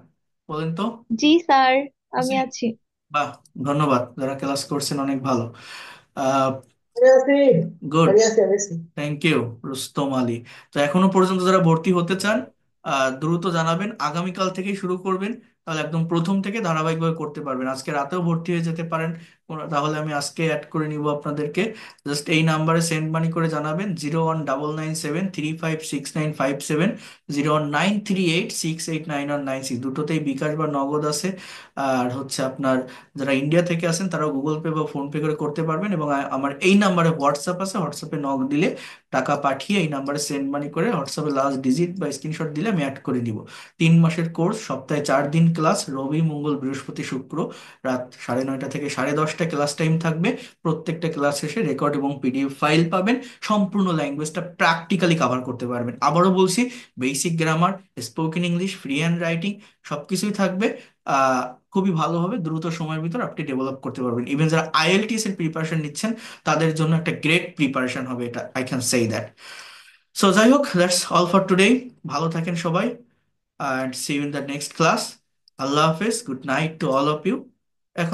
বলেন তো। জি স্যার, আমি আছেন? আছি। বাহ, ধন্যবাদ। যারা ক্লাস করছেন অনেক ভালো। আমি আছি। গুড। আমি আছি। Thank you, Rustam Ali. তো এখনো পর্যন্ত যারা ভর্তি হতে চান, দ্রুত জানাবেন, আগামীকাল থেকেই শুরু করবেন। তাহলে একদম প্রথম থেকে ধারাবাহিকভাবে করতে পারবেন। আজকে রাতেও ভর্তি হয়ে যেতে পারেন। তাহলে আমি আজকে অ্যাড করে নিব আপনাদেরকে। জাস্ট এই নাম্বারে সেন্ড মানি করে জানাবেন, 0199735695 7, 019386899196। দুটোতেই বিকাশ বা নগদ আছে। আর হচ্ছে আপনার যারা ইন্ডিয়া থেকে আছেন, তারাও গুগল পে বা ফোন পে করে করতে পারবেন। এবং আমার এই নাম্বারে হোয়াটসঅ্যাপ আছে, হোয়াটসঅ্যাপে নক দিলে, টাকা পাঠিয়ে এই নাম্বারে সেন্ড মানি করে হোয়াটসঅ্যাপে লাস্ট ডিজিট বা স্ক্রিনশট দিলে আমি অ্যাড করে দিব। 3 মাসের কোর্স, সপ্তাহে 4 দিন ক্লাস, রবি মঙ্গল বৃহস্পতি শুক্র, রাত 9:30 থেকে 10:30 ক্লাস টাইম থাকবে। প্রত্যেকটা ক্লাস শেষে রেকর্ড এবং পিডিএফ ফাইল পাবেন। সম্পূর্ণ ল্যাঙ্গুয়েজটা প্র্যাকটিক্যালি কভার করতে পারবেন। আবারও বলছি, basic grammar, spoken English, free hand writing, সবকিছুই থাকবে। আহ খুবই ভালোভাবে দ্রুত সময়ের ভিতর আপনি ডেভেলপ করতে পারবেন। ইভেন যারা আইএলটিএস এর প্রিপারেশন নিচ্ছেন, তাদের জন্য একটা গ্রেট প্রিপারেশন হবে এটা, I can say that. So যাই হোক, দ্যাটস অল ফর টুডে। ভালো থাকেন সবাই, and see you in the next class. Allah Hafiz, good night to all of you.